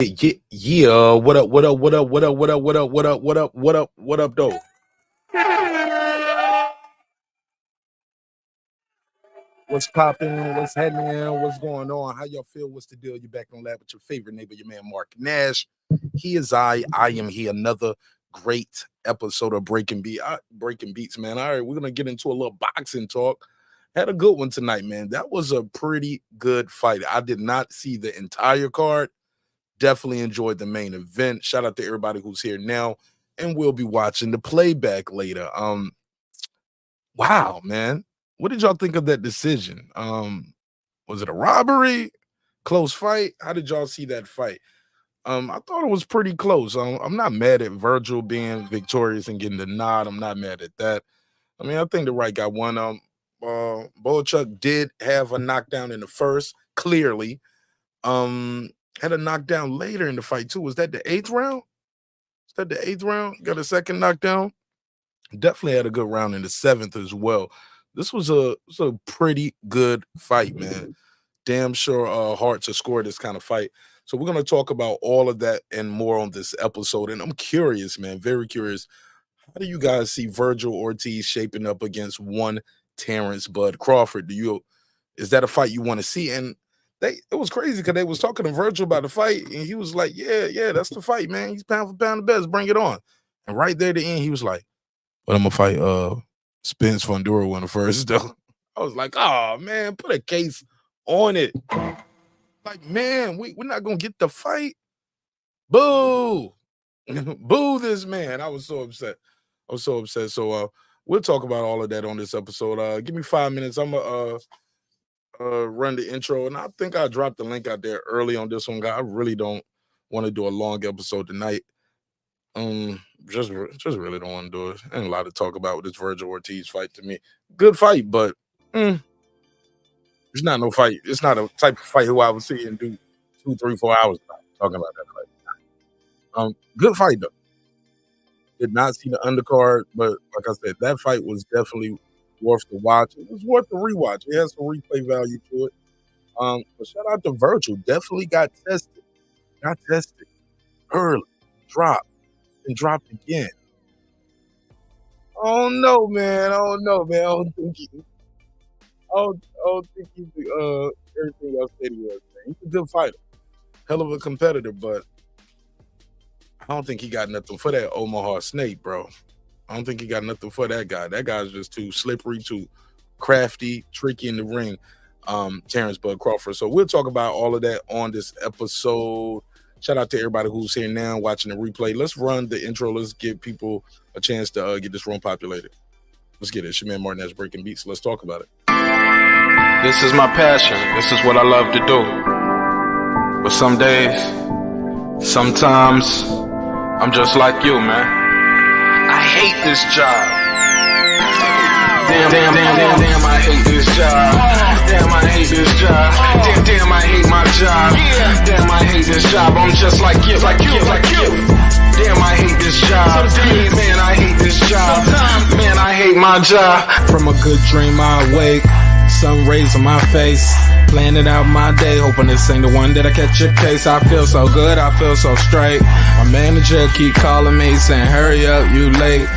Yeah, what up, what up, what up, what up, what up, what up, what up, what up, what up, what up, though? What's popping? What's happening? What's going on? How y'all feel? What's the deal? You're back on Lab with your favorite neighbor, your man Mark Nash. He is I am he. Another great episode of Breaking Beats, man. All right, we're gonna get into a little boxing talk. Had a good one tonight, man. That was a pretty good fight. I did not see the entire card. Definitely enjoyed the main event. Shout out to everybody who's here now, and we'll be watching the playback later. Wow, man. What did y'all think of that decision? Was it a robbery? Close fight? How did y'all see that fight? I thought it was pretty close. I'm not mad at Vergil being victorious and getting the nod. I'm not mad at that. I mean, I think the right guy won. Bohachuk did have a knockdown in the first, clearly. Had a knockdown later in the fight, too. Was that the 8th round? Is that the 8th round? Got a second knockdown? Definitely had a good round in the 7th as well. This was a pretty good fight, man. Damn sure hard to score this kind of fight. So we're going to talk about all of that and more on this episode. And I'm curious, man, very curious. How do you guys see Vergil Ortiz shaping up against one Terence Crawford? Is that a fight you want to see? And it was crazy because they was talking to Vergil about the fight, and he was like, yeah, that's the fight, man. He's pound for pound the best. Bring it on. And right there at the end, he was like, but I'm going to fight Spence Fundura in the first, though. I was like, oh, man, put a case on it. Like, man, we're not going to get the fight. Boo. Boo this man. I was so upset. So we'll talk about all of that on this episode. Give me 5 minutes. I'm going to run the intro, and I think I dropped the link out there early on this one, guy. I really don't want to do a long episode tonight. Just really don't want to do it. Ain't a lot to talk about with this Vergil Ortiz fight to me. Good fight, but it's not no fight. It's not a type of fight who I would see and do 2, 3, 4 hours talking about that fight. Good fight though. Did not see the undercard, but like I said, that fight was definitely worth the watch. It was worth the rewatch. It has some replay value to it. But shout out to Vergil. Definitely got tested. Got tested early. Dropped. And dropped again. Oh no, man. I don't think he everything else said he was, man. He's a good fighter. Hell of a competitor, but I don't think he got nothing for that Omaha Snake, bro. I don't think he got nothing for that guy. That guy's just too slippery, too crafty, tricky in the ring. Terence Crawford. So we'll talk about all of that on this episode. Shout out to everybody who's here now watching the replay. Let's run the intro. Let's give people a chance to get this room populated. Let's get it. It's your man Martin Nash Breaking Beats. Let's talk about it. This is my passion. This is what I love to do. But some days, sometimes, I'm just like you, man. I hate this job. Damn, I hate this job. Damn, I hate this job. Damn, I hate my job. Damn, I hate this job. I'm just like you. Damn, I hate this job. Man, I hate this job. Man, I hate my job. From a good dream I wake, sun rays on my face, planning out my day, hoping this ain't the one that I catch a case. I feel so good, I feel so straight. My manager keep calling me saying, hurry up, you late.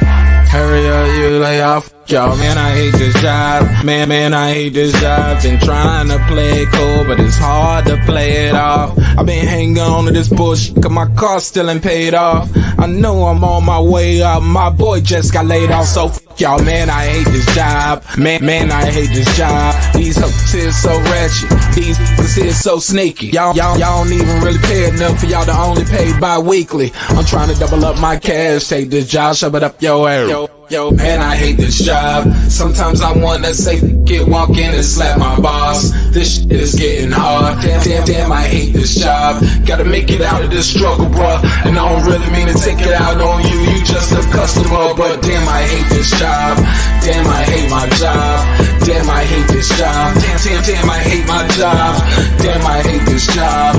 Hurry up, you lay off. Y'all, man, I hate this job. Man, I hate this job. Been trying to play it cool, but it's hard to play it off. I've been hanging on to this bullshit, cause my car still ain't paid off. I know I'm on my way up. My boy just got laid off, so y'all, man, I hate this job. Man, I hate this job. These hoes here so ratchet. These niggas here so sneaky. Y'all don't even really pay enough for y'all to only pay bi-weekly. I'm trying to double up my cash. Take this job, shove it up your ass. Yo, man, I hate this job. Sometimes I wanna say, walk in and slap my boss. This shit is getting hard. Damn, I hate this job. Gotta make it out of this struggle, bruh. And I don't really mean to take it out on you. You just a customer, but damn, I hate this job. Damn, I hate my job. Damn, I hate this job. Damn, I hate my job. Damn, I hate this job.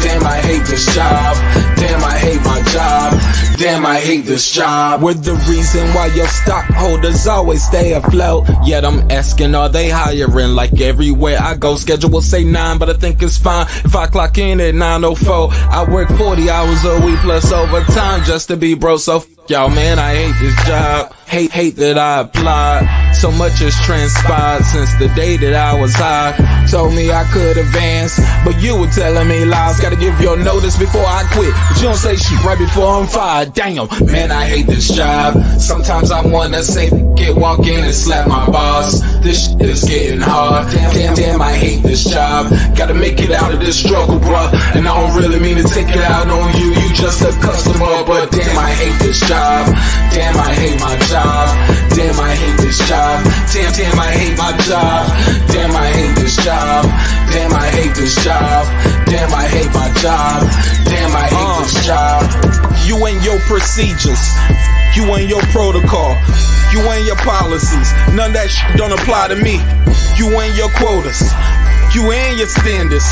Damn, I hate this job. Damn, I hate my job. Damn, damn, I hate this job. We're the reason why your stockholders always stay afloat. Yet I'm asking, are they hiring? Like everywhere I go, schedule will say 9, but I think it's fine if I clock in at 9:04. I work 40 hours a week plus overtime just to be bro. So y'all, man, I hate this job. Hate that I applied. So much has transpired since the day that I was high. Told me I could advance, but you were telling me lies. Gotta give your notice before I quit, but you don't say shit right before I'm fired. Damn, man, I hate this job. Sometimes I wanna say get walk in and slap my boss. This shit is getting hard. Damn, I hate this job. Gotta make it out of this struggle, bruh. And I don't really mean to take it out on you. You just a customer, but damn, I hate this job. Damn, I hate my job. Damn, I hate this job. Damn, I hate my job. Damn, I hate this job. Damn, I hate this job. Damn, I hate my job. Damn, I hate this job. You and your procedures. You and your protocol. You and your policies. None of that shit don't apply to me. You and your quotas. You and your standards.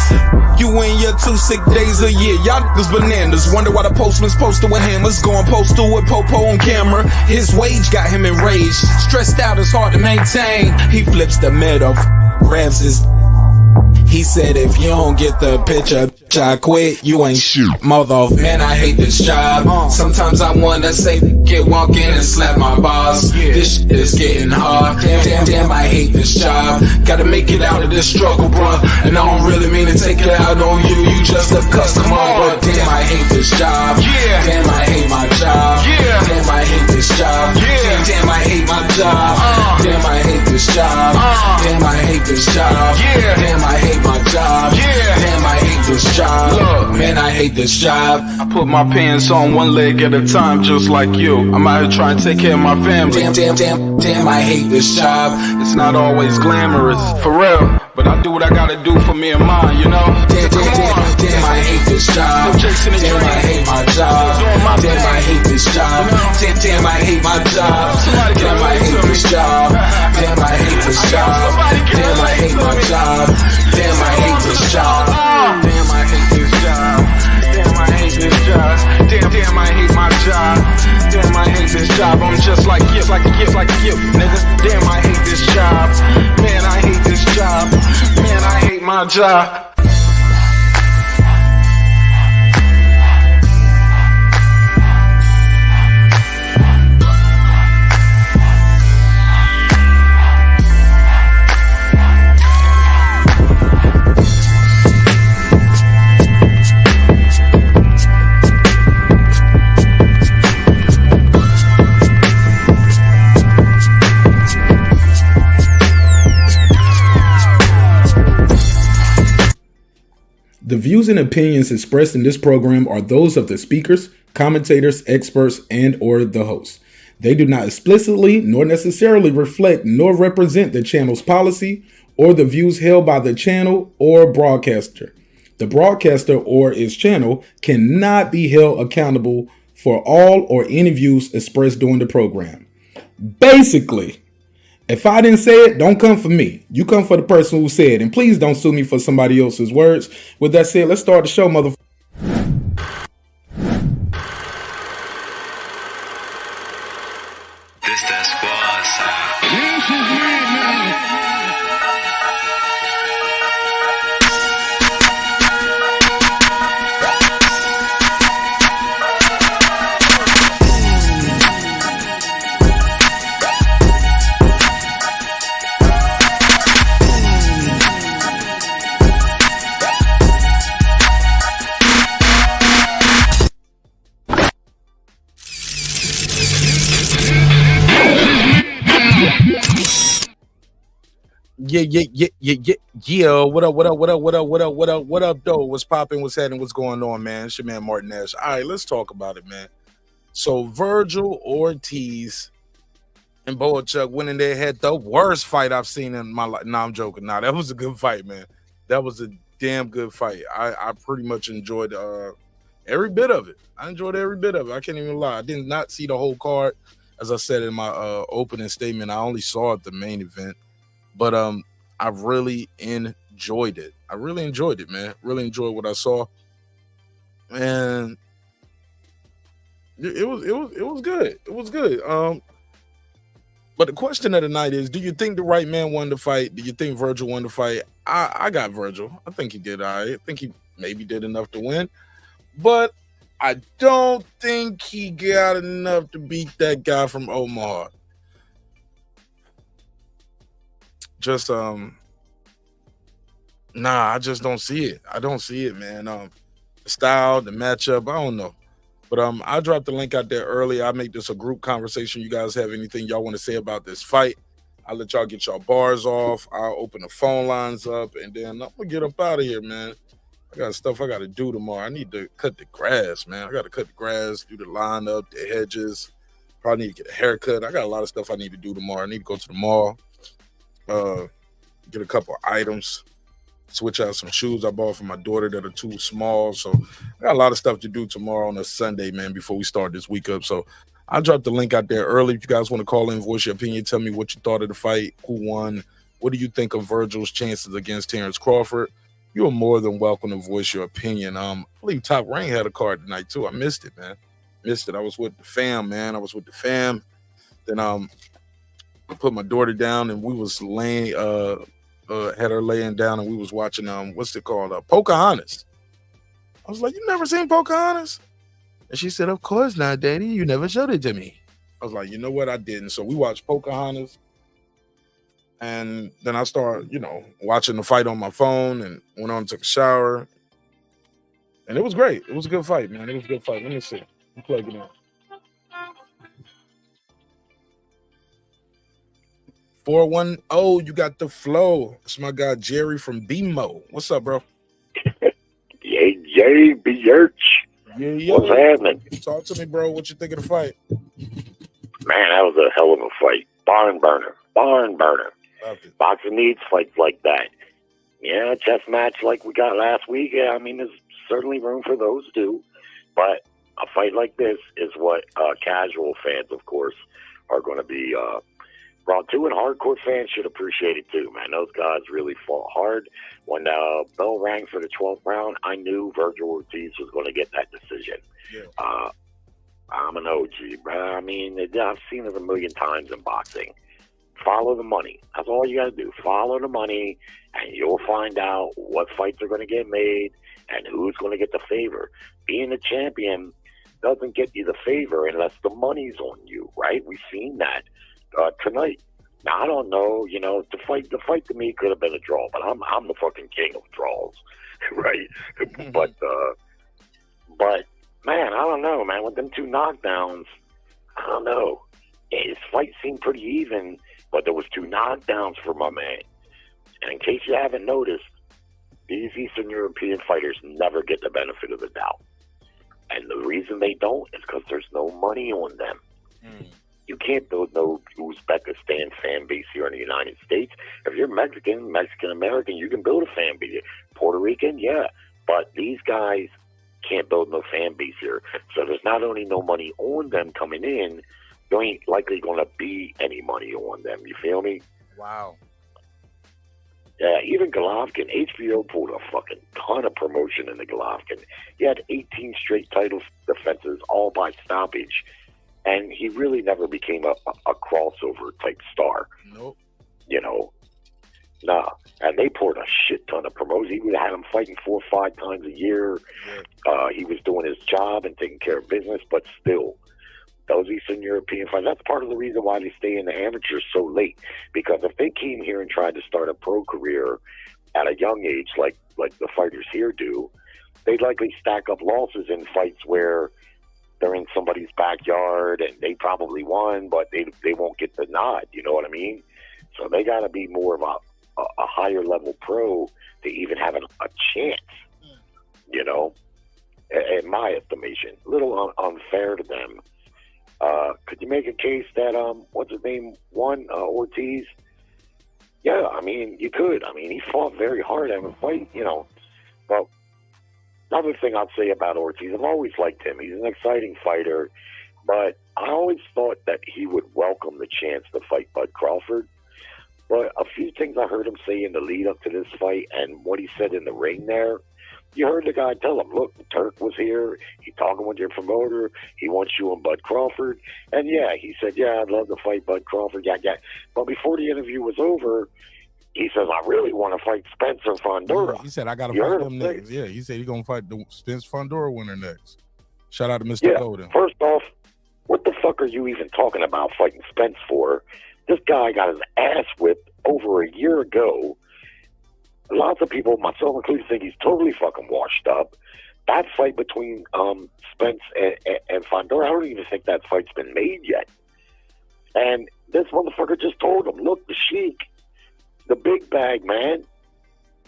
You and your 2 sick days a year. Y'all niggas bananas. Wonder why the postman's posted with hammers. Going postal with Popo on camera. His wage got him enraged. Stressed out, it's hard to maintain. He flips the middle, grabs his. He said, if you don't get the picture, bitch, I quit. You ain't shit, mother. Man, I hate this job. Sometimes I wanna say, get walk in and slap my boss. This shit is getting hard. Damn, I hate this job. Gotta make it out of this struggle, bruh. And I don't really mean to take it out on you. You just a customer, but damn, I hate this job. Damn, I hate my job. Damn, I hate this job. Damn, I hate my job. Damn, I hate this job. Damn, I hate this job. Damn, I hate my job. Damn, I hate this job. Look, man, I hate this job. I put my pants on one leg at a time, just like you. I'm out here trying to take care of my family. Damn, I hate this job. It's not always glamorous, for real. But I do what I gotta do for me and mine, you know? Damn, I hate this job. Damn, I hate my job. Damn, I hate this job. Damn, I hate my job. Damn, I hate this job. Damn, I hate this job. Damn, I hate my job. Damn, I hate this job. Damn, I hate this job. Damn, I hate this job. Damn, I hate my job. Damn, I hate this job. I'm just like you, nigga. Damn, I hate this job. Man, I hate this job. Man, I hate my job. The views and opinions expressed in this program are those of the speakers, commentators, experts, and or the host. They do not explicitly nor necessarily reflect nor represent the channel's policy or the views held by the channel or broadcaster. The broadcaster or its channel cannot be held accountable for all or any views expressed during the program. Basically, if I didn't say it, don't come for me. You come for the person who said it. And please don't sue me for somebody else's words. With that said, let's start the show, motherfucker. This that squad side. Yeah. What up, though? What's popping? What's happening? What's going on, man? It's your man, Martin Nash. All right, let's talk about it, man. So, Vergil Ortiz and Bohachuk went in there, had the worst fight I've seen in my life. Nah, I'm joking. Nah, that was a good fight, man. That was a damn good fight. I pretty much enjoyed every bit of it. I enjoyed every bit of it. I can't even lie. I did not see the whole card. As I said in my opening statement, I only saw the main event. But I really enjoyed it. I really enjoyed it, man. Really enjoyed what I saw. And It was good. It was good. But the question of the night is: do you think the right man won the fight? Do you think Vergil won the fight? I got Vergil. I think he did. I think he maybe did enough to win, but I don't think he got enough to beat that guy from Omaha. Just I just don't see it. I don't see it, man. The style, the matchup, I don't know. But I dropped the link out there early. I make this a group conversation. You guys have anything y'all want to say about this fight? I'll let y'all get y'all bars off. I'll open the phone lines up, and then I'm gonna get up out of here, man. I got stuff I got to do tomorrow. I need to cut the grass, man. I got to cut the grass, do the lineup, the hedges. Probably need to get a haircut. I got a lot of stuff I need to do tomorrow. I need to go to the mall, get a couple items, switch out some shoes I bought for my daughter that are too small. So I got a lot of stuff to do tomorrow on a Sunday, man, before we start this week up. So I'll drop the link out there early. If you guys want to call in, voice your opinion, tell me what you thought of the fight, who won, what do you think of Vergil's chances against Terence Crawford? You are more than welcome to voice your opinion. I believe Top Rank had a card tonight too. I missed it, man. Missed it. I was with the fam, man. I was with the fam. Then I put my daughter down and we was laying had her laying down and we was watching what's it called? Pocahontas. I was like, you never seen Pocahontas? And she said, of course not, Daddy. You never showed it to me. I was like, you know what? I didn't. So we watched Pocahontas. And then I started, watching the fight on my phone and went on and took a shower. And it was great. It was a good fight, man. It was a good fight. Let me see. I'm plugging in. 410, you got the flow. It's my guy Jerry from BMO. What's up, bro? Yay, Jay, Bjorch. Yeah. What's happening? Talk to me, bro. What you think of the fight? Man, that was a hell of a fight. Barn burner. Boxing needs fights like that. Yeah, chess match like we got last week. Yeah, I mean, there's certainly room for those too. But a fight like this is what casual fans, of course, are going to be brought to, and hardcore fans should appreciate it too, man. Those guys really fought hard. When the bell rang for the 12th round, I knew Vergil Ortiz was going to get that decision. Yeah. I'm an OG, bro. I mean, I've seen it a million times in boxing. Follow the money. That's all you got to do. Follow the money, and you'll find out what fights are going to get made and who's going to get the favor. Being a champion doesn't get you the favor unless the money's on you, right? We've seen that tonight. Now, I don't know, the fight to me could have been a draw, but I'm the fucking king of draws, right? But man, I don't know, man. With them two knockdowns, I don't know. His fight seemed pretty even, but there was two knockdowns for my man. And in case you haven't noticed, these Eastern European fighters never get the benefit of the doubt. And the reason they don't is because there's no money on them. You can't build no Uzbekistan fan base here in the United States. If you're Mexican-American, you can build a fan base. Puerto Rican, yeah. But these guys can't build no fan base here. So there's not only no money on them coming in, there ain't likely going to be any money on them. You feel me? Wow. Yeah, even Golovkin, HBO pulled a fucking ton of promotion in the Golovkin. He had 18 straight title defenses, all by stoppage. And he really never became a crossover type star. Nope. Nah. And they poured a shit ton of promotion. He would have had him fighting 4 or 5 times a year. Yeah. He was doing his job and taking care of business, but still, those Eastern European fighters, that's part of the reason why they stay in the amateurs so late. Because if they came here and tried to start a pro career at a young age, like the fighters here do, they'd likely stack up losses in fights where they're in somebody's backyard and they probably won, but they won't get the nod. You know what I mean? So they got to be more of a higher level pro to even have a chance, in my estimation. A little unfair to them. Could you make a case that, what's his name, won, Ortiz? Yeah, I mean, you could. I mean, he fought very hard in a fight, But another thing I'd say about Ortiz, I've always liked him. He's an exciting fighter, but I always thought that he would welcome the chance to fight Bud Crawford. But a few things I heard him say in the lead up to this fight and what he said in the ring there, You heard the guy tell him, look, Turk was here. He's talking with your promoter. He wants you and Bud Crawford. And, yeah, he said, yeah, I'd love to fight Bud Crawford. Yeah. But before the interview was over, he says, I really want to fight Spencer Fondura. Yeah, he said, I got to fight him next. Yeah, he said he's going to fight the Spence Fondura winner next. Shout out to Mr. Golden. First off, what the fuck are you even talking about fighting Spence for? This guy got his ass whipped over a year ago. Lots of people, myself included, think he's totally fucking washed up. That fight between Spence and Fondura, I don't even think that fight's been made yet. And this motherfucker just told him, look, the Sheik, the big bag, man,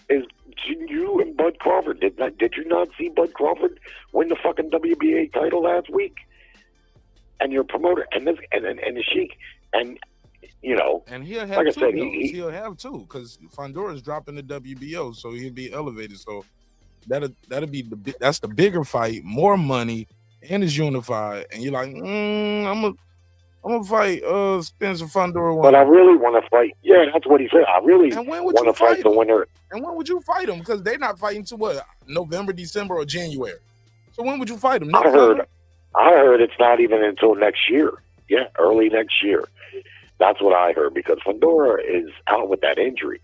is you and Bud Crawford. Did you not see Bud Crawford win the fucking WBA title last week? And your promoter, and the Sheik, and you know, and he'll have like two. I said, He'll have two because Fondura's dropping the WBO, so he'll be elevated. So that'll be that's the bigger fight, more money, and it's unified. And you're like, I'm gonna fight Spencer Fondura. But I really want to fight. Yeah, that's what he said. I really want to fight the winner. And when would you fight him? Because they're not fighting to what, November, December, or January. So when would you fight him? I heard it's not even until next year. Yeah, early next year. That's what I heard, because Fondura is out with that injury.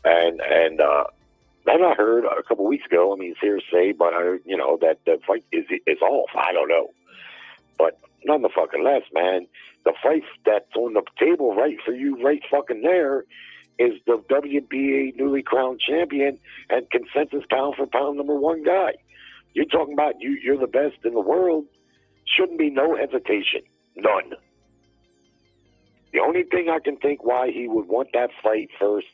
And then I heard a couple weeks ago, I mean, it's hearsay, but that the fight is off. I don't know. But none the fucking less, man. The fight that's on the table right for you right fucking there is the WBA newly crowned champion and consensus pound for pound #1 guy. You're talking about you're the best in the world. Shouldn't be no hesitation. None. The only thing I can think why he would want that fight first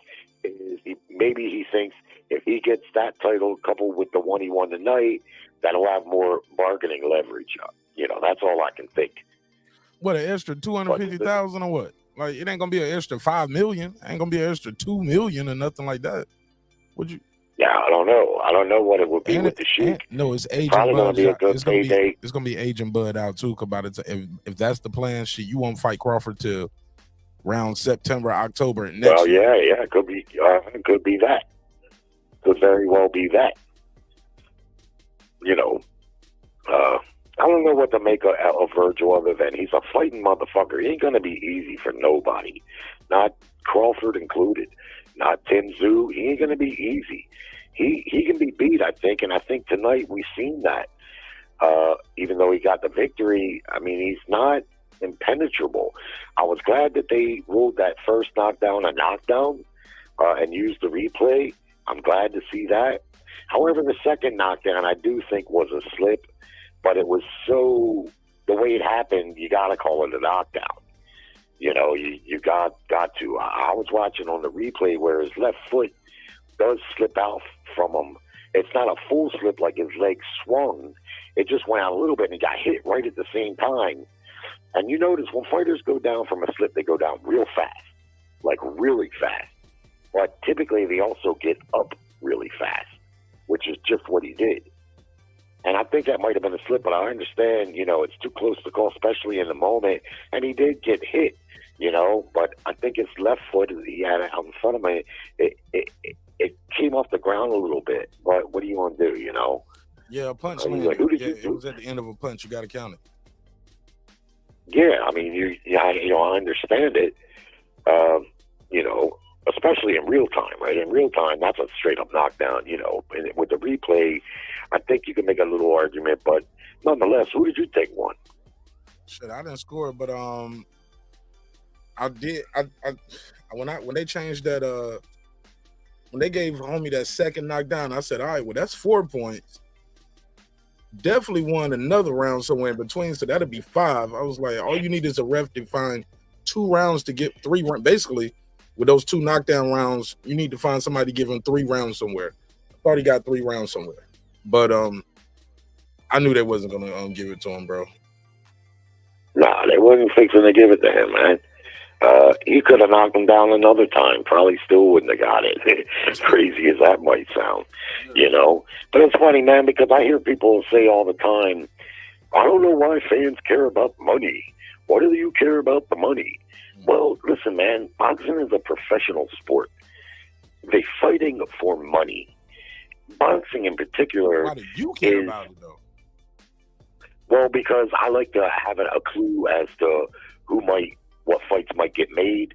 is maybe he thinks if he gets that title coupled with the one he won tonight, that'll have more bargaining leverage. That's all I can think. What, an extra 250,000 or what? Like, it ain't gonna be an extra 5 million. Ain't gonna be an extra 2 million or nothing like that. Would you? Yeah, I don't know. I don't know what it would be with the Sheik. No, it's aging probably Bud. Gonna be a good payday. It's gonna be aging Bud out too. About it, if that's the plan, you won't fight Crawford till around September, October next year. Yeah, it could be that. Could very well be that. I don't know what to make of Vergil other than he's a fighting motherfucker. He ain't gonna be easy for nobody, not Crawford included, not Tim Tszyu. He ain't gonna be easy. He can be beat, I think, and I think tonight we've seen that. Even though he got the victory, I mean, he's not impenetrable. I was glad that they ruled that first knockdown a knockdown and used the replay. I'm glad to see that. However, the second knockdown I do think was a slip, but it was so, the way it happened, you got to call it a knockdown. You got to. I was watching on the replay where his left foot does slip out from him. It's not a full slip like his leg swung. It just went out a little bit and he got hit right at the same time. And you notice when fighters go down from a slip, they go down real fast, like really fast. But typically they also get up really fast, which is just what he did. And I think that might have been a slip, but I understand, it's too close to call, especially in the moment. And he did get hit, but I think his left foot, he had it out in front of him. It came off the ground a little bit. But what are you going to do, Yeah, a punch. Like, it was at the end of a punch. You got to count it. Yeah, I mean, I understand it, especially in real time, right? In real time, that's a straight up knockdown, and with the replay, I think you can make a little argument, but nonetheless, who did you think won? Shit, I didn't score, but I did. When they changed that, when they gave homie that second knockdown, I said, all right, well, that's 4 points. Definitely won another round somewhere in between, so that'd be 5. I was like, all you need is a ref to find 2 rounds to get 3 rounds. Basically, with those 2 knockdown rounds, you need to find somebody to give him 3 rounds somewhere. I thought he got 3 rounds somewhere, but I knew they wasn't gonna give it to him, bro. Nah, they wasn't fixing to give it to him, man. He could have knocked him down another time. Probably still wouldn't have got it. As crazy as that might sound, But it's funny, man, because I hear people say all the time, I don't know why fans care about money. Why do you care about the money? Well, listen, man, boxing is a professional sport. They're fighting for money. boxing in particular. Why do you care about it though? Well, because I like to have a clue as to what fights might get made,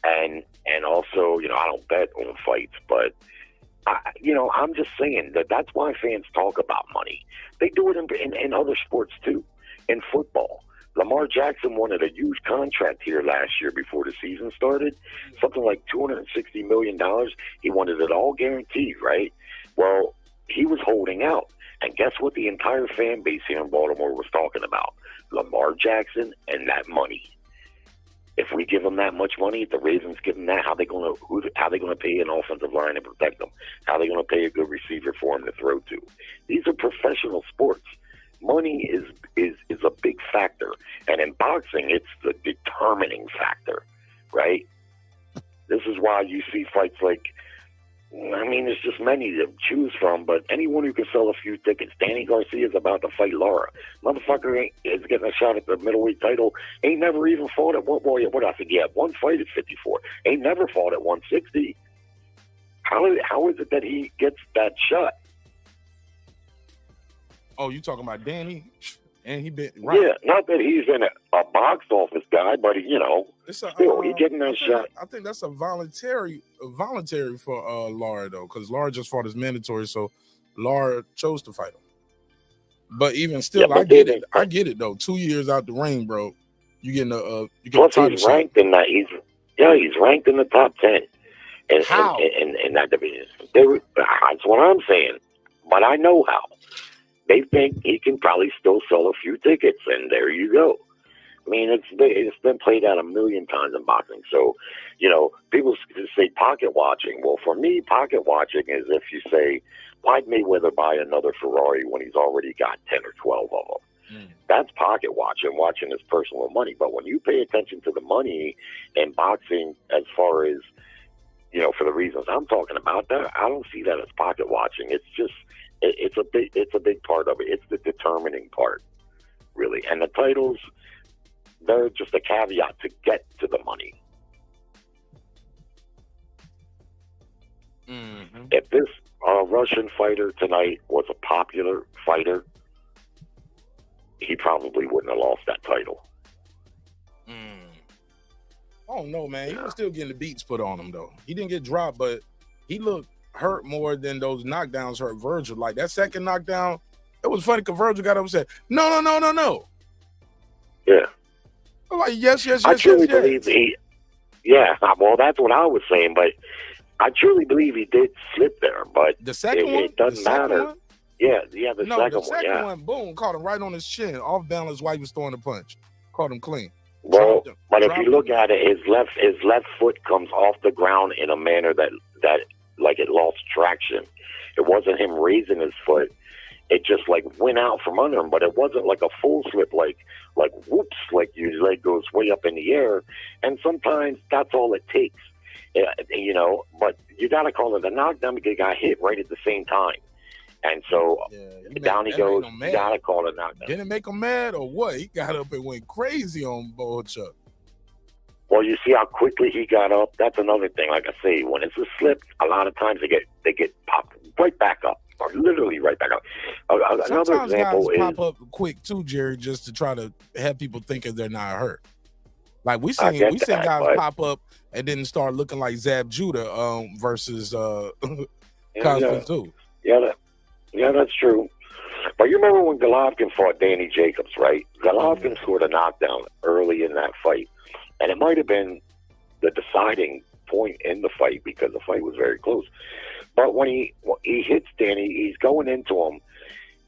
and also, I don't bet on fights, but I'm just saying that's why fans talk about money. They do it in other sports too. In football, Lamar Jackson wanted a huge contract here last year before the season started, something like $260 million. He wanted it all guaranteed, right? Well, he was holding out. And guess what the entire fan base here in Baltimore was talking about? Lamar Jackson and that money. If we give them that much money, if the Ravens give them that, how they gonna pay an offensive line and protect them? How they gonna pay a good receiver for him to throw to? These are professional sports. Money is a big factor, and in boxing, it's the determining factor, right? This is why you see fights like, there's just many to choose from, but anyone who can sell a few tickets. Danny Garcia is about to fight Lara. Motherfucker is getting a shot at the middleweight title. Ain't never even fought at one fight at 54. Ain't never fought at 160. How is it that he gets that shot? Oh, you talking about Danny? And he been right. Yeah, not that he's in a box office guy, but he getting that shot. I think that's a voluntary for Lara though, because Lara just fought as mandatory, so Lara chose to fight him. But even still, I get it though. 2 years out the ring, bro. You getting plus he's ranked in that. He's ranked in the top 10. How? In that division. That's what I'm saying. But I know how. They think he can probably still sell a few tickets, and there you go. It's been played out a million times in boxing. So, people say pocket watching. Well, for me, pocket watching is if you say, why'd Mayweather buy another Ferrari when he's already got 10 or 12 of them? That's pocket watching his personal money. But when you pay attention to the money in boxing, as far as, for the reasons I'm talking about, I don't see that as pocket watching. It's just, it's a big part of it. It's the determining part, really. And the titles, they're just a caveat to get to the money. Mm-hmm. If this Russian fighter tonight was a popular fighter, he probably wouldn't have lost that title. Oh no, man. He was still getting the beats put on him, though. He didn't get dropped, but he looked hurt more than those knockdowns hurt Vergil. Like that second knockdown, it was funny because Vergil got up and said, no. Yeah. I'm like, yes. I truly believe well, that's what I was saying, but I truly believe he did slip there, but the second one? It doesn't matter. One? Yeah, the second one, boom, caught him right on his chin, off balance while he was throwing the punch. Caught him clean. Well, but if you look at it, his left foot comes off the ground in a manner that like it lost traction. It wasn't him raising his foot. It just like went out from under him, but it wasn't like a full slip, like whoops, like your leg goes way up in the air. And sometimes that's all it takes, but you got to call it a knockdown because he got hit right at the same time. And so down he goes, you got to call it a knockdown. Didn't it make him mad or what? He got up and went crazy on Bohachuk. Well, you see how quickly he got up. That's another thing. Like I say, when it's a slip, a lot of times they get popped right back up, or literally right back up. Another example guys pop up quick too, Jerry, just to try to have people think that they're not hurt. Like we seen guys pop up and then start looking like Zab Judah versus Cosby too. Yeah, that's true. But you remember when Golovkin fought Danny Jacobs, right? Golovkin scored a knockdown early in that fight. And it might have been the deciding point in the fight because the fight was very close. But when he hits Danny, he's going into him.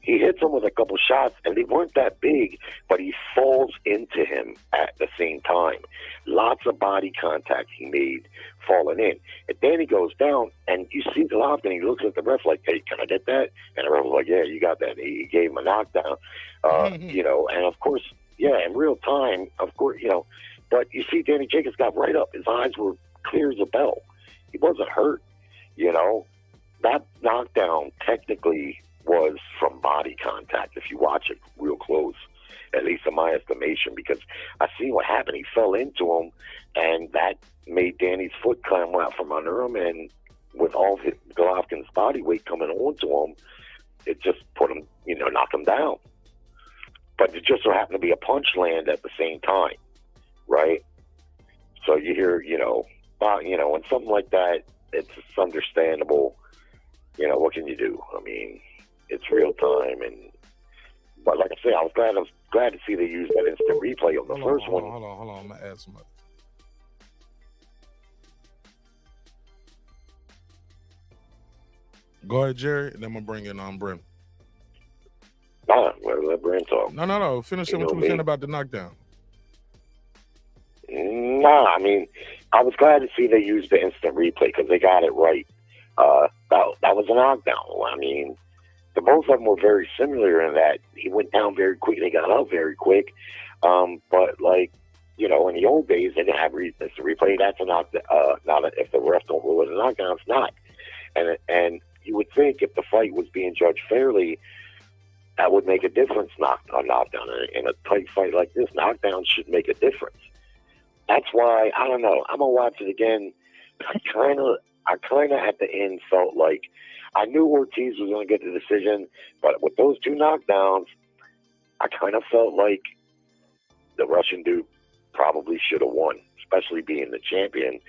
He hits him with a couple shots, and they weren't that big, but he falls into him at the same time. Lots of body contact he made falling in. And Danny goes down, and you see Golovkin, he looks at the ref like, hey, can I get that? And the ref was like, yeah, you got that. He gave him a knockdown, and of course, in real time, of course, but you see Danny Jacobs got right up. His eyes were clear as a bell. He wasn't hurt, That knockdown technically was from body contact if you watch it real close, at least in my estimation, because I seen what happened. He fell into him, and that made Danny's foot come out from under him, and with all of Golovkin's body weight coming onto him, it just put him, knocked him down. But it just so happened to be a punch land at the same time, right? So you hear, when something like that, it's understandable. What can you do? I mean, it's real time, but like I say, I was glad to see they used that instant replay on the first one. Hold on. I'm gonna add somebody. Go ahead, Jerry, and then I'm gonna bring in Brim. Nah, let Brim talk. No. Finish what you were saying about the knockdown. Nah, I mean, I was glad to see they used the instant replay because they got it right. That was a knockdown. I mean, both of them were very similar in that he went down very quick, they got up very quick. But in the old days, they didn't have instant replay. That's a knockdown. If the ref don't rule it a knockdown, it's not. And you would think if the fight was being judged fairly, that would make a difference. A knockdown in a tight fight like this, knockdown should make a difference. That's why I don't know. I'm gonna watch it again. I kind of at the end felt like I knew Ortiz was gonna get the decision, but with those two knockdowns, I kind of felt like the Russian dude probably should have won, especially being the champion.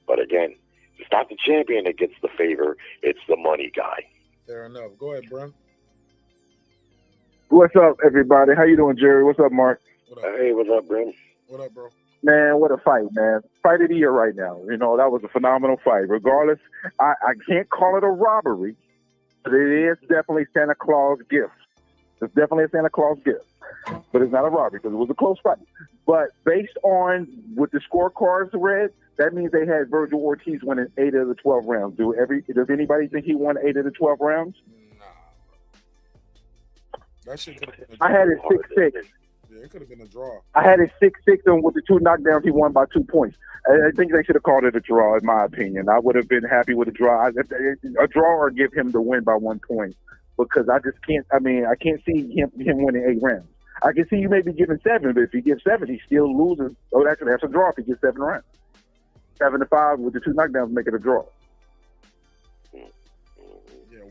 But again, it's not the champion that gets the favor; it's the money guy. Fair enough. Go ahead, Brim. What's up, everybody? How you doing, Jerry? What's up, Mark? Hey, what's up, Brim? What up, bro? Man, what a fight, man. Fight of the year right now. That was a phenomenal fight. Regardless, I can't call it a robbery, but it is definitely Santa Claus gift. It's definitely a Santa Claus gift. But it's not a robbery because it was a close fight. But based on what the scorecards read, that means they had Vergil Ortiz winning 8 of the 12 rounds. Does anybody think he won 8 of the 12 rounds? Nah. That shit could have been I had it 6-6. Yeah, it could have been a draw. I had it 6-6, and with the 2 knockdowns, he won by 2 points. I think they should have called it a draw, in my opinion. I would have been happy with a draw. A draw or give him the win by 1 point, because I just can't. I mean, I can't see him winning 8 rounds. I can see you maybe giving 7, but if he gives 7, he still loses. Oh, actually, that's a draw if he gets 7 rounds. 7-5 with the 2 knockdowns make it a draw. Yeah,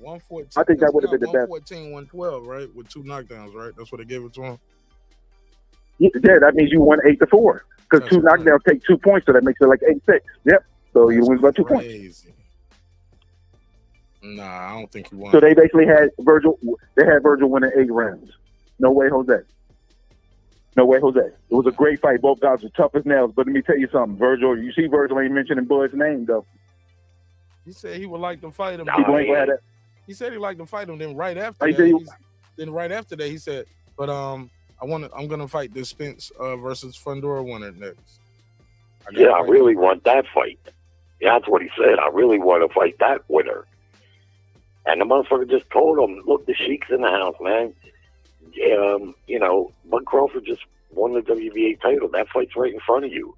114. I think that would have been the best. 114, 112, right? With 2 knockdowns, right? That's what they gave it to him. Yeah, that means you won 8-4 because 2 knockdowns take 2 points, so that makes it like 8-6. Yep. So you win by 2 points. Nah, I don't think he won. So they basically had Vergil. They had Vergil winning 8 rounds. No way, Jose. No way, Jose. It was a great fight. Both guys were tough as nails. But let me tell you something, Vergil. You see, Vergil ain't mentioning Bud's name though. He said he would like to fight him. He said he liked to fight him. Then right after that, he said, "But I'm gonna fight this Spence versus Fundora winner next." I really want that fight. Yeah, that's what he said. I really want to fight that winner. And the motherfucker just told him, "Look, the Sheik's in the house, man. Bud Crawford just won the WBA title. That fight's right in front of you."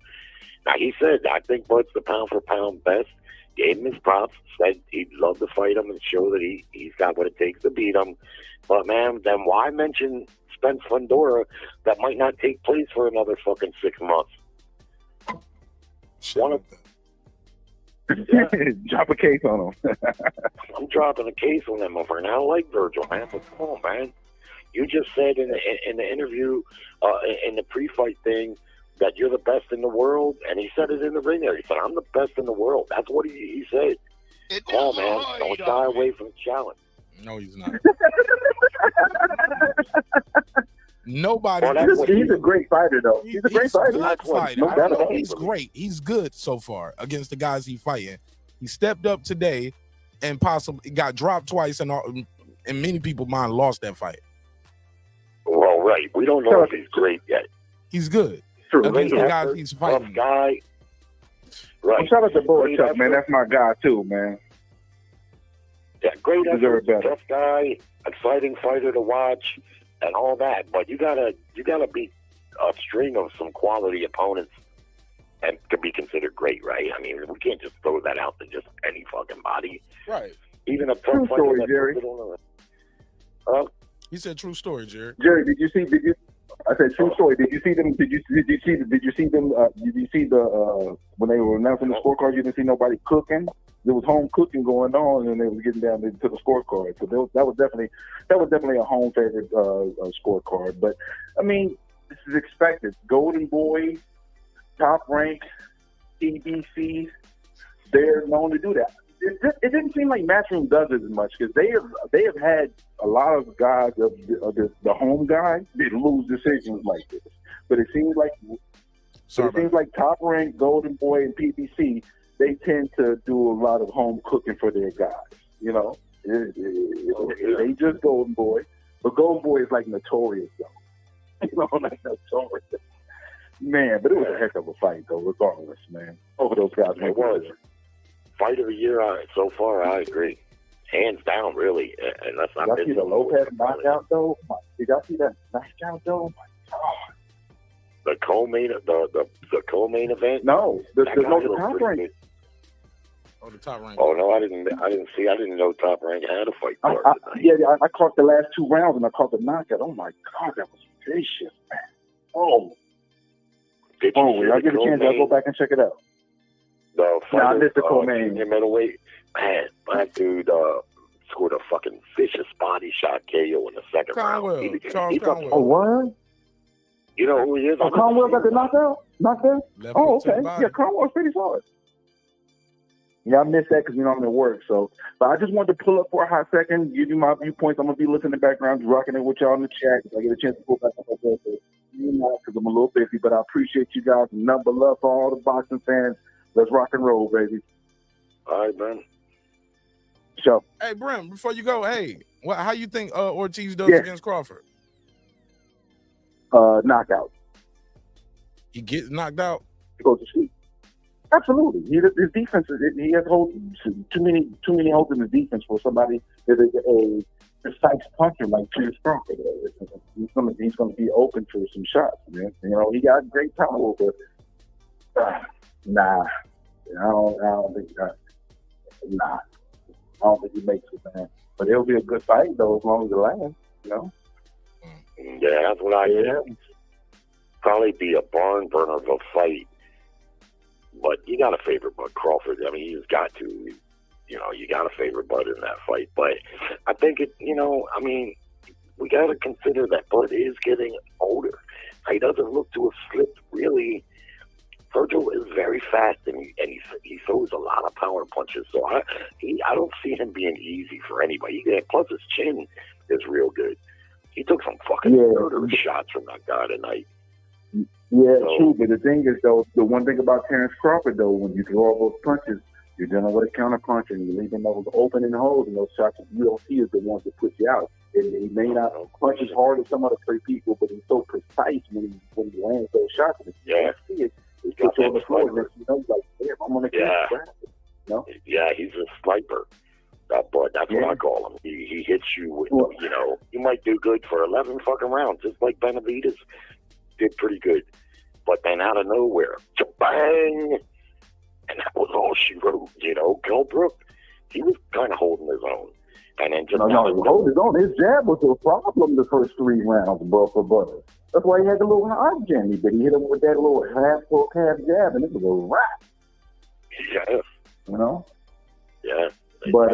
Now, he said, I think Bud's the pound-for-pound best. Gave him his props, said he'd love to fight him and show that he's got what it takes to beat him. But, man, then why mention Spence Fundora that might not take place for another fucking 6 months? Drop a case on him. I'm dropping a case on that motherfucker. And I like Vergil, man, but come on, man. You just said in the interview, in the pre-fight thing, that you're the best in the world, and he said it in the ring there. He said, "I'm the best in the world." That's what he said. Come on, man. Don't shy away from the challenge. No, he's not. Nobody. He's a great fighter, though. He's a great fighter. He's great. He's good so far against the guys he's fighting. He stepped up today and possibly got dropped twice, and many people mind lost that fight. Well, right. We don't know if he's great yet. He's good. True. Against the guys he's fighting. Tough guy. Right. Well, shout out to Bohachuk, man. That's my guy, too, man. Yeah, great effort, tough guy, exciting fighter to watch, and all that. But you gotta beat a string of some quality opponents and to be considered great, right? I mean, we can't just throw that out to just any fucking body. Right. Even a true tough story, fighter. Jerry. He said true story, Jerry. Jerry, I said true story. Did you see them? Did you see them? When they were announcing the scorecard, you didn't see nobody cooking. there was home cooking going on, and they was getting down to the scorecard. So that was definitely a home favorite scorecard. But I mean, this is expected. Golden Boy, Top Rank, TBC, they're known to do that. It didn't seem like Matchroom does it as much because they have had a lot of guys of the home guys that lose decisions like this. But it seems like Top Rank, Golden Boy, and PBC, they tend to do a lot of home cooking for their guys. You know, they just Golden Boy, but Golden Boy is like notorious though. You know, like notorious. Man, but it was a heck of a fight though, regardless, man. Over those guys, it was. Fight of the year so far, I agree. Hands down, really. And that's not. Y'all see the Lopez knockout though? Did y'all see that knockout though? My God. The co-main event. No, the Top Rank. Oh, the Top Rank. Oh no, I didn't see. I didn't know Top Rank had a fight card tonight. I caught the last 2 rounds and I caught the knockout. Oh my God, that was vicious, man. Oh. When I get a chance, I'll go back and check it out. I missed the co-main. Middleweight, man, that dude scored a fucking vicious body shot KO in the second round. Charles Conwell. Oh, what? You know who he is? Oh, Conwell got the knockout? Knockdown? Oh, okay. Yeah, Conwell's pretty solid. Yeah, I missed that because, I'm in work. So, but I just wanted to pull up for a hot second, give you my viewpoints. I'm going to be listening in the background, rocking it with y'all in the chat. If I get a chance to pull back up there, because I'm a little busy, but I appreciate you guys. Number love for all the boxing fans. Let's rock and roll, baby. All right, man. Sure. Hey, Brim, before you go, how you think Ortiz does against Crawford? Knockout. He gets knocked out? He goes to sleep. Absolutely. His defense, he has too many holes in his defense for somebody that is a precise puncher like Terence Crawford. He's going to be open for some shots, man. He got great power, but nah. I don't think he makes it, man. But it'll be a good fight, though, as long as it lasts, Yeah, that's what I think. Probably be a barn burner of a fight. But you got to favor Bud Crawford. I mean, he's got to. You got to favor Bud in that fight. But I think we got to consider that Bud is getting older. He doesn't look to have slipped really. Vergil is very fast, and he throws a lot of power punches. So I don't see him being easy for anybody. Plus his chin is real good. He took some fucking murderous shots from that guy tonight. Yeah, true. But the thing is, though, the one thing about Terence Crawford, though, when you throw all those punches, you're dealing with a counter punch, and you're leaving those open and holes, and those shots that you don't see is the ones that put you out. And he may not punch as hard as some other people, but he's so precise when he lands those shots. And if you can't see it, he puts you on the floor, and he's like, damn, I'm going to get it. Yeah, he's a sniper. But that's what I call him. He hits you with, you might do good for 11 fucking rounds, just like Benavidez did pretty good. But then out of nowhere, bang! And that was all she wrote, Gilbrook, he was kind of holding his own. And then just he was holding his own. His jab was a problem the first 3 rounds, bro, for Butter. That's why he had the little hard jam he did. He hit him with that little half-hook, half-jab, and it was a wrap. Yeah. Yeah. But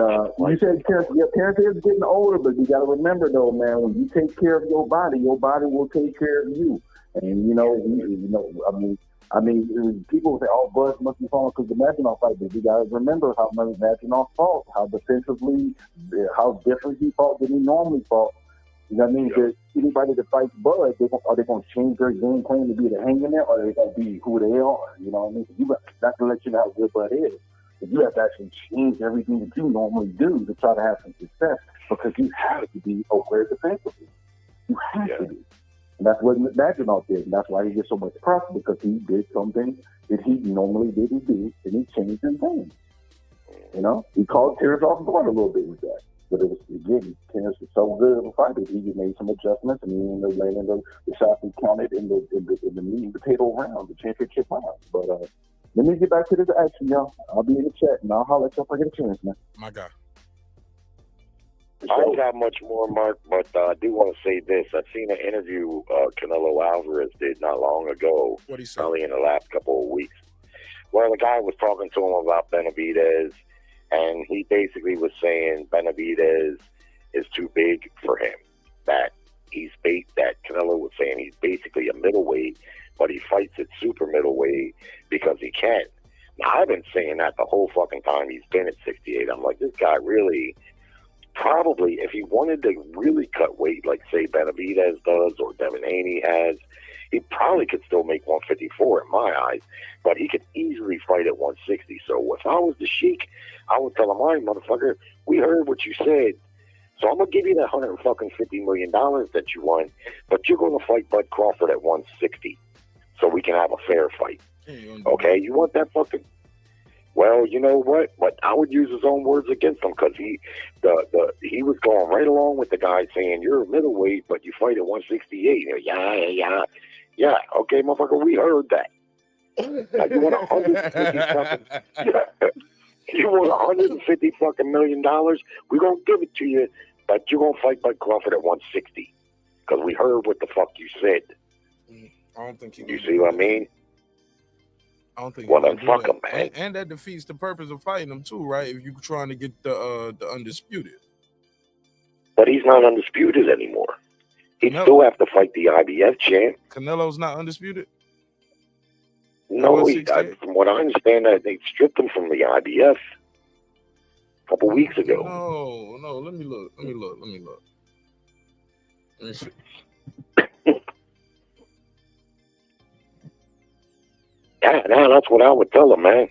you said Terence is getting older, but you got to remember, though, man, when you take care of your body will take care of you. And, people say, oh, Bud must be falling because the Madrimov fight. But you got to remember how Madrimov fought, how defensively, how different he fought than he normally fought. You know what I mean? That anybody that fights Bud, are they going to change their game plan to be the hang in there, or are they going to be who they are? You know what I mean? You not to let you know how good Bud is. But you have to actually change everything that you normally do to try to have some success, because you have to be aware defensively. You have to be. And that's what Madrimov did. And that's why he gets so much press, because he did something that he normally didn't do, and he changed his game. He called Terence off guard a little bit with that. But it was, again, Terence was so good of a fighter, he made some adjustments, and he ended up landing the shots he counted in the meat and potato round, the championship round. But let me get back to this action, y'all. I'll be in the chat, and I'll holler at y'all if I get a chance, man. My God. I don't have much more, Mark, but I do want to say this. I've seen an interview Canelo Alvarez did not long ago, what he said? Probably in the last couple of weeks, where the guy was talking to him about Benavidez, and he basically was saying Benavidez is too big for him. That Canelo was saying he's basically a middleweight, but he fights at super middleweight because he can. Now, I've been saying that the whole fucking time he's been at 68. I'm like, this guy really, probably, if he wanted to really cut weight, like say Benavidez does or Devin Haney has, he probably could still make 154 in my eyes, but he could easily fight at 160. So if I was the Sheik, I would tell him, all right, motherfucker, we heard what you said. So I'm going to give you that $150 million that you want, but you're going to fight Bud Crawford at 160 so we can have a fair fight. Okay, you want that fucking... Well, you know what? But I would use his own words against him because he was going right along with the guy saying, you're a middleweight, but you fight at 168. Yeah. Okay, motherfucker, we heard that. Now, you want 150 fucking... You want $150 fucking million? We're going to give it to you, but you're going to fight Bud Crawford at 160 because we heard what the fuck you said. I don't think you see what I mean? I don't think. Well, then fuck him, man. And that defeats the purpose of fighting him too, right? If you're trying to get the undisputed. But he's not undisputed anymore. He'd still have to fight the IBF champ. Canelo's not undisputed? No, from what I understand, they stripped him from the IBF a couple weeks ago. No, let me look. Let me see. Yeah, that's what I would tell him, man.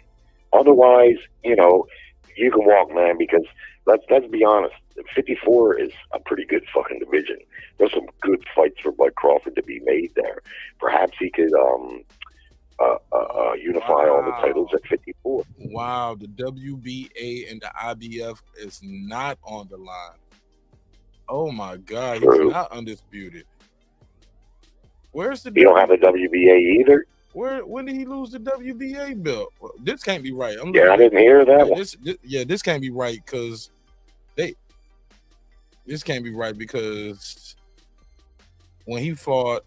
Otherwise, you can walk, man, because let's be honest, 54 is a pretty good fucking division. There's some good fights for Bud Crawford to be made there. Perhaps he could unify all the titles at 54. Wow, the WBA and the IBF is not on the line. Oh my God, he's not undisputed. Where's the? You don't have the WBA either. When did he lose the WBA belt? Well, this can't be right. I didn't hear that one. This can't be right because this can't be right because when he fought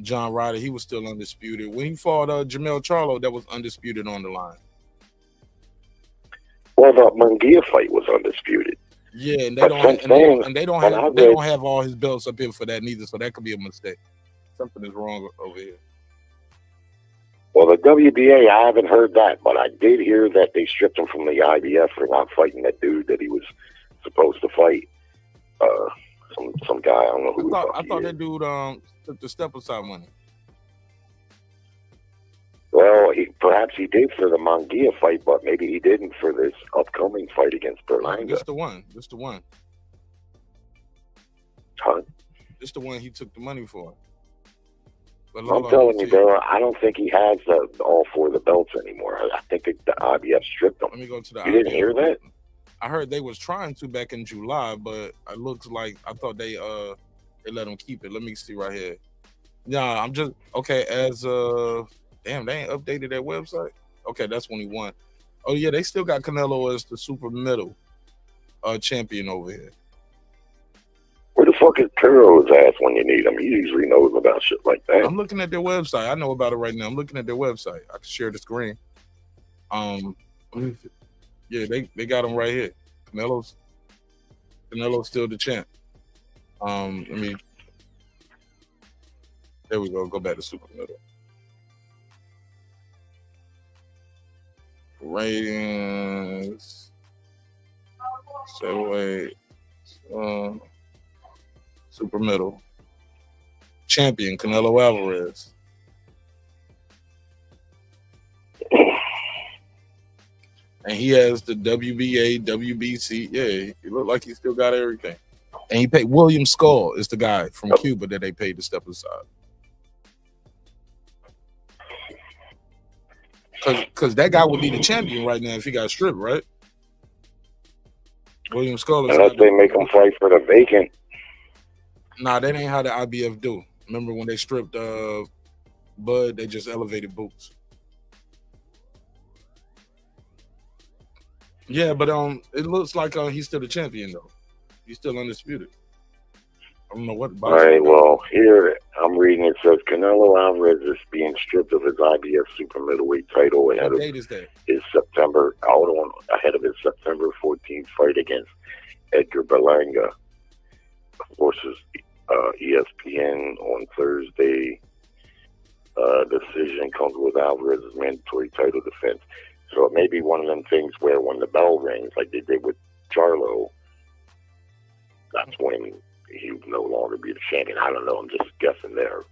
John Ryder, he was still undisputed. When he fought Jamel Charlo, that was undisputed on the line. Well, the Munguia fight was undisputed. Yeah, and they don't have all his belts up here for that neither, so that could be a mistake. Something is wrong over here. Well, the WBA, I haven't heard that, but I did hear that they stripped him from the IBF for not fighting that dude that he was supposed to fight. Some guy, I don't know who. I thought that dude took the step aside money. Well, perhaps he did for the Munguia fight, but maybe he didn't for this upcoming fight against Berlanga. This the one. Huh? This the one he took the money for. But I'm telling you, bro, I don't think he has all four of the belts anymore. I think the IBF stripped him. Let me go to the You didn't hear that? I heard they was trying to back in July, but it looks like I thought they let him keep it. Let me see right here. Nah, I'm just okay. As damn, they ain't updated their website. Okay, that's when he won. Oh yeah, they still got Canelo as the super middle champion over here. Where the fuck is Turo's ass when you need him? He usually knows about shit like that. I'm looking at their website. I know about it right now. I'm looking at their website. I can share the screen. Yeah, they got him right here. Canelo's still the champ. There we go. Go back to super middle. Ratings. So wait. Super middle. Champion, Canelo Alvarez. And he has the WBA, WBC. Yeah, he looked like he still got everything. And he paid William Skull is the guy from Cuba that they paid to step aside. Because that guy would be the champion right now if he got stripped, right? William Skull is unless they make him fight for the vacant. Nah, that ain't how the IBF do. Remember when they stripped Bud, they just elevated Boots. Yeah, but it looks like he's still the champion though. He's still undisputed. I don't know what. All right, well, here I'm reading. It says Canelo Alvarez is being stripped of his IBF super middleweight title ahead What date is that? His September. Ahead of his September 14th fight against Edgar Berlanga. Of course, ESPN on Thursday. Decision comes with Alvarez's mandatory title defense. So it may be one of them things where when the bell rings, like they did with Charlo, that's when he would no longer be the champion. I don't know. I'm just guessing there.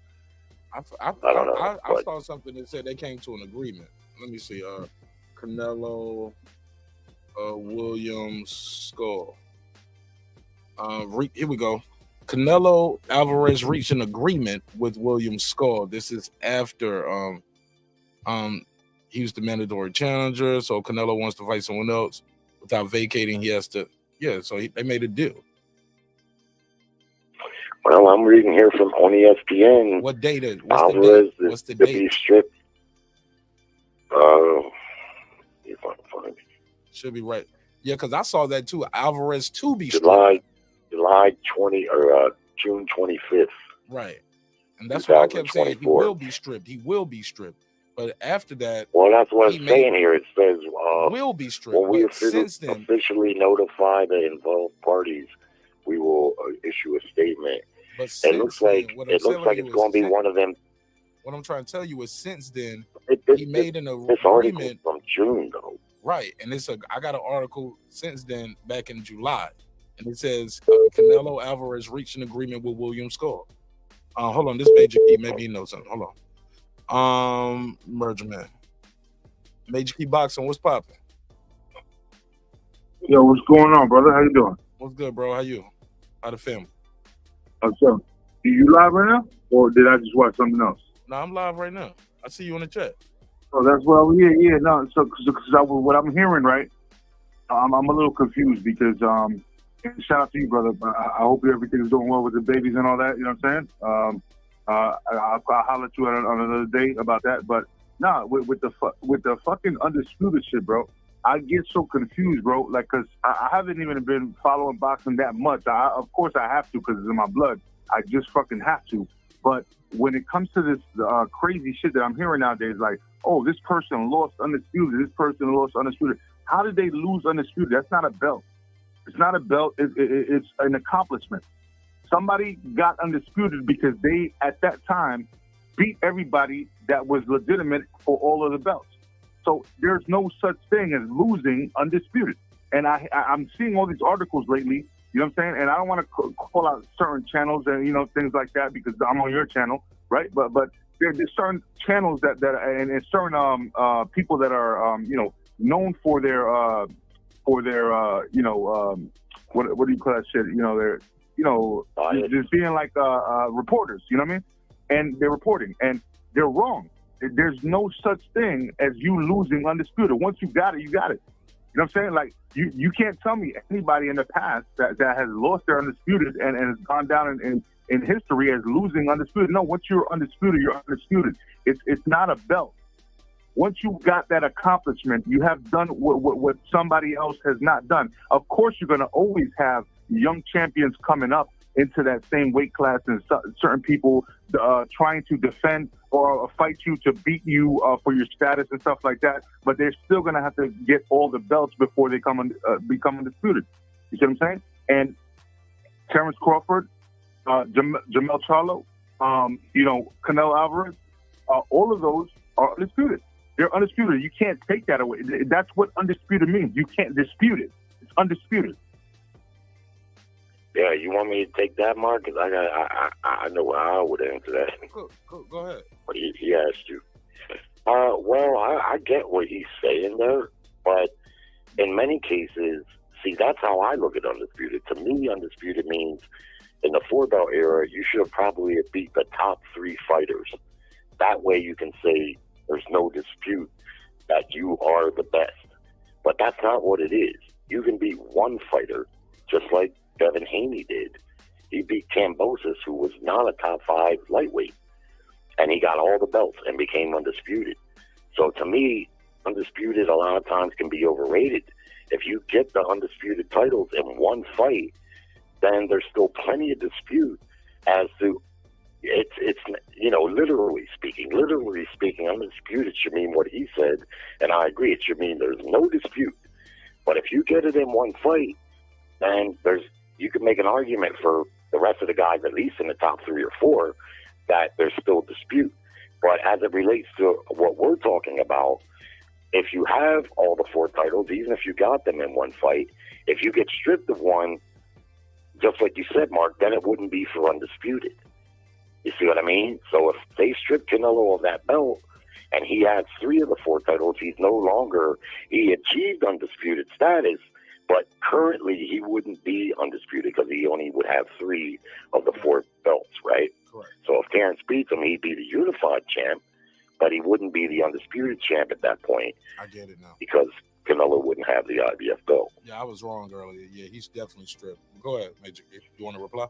I don't know. I saw something that said they came to an agreement. Let me see. Canelo Williams Skull. Here we go. Canelo Alvarez reached an agreement with Williams Skull. This is after he was the mandatory challenger, so Canelo wants to fight someone else without vacating. He has to, so they made a deal. Well, I'm reading here from on ESPN. What date is Alvarez what's the date? To be stripped. If I can find it. Should be right. Yeah, because I saw that too. Alvarez to be July 20 or June 25th. Right. And that's what I kept saying. He will be stripped. He will be stripped. But after that, well, that's what it's saying here. It says will be stripped. When we officially notify the involved parties, we will issue a statement. But it looks like it's going to be one of them. What I'm trying to tell you is, since then, he made an agreement from June, though. Right, and I got an article since then back in July, and it says Canelo Alvarez reached an agreement with Williams Skull. Hold on, this Major Key, maybe he knows something. Hold on. Merger man, Major Key Boxing, what's popping? Yo, what's going on, brother? How you doing? What's good, bro? How you? How the family? So, you live right now, or did I just watch something else? No, I'm live right now. I see you in the chat. Oh, that's what I was. Yeah. No, so what I'm hearing, right? I'm a little confused because and shout out to you, brother. I hope everything is doing well with the babies and all that. You know what I'm saying? I'll holler at you on another day about that. But nah, with the fucking undisputed shit, bro. I get so confused, bro. Like, cause I haven't even been following boxing that much. Of course I have to, cause it's in my blood. I just fucking have to. But when it comes to this crazy shit that I'm hearing nowadays, like, oh, this person lost undisputed, this person lost undisputed. How did they lose undisputed? That's not a belt. It's not a belt. It's an accomplishment. Somebody got undisputed because they, at that time, beat everybody that was legitimate for all of the belts. So there's no such thing as losing undisputed. And I'm seeing all these articles lately, you know what I'm saying? And I don't want to call out certain channels and, things like that because I'm on your channel, right? But there's certain channels that and certain people that are, known for their what do you call that shit? They're, just being like reporters, you know what I mean? And they're reporting, and they're wrong. There's no such thing as you losing undisputed. Once you got it, you got it. You know what I'm saying? Like, you can't tell me anybody in the past that has lost their undisputed and has gone down in history as losing undisputed. No, once you're undisputed, you're undisputed. It's not a belt. Once you got that accomplishment, you have done what somebody else has not done. Of course, you're going to always have young champions coming up into that same weight class and certain people trying to defend or fight you to beat you for your status and stuff like that. But they're still going to have to get all the belts before they become undisputed. You see what I'm saying? And Terence Crawford, Jamel Charlo, Canelo Alvarez, all of those are undisputed. They're undisputed. You can't take that away. That's what undisputed means. You can't dispute it. It's undisputed. Yeah, you want me to take that, Mark? Because I know how I would answer that. Go ahead. But he asked you. Well, I get what he's saying there, but in many cases, see, that's how I look at undisputed. To me, undisputed means in the 4-belt era, you should have probably beat the top 3 fighters. That way you can say there's no dispute that you are the best. But that's not what it is. You can beat one fighter, just like Devin Haney did. He beat Kambosos, who was not a top 5 lightweight, and he got all the belts and became undisputed. So to me, undisputed a lot of times can be overrated. If you get the undisputed titles in one fight, then there's still plenty of dispute as to, it's literally speaking, undisputed should mean what he said, and I agree. It should mean there's no dispute. But if you get it in one fight, then you can make an argument for the rest of the guys, at least in the top 3 or 4, that there's still dispute. But as it relates to what we're talking about, if you have all the 4 titles, even if you got them in one fight, if you get stripped of one, just like you said, Mark, then it wouldn't be for undisputed. You see what I mean? So if they strip Canelo of that belt and he has 3 of the 4 titles, he achieved undisputed status, but currently he wouldn't be undisputed because he only would have 3 of the 4 belts, right? Correct. So if Terence beats him, he'd be the unified champ, but he wouldn't be the undisputed champ at that point. I get it now. Because Canelo wouldn't have the IBF belt. Yeah, I was wrong earlier. Yeah, he's definitely stripped. Go ahead, Major. You want to reply?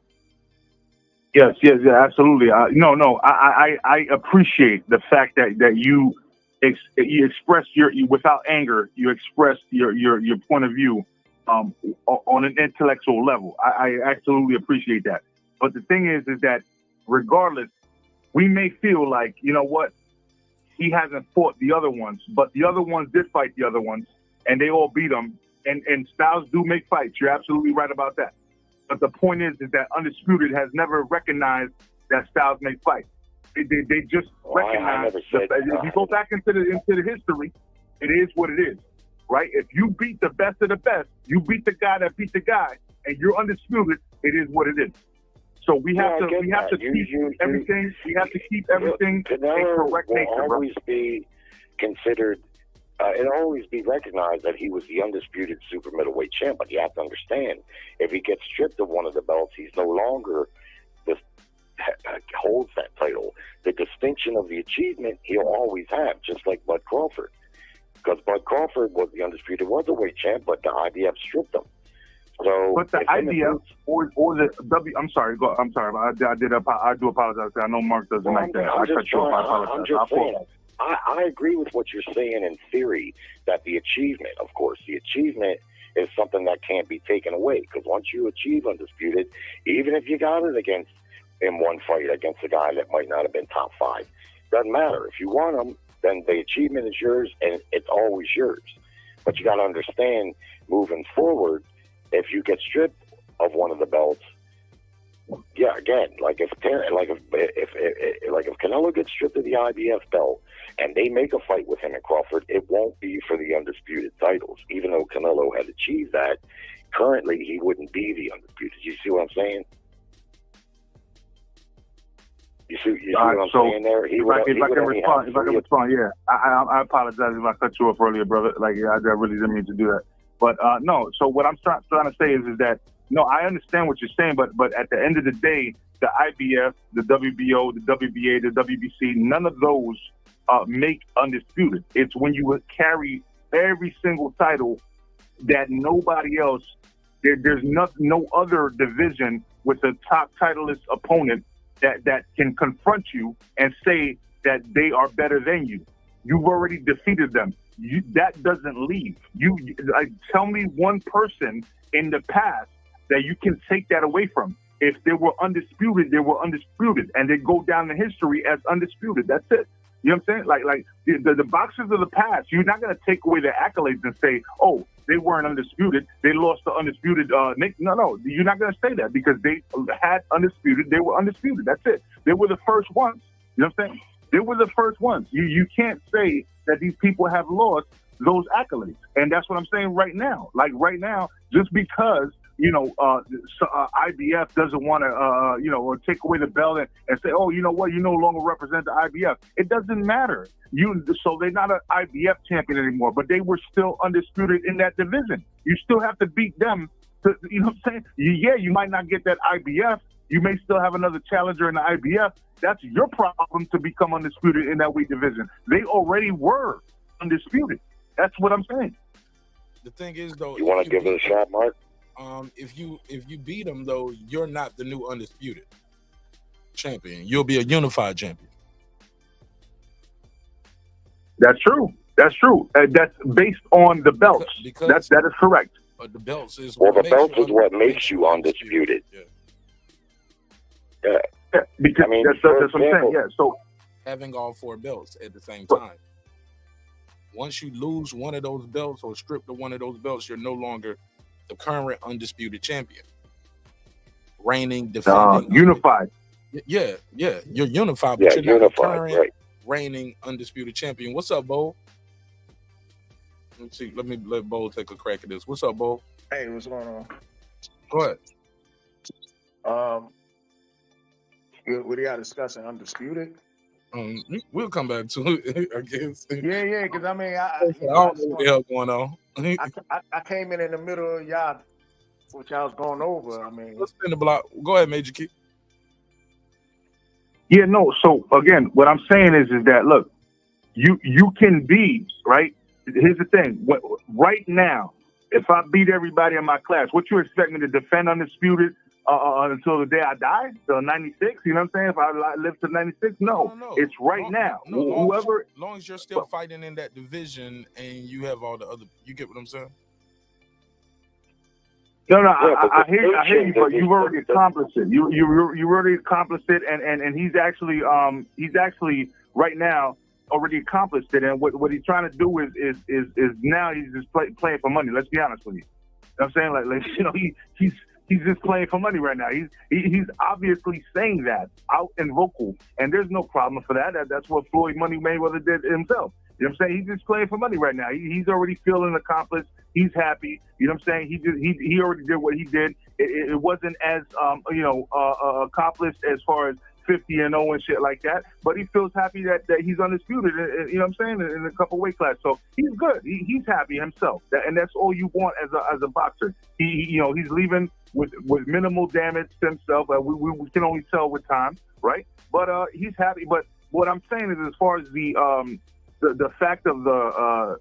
Yes, absolutely. I appreciate the fact that you express you without anger. You express your point of view on an intellectual level. I absolutely appreciate that. But the thing is that regardless, we may feel like, you know what, he hasn't fought the other ones, but the other ones did fight the other ones, and they all beat him. And styles do make fights. You're absolutely right about that. But the point is that Undisputed has never recognized that styles make fights. They just recognize. If you go back into the history, it is what it is, right? If you beat the best of the best, you beat the guy that beat the guy, and you're undisputed, it is what it is. So we have to keep everything. We have to keep everything in correct nature. Will always be considered. It'll always be recognized that he was the undisputed super middleweight champ. But you have to understand, if he gets stripped of one of the belts, he's no longer holds that title. The distinction of the achievement he'll always have, just like Bud Crawford, because Bud Crawford was the undisputed welterweight champ, but the IBF stripped him. So, but the IBF or the W. I'm sorry. I do apologize. I know Mark doesn't like that. I cut you off. I apologize. I agree with what you're saying in theory, that the achievement is something that can't be taken away, because once you achieve undisputed, even if you got it in one fight against a guy that might not have been top 5, doesn't matter. If you won them, then the achievement is yours, and it's always yours. But you got to understand, moving forward, if you get stripped of one of the belts, yeah, again, like if Canelo gets stripped of the IBF belt and they make a fight with him and Crawford, it won't be for the undisputed titles. Even though Canelo had achieved that, currently he wouldn't be the undisputed. You see what I'm saying? You see what I'm saying there? If I can respond, yeah. I apologize if I cut you off earlier, brother. I really didn't mean to do that. But no. So what I'm trying to say is that no, I understand what you're saying, but at the end of the day, the IBF, the WBO, the WBA, the WBC, none of those make undisputed. It's when you would carry every single title that nobody else. There's no other division with a top titleist opponent that can confront you and say that they are better than you. You've already defeated them. That doesn't leave. Tell me one person in the past that you can take that away from. If they were undisputed, they were undisputed, and they go down in history as undisputed. That's it. You know what I'm saying? Like the boxers of the past, you're not going to take away their accolades and say, oh, they weren't undisputed. They lost the undisputed. No, you're not going to say that, because they had undisputed. They were undisputed. That's it. They were the first ones. You know what I'm saying? They were the first ones. You can't say that these people have lost those accolades. And that's what I'm saying right now. Like right now, just because, IBF doesn't want to, take away the belt and say, oh, you know what, you no longer represent the IBF. It doesn't matter. So they're not an IBF champion anymore, but they were still undisputed in that division. You still have to beat them. You know what I'm saying? Yeah, you might not get that IBF. You may still have another challenger in the IBF. That's your problem to become undisputed in that weight division. They already were undisputed. That's what I'm saying. The thing is, though, you want to give it a shot, Mark? If you beat them, though, you're not the new undisputed champion. You'll be a unified champion. That's true. That's based on the belts. That is correct. But the belts is what makes you undisputed. Yeah. because I mean, that's for what I'm saying. example, Yeah. So having all 4 belts at the same time. Once you lose one of those belts or stripped of one of those belts, you're no longer the current undisputed champion. Reigning, defending, unified. Yeah, you're unified, yeah, but you're not the unified, current right? reigning undisputed champion. What's up, Bo? Let's see. Let me let Bo take a crack at this. What's up, Bo? Hey, what's going on? Go ahead. What are y'all discussing? Undisputed? We'll come back to it, I guess. Yeah, because I mean, I don't know what the hell going on. I came in the middle of y'all, what y'all was going over. I mean, Let's spin the block. Go ahead, Major Key. Yeah, no. So again, what I'm saying is that look, you can be right. Here's the thing. Right now, if I beat everybody in my class, what you expect me to defend undisputed until the day I die, till 96? You know what I'm saying? If I live to 96, no. It's right now. Whoever, as long as you're still fighting in that division and you have all the other, you get what I'm saying? No, I hear you, but you've already accomplished it. You already accomplished it, and he's actually right now already accomplished it. And what he's trying to do is now he's just playing for money. Let's be honest with you. You know what I'm saying? Like you know, he's just playing for money right now. He's obviously saying that out and vocal, and there's no problem for that. That's what Floyd Money Mayweather did himself. You know what I'm saying? He's just playing for money right now. He's already feeling accomplished. He's happy. You know what I'm saying? He already did what he did. It wasn't as accomplished as far as 50-0 and shit like that. But he feels happy that he's undisputed. You know what I'm saying? In a couple weight class, so he's good. He's happy himself, and that's all you want as a boxer. He's leaving with minimal damage to himself. We can only tell with time, right? But he's happy. But what I'm saying is, as far as the fact of the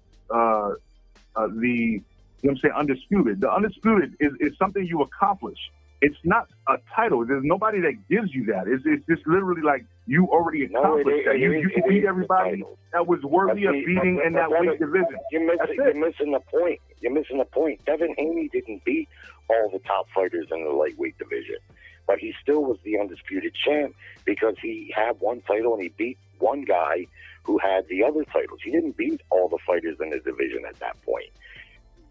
you know what I'm saying, undisputed. The undisputed is something you accomplish. It's not a title. There's nobody that gives you that. It's just literally like you already accomplished that. You beat everybody that was worthy of beating in that weight division. You're missing the point. You're missing the point. Devin Haney didn't beat all the top fighters in the lightweight division, but he still was the undisputed champ because he had one title and he beat one guy who had the other titles. He didn't beat all the fighters in the division at that point.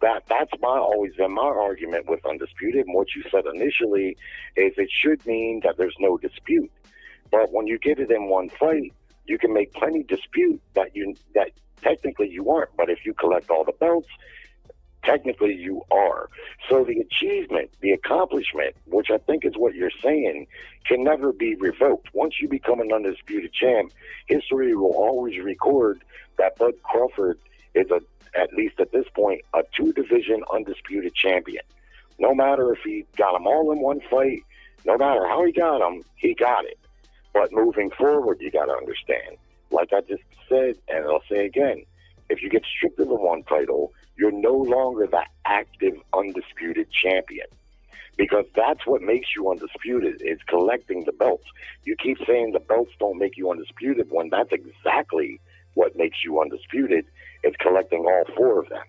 That's always been my argument with undisputed. And what you said initially is it should mean that there's no dispute. But when you get it in one fight, you can make plenty dispute that technically you aren't. But if you collect all the belts, technically you are. So the achievement, the accomplishment, which I think is what you're saying, can never be revoked. Once you become an undisputed champ, history will always record that Bud Crawford is at least at this point, a 2-division undisputed champion. No matter if he got them all in one fight, no matter how he got them, he got it. But moving forward, you got to understand, like I just said, and I'll say again, if you get stripped of the one title, you're no longer the active undisputed champion. Because that's what makes you undisputed, is collecting the belts. You keep saying the belts don't make you undisputed when that's exactly what makes you undisputed. It's collecting all 4 of them.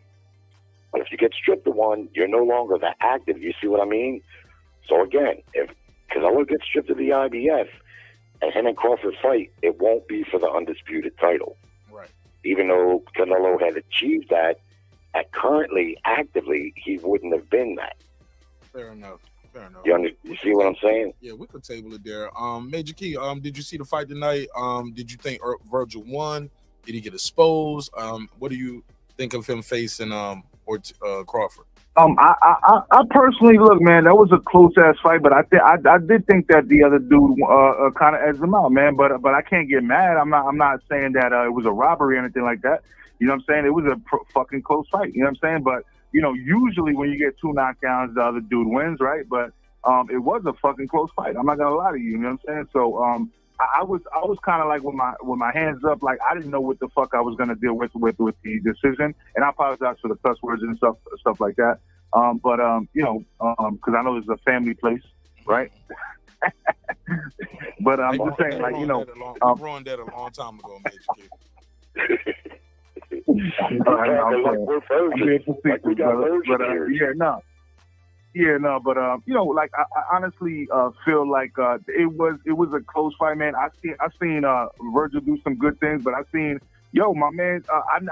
But if you get stripped of one, you're no longer that active. You see what I mean? So again, if Canelo gets stripped of the IBF and him and Crawford fight, it won't be for the undisputed title. Right. Even though Canelo had achieved that, currently, actively, he wouldn't have been that. Fair enough. You see what I'm saying? Yeah, we could table it there. Major Key, did you see the fight tonight? Did you think Vergil won? Did he get exposed? What do you think of him facing Crawford? I personally, look, man, that was a close ass fight, but I did think that the other dude kind of edged him out, man. But I can't get mad. I'm not saying that it was a robbery or anything like that. You know what I'm saying? It was a fucking close fight. You know what I'm saying? But you know, usually when you get 2 knockdowns, the other dude wins, right? But it was a fucking close fight. I'm not gonna lie to you. You know what I'm saying? So I was kind of like with my hands up, like I didn't know what the fuck I was gonna deal with the decision, and I apologize for the cuss words and stuff like that. But you know, because I know this is a family place, right? But I'm just saying, like, you know, we ruined that a long time ago, Major Kid. Yeah, no, but you know, like I honestly feel like it was a close fight, man. I seen Vergil do some good things, but I seen my man.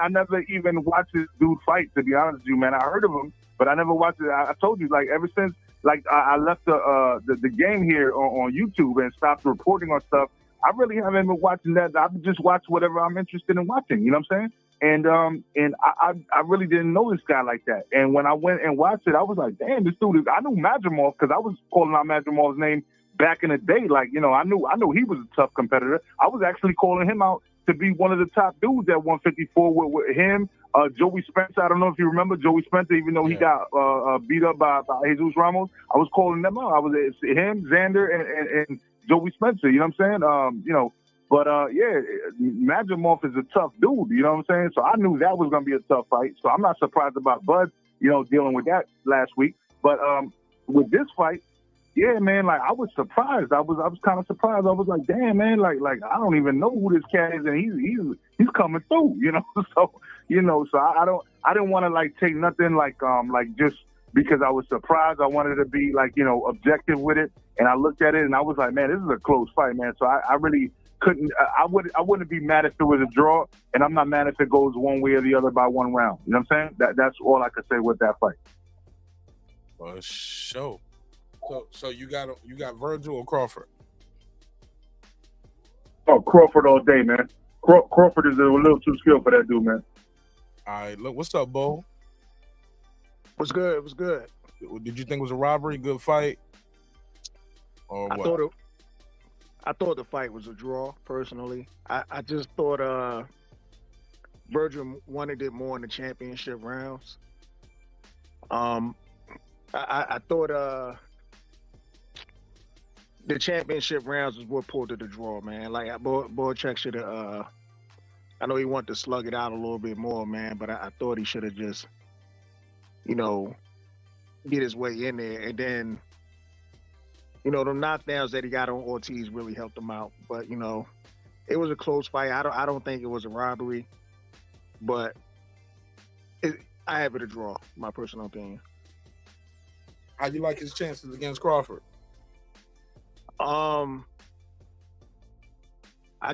I never even watched this dude fight. To be honest with you, man, I heard of him, but I never watched it. I told you, like ever since like I left the game here on YouTube and stopped reporting on stuff. I really haven't been watching that. I just watch whatever I'm interested in watching. You know what I'm saying? And I really didn't know this guy like that. And when I went and watched it, I was like, damn, this dude I knew Madrimov because I was calling out Madrimov's name back in the day. Like, you know, I knew he was a tough competitor. I was actually calling him out to be one of the top dudes at 154 with him. Joey Spencer, I don't know if you remember Joey Spencer, even though he got beat up by Jesus Ramos. I was calling them out. I was him, Xander, and Joey Spencer. You know what I'm saying? You know. But, Madrimov is a tough dude, you know what I'm saying? So I knew that was going to be a tough fight. So I'm not surprised about Bud, you know, dealing with that last week. But with this fight, yeah, man, like I was surprised. I was kind of surprised. I was like, damn, man, like I don't even know who this cat is, and he's coming through, you know? So I didn't want to like take nothing like just because I was surprised. I wanted to be like, you know, objective with it. And I looked at it and I was like, man, this is a close fight, man. So I really couldn't. I wouldn't be mad if it was a draw, and I'm not mad if it goes one way or the other by one round. You know what I'm saying? That's all I could say with that fight. For sure. So you got Vergil or Crawford? Oh, Crawford all day, man. Crawford is a little too skilled for that dude, man. All right, look, what's up, Bo? What's good? It was good. Did you think it was a robbery? Good fight? Or what? I thought the fight was a draw, personally. I just thought Vergil wanted it more in the championship rounds. I thought the championship rounds was what pulled to the draw, man. Like, Bohachuk should have, I know he wanted to slug it out a little bit more, man, but I thought he should have just, you know, get his way in there. And then, you know, the knockdowns that he got on Ortiz really helped him out. But, you know, it was a close fight. I don't think it was a robbery, but I have it a draw, my personal opinion. How do you like his chances against Crawford? I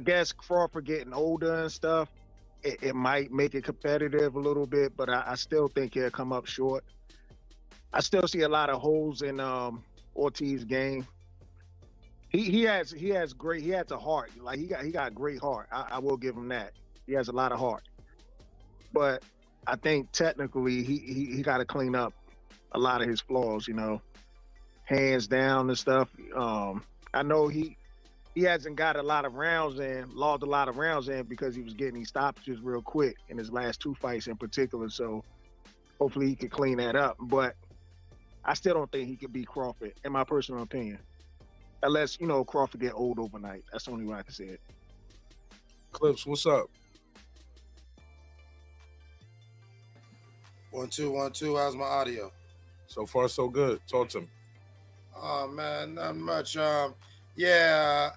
guess Crawford getting older and stuff, it might make it competitive a little bit, but I still think he'll come up short. I still see a lot of holes in Ortiz's game. He has a heart. Like he got a great heart. I will give him that. He has a lot of heart. But I think technically he got to clean up a lot of his flaws, you know, hands down and stuff. I know he hasn't got a lot of rounds in, lost a lot of rounds in because he was getting these stoppages real quick in his last two fights in particular. So hopefully he can clean that up. But I still don't think he could beat Crawford, in my personal opinion. Unless, you know, Crawford get old overnight. That's the only way I can say it. Clips, what's up? 1 2 1 2. How's my audio? So far, so good. Talk to me. Oh man, not much. Yeah,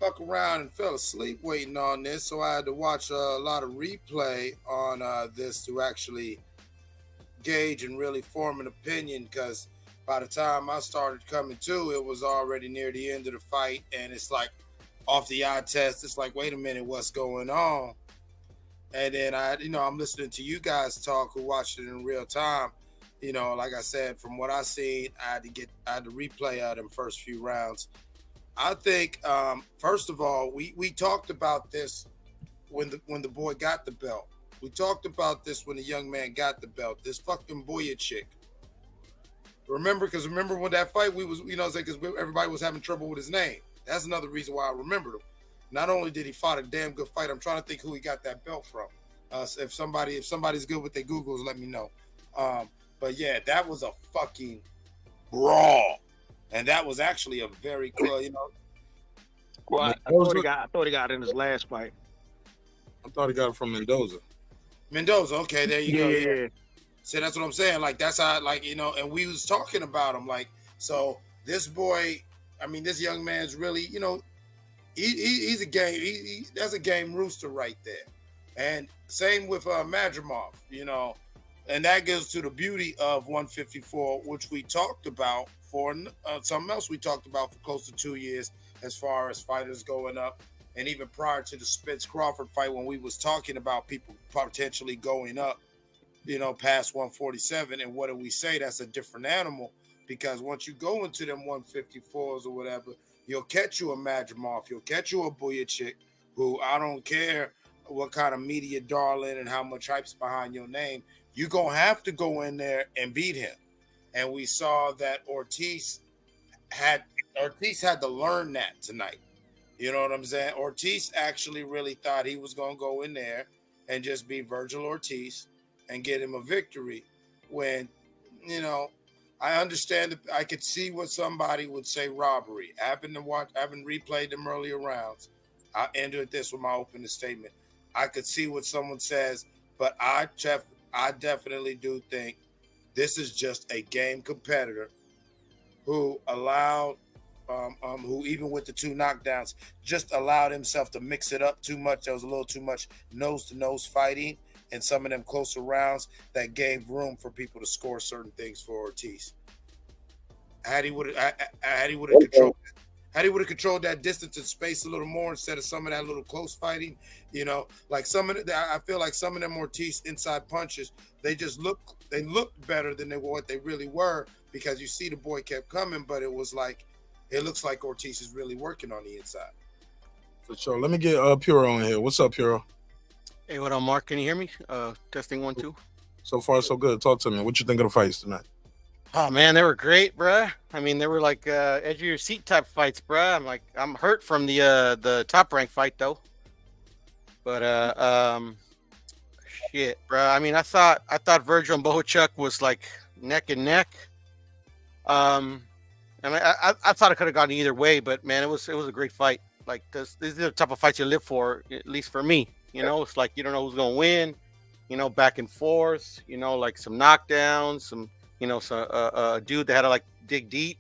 fuck around and fell asleep waiting on this, so I had to watch a lot of replay on this to actually gauge and really form an opinion. Because by the time I started coming to, it was already near the end of the fight, and it's like off the eye test. It's like, wait a minute, what's going on? And then I'm listening to you guys talk who watched it in real time. You know, like I said, from what I seen, I had to replay out them first few rounds. I think, first of all, we talked about this when the boy got the belt. We talked about this when the young man got the belt. This fucking Bohachuk. Remember when that fight we was, you know, because everybody was having trouble with his name. That's another reason why I remembered him. Not only did he fight a damn good fight, I'm trying to think who he got that belt from. If somebody's good with their Googles, let me know. But yeah, that was a fucking brawl, and that was actually a very cool, you know. Well, I thought he got it in his last fight. I thought he got it from Mendoza. Okay, there you go. Yeah. See, that's what I'm saying. Like, that's how, like, you know, and we was talking about him. Like, so this boy, I mean, this young man's really, you know, he's a game. That's a game rooster right there. And same with Madrimov, you know. And that goes to the beauty of 154, which we talked about for something else we talked about for close to 2 years as far as fighters going up. And even prior to the Spence Crawford fight, when we was talking about people potentially going up, past 147. And what do we say? That's a different animal, because once you go into them 154s or whatever, you'll catch you a Madrimov, you'll catch you a Bohachuk, who I don't care what kind of media darling and how much hype's behind your name, you're going to have to go in there and beat him. And we saw that Ortiz had to learn that tonight. You know what I'm saying? Ortiz actually really thought he was going to go in there and just beat Vergil Ortiz and get him a victory when, I understand, I could see what somebody would say robbery. Having replayed them earlier rounds, I'll end with this with my opening statement. I could see what someone says, but I definitely do think this is just a game competitor who allowed, who even with the 2 knockdowns, just allowed himself to mix it up too much. There was a little too much nose-to-nose fighting in some of them closer rounds that gave room for people to score certain things for Ortiz. Had he would have controlled that distance and space a little more instead of some of that little close fighting, like I feel like some of them Ortiz inside punches, they looked better than what they really were, because you see the boy kept coming, but it looks like Ortiz is really working on the inside. For sure. Let me get Puro on here. What's up, Puro? Hey, what up, Mark? Can you hear me? Testing 1 2. So far, so good. Talk to me. What you think of the fights tonight? Oh man, they were great, bruh. I mean, they were like edge of your seat type fights, bruh. I'm hurt from the top rank fight though. But shit, bruh. I mean, I thought Vergil and Bohachuk was like neck and neck. And I thought it could have gone either way, but man, it was a great fight. Like these are the type of fights you live for, at least for me. It's like you don't know who's gonna win. Back and forth. Like some knockdowns, some. A dude that had to like dig deep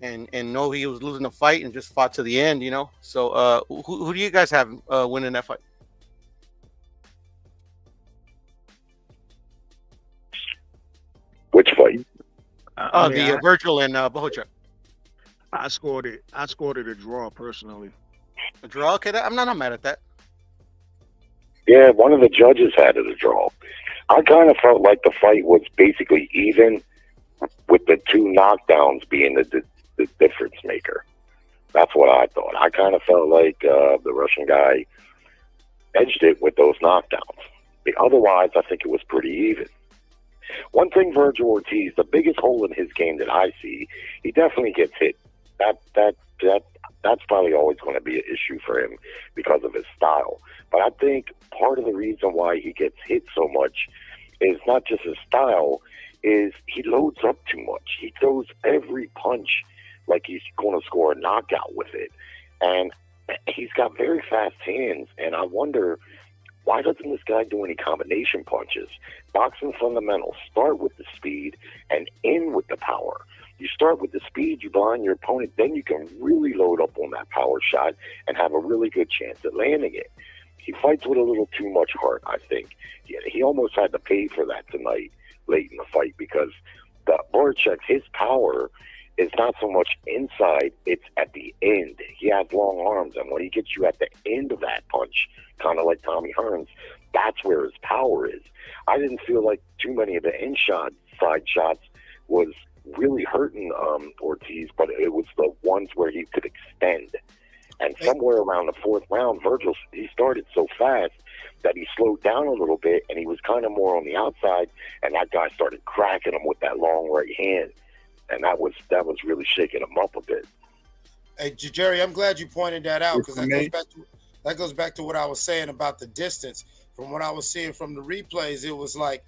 and know he was losing the fight and just fought to the end. So who do you guys have winning that fight? Which fight? The Vergil and Bohachuk. I scored it a draw personally. A draw? Okay, I'm not mad at that. Yeah, one of the judges had it a draw. I kind of felt like the fight was basically even, with the 2 knockdowns being the difference maker. That's what I thought. I kind of felt like the Russian guy edged it with those knockdowns. Otherwise, I think it was pretty even. One thing, Vergil Ortiz, the biggest hole in his game that I see, he definitely gets hit. That's probably always going to be an issue for him because of his style. But I think part of the reason why he gets hit so much is not just his style, is he loads up too much. He throws every punch like he's going to score a knockout with it. And he's got very fast hands, and I wonder, why doesn't this guy do any combination punches? Boxing fundamentals, start with the speed and end with the power. You start with the speed, you blind your opponent, then you can really load up on that power shot and have a really good chance at landing it. He fights with a little too much heart, I think. He almost had to pay for that tonight, late in the fight, because the Bohachuk, his power is not so much inside, it's at the end. He has long arms, and when he gets you at the end of that punch, kind of like Tommy Hearns, that's where his power is. I didn't feel like too many of the side shots was really hurting Ortiz, but it was the ones where he could extend. And somewhere around the 4th round, Vergil, he started so fast that he slowed down a little bit, and he was kind of more on the outside, and that guy started cracking him with that long right hand, and that was really shaking him up a bit. Hey, Jerry, I'm glad you pointed that out, because that goes back to what I was saying about the distance. From what I was seeing from the replays, it was like,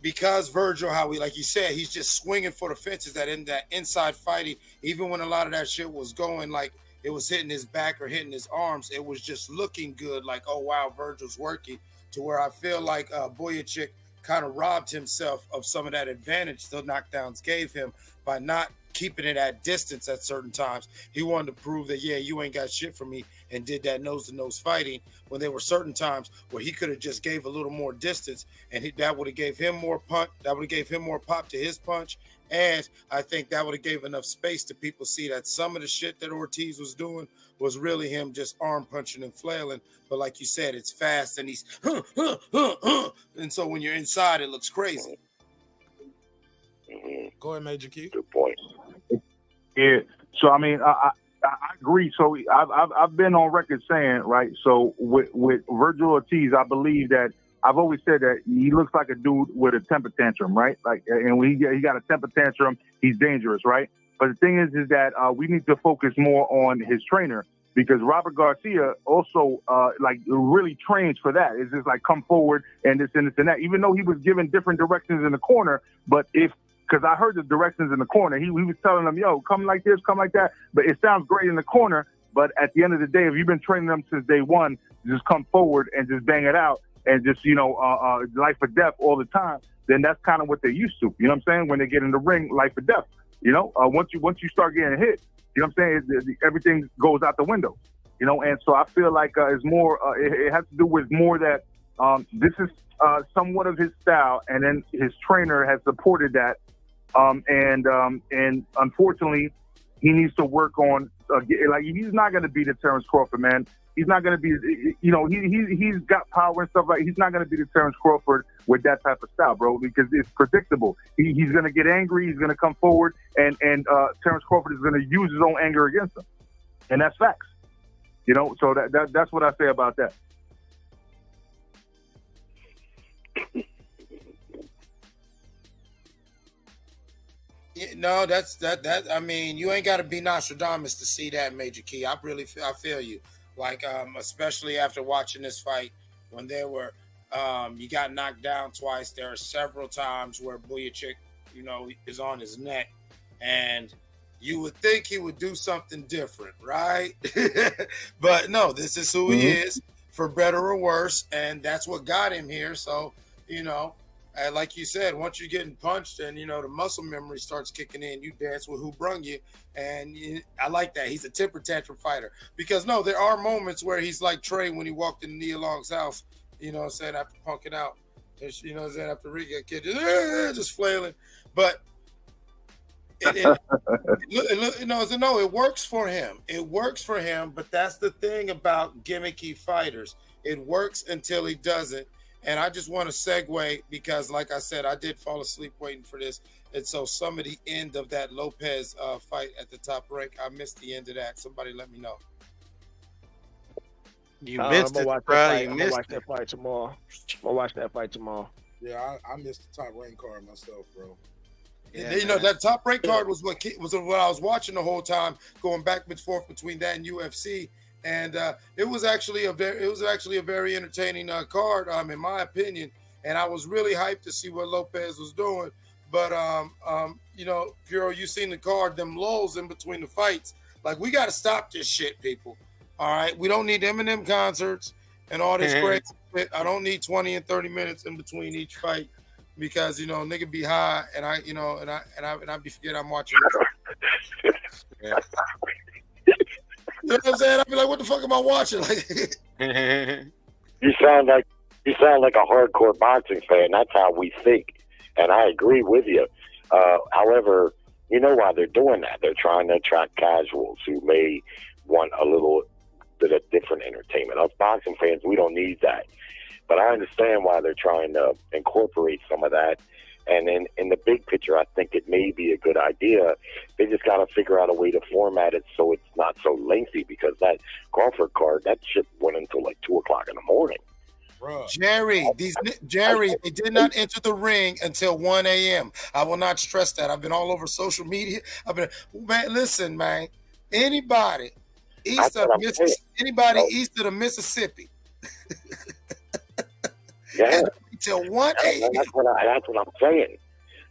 because Vergil, how like you said, he's just swinging for the fences, that inside fighting, even when a lot of that shit was going, like it was hitting his back or hitting his arms, it was just looking good, like, oh wow, Vergil's working, to where I feel like Bohachuk kind of robbed himself of some of that advantage the knockdowns gave him by not keeping it at distance at certain times. He wanted to prove that, yeah, you ain't got shit for me, and did that nose-to-nose fighting when there were certain times where he could have just gave a little more distance, and that would have gave him more punch. That would have gave him more pop to his punch, and I think that would have gave enough space to people see that some of the shit that Ortiz was doing was really him just arm punching and flailing. But like you said, it's fast, and he's and so when you're inside, it looks crazy. Go ahead, Major Key. Good point. Yeah. So I mean, I agree. So I've been on record saying, right. So with Vergil Ortiz, I believe that I've always said that he looks like a dude with a temper tantrum, right? Like, and when he got a temper tantrum, he's dangerous, right? But the thing is that we need to focus more on his trainer, because Robert Garcia also like really trains for that. It's just like come forward and this and this and that. Even though he was given different directions in the corner, but because I heard the directions in the corner, he was telling them, yo, come like this, come like that. But it sounds great in the corner. But at the end of the day, if you've been training them since day one, just come forward and just bang it out and just, life or death all the time, then that's kind of what they're used to. You know what I'm saying? When they get in the ring, life or death. Once you start getting hit, you know what I'm saying? Everything goes out the window. And so I feel like it's more, it has to do with more that this is somewhat of his style, and then his trainer has supported that. And unfortunately, he needs to work on, like, he's not going to be the Terence Crawford, man. He's not going to be, he's got power and stuff like. He's not going to be the Terence Crawford with that type of style, bro, because it's predictable. He's going to get angry. He's going to come forward, and Terence Crawford is going to use his own anger against him, and that's facts. So that's what I say about that. No, that's that. I mean, you ain't got to be Nostradamus to see that, Major Key. I feel you. Like, especially after watching this fight, when there were, you got knocked down twice. There are several times where Bohachuk, is on his neck, and you would think he would do something different, right? But no, this is who he is, for better or worse, and that's what got him here. So, and like you said, once you're getting punched and, the muscle memory starts kicking in, you dance with who brung you. And I like that. He's a temper tantrum fighter. Because, no, there are moments where he's like Trey when he walked in Nia Long's house, saying, after punking out. Saying after Rick got kid, just flailing. But, it works for him. It works for him, but that's the thing about gimmicky fighters. It works until he doesn't. And I just want to segue because, like I said, I did fall asleep waiting for this. And so some of the end of that Lopez fight at the top rank, I missed the end of that. Somebody let me know. You missed it, bro. I'm going to watch that fight tomorrow. I'm going to watch that fight tomorrow. Yeah, I missed the top rank card myself, bro. Yeah, that top rank card was what I was watching the whole time, going back and forth between that and UFC. And it was actually a very entertaining card, in my opinion. And I was really hyped to see what Lopez was doing. But Puro, you seen the card, them lulls in between the fights. Like, we got to stop this shit, people. All right, we don't need Eminem concerts and all this crazy shit. I don't need 20 and 30 minutes in between each fight because nigga be high and I be forget I'm watching. Yeah. You know what I'm saying? I'd be like, what the fuck am I watching? You sound like a hardcore boxing fan. That's how we think. And I agree with you. However, you know why they're doing that. They're trying to attract casuals who may want a little bit of different entertainment. Us boxing fans, we don't need that. But I understand why they're trying to incorporate some of that. And in the big picture, I think it may be a good idea. They just got to figure out a way to format it so it's not so lengthy, because that Crawford card, that shit went until like 2 o'clock in the morning. Bro. Jerry, they did not enter the ring until 1 a.m. I will not stress that. I've been all over social media. Listen, man. Anybody east of the Mississippi. Yeah. Till 1 a.m. That's what I'm saying.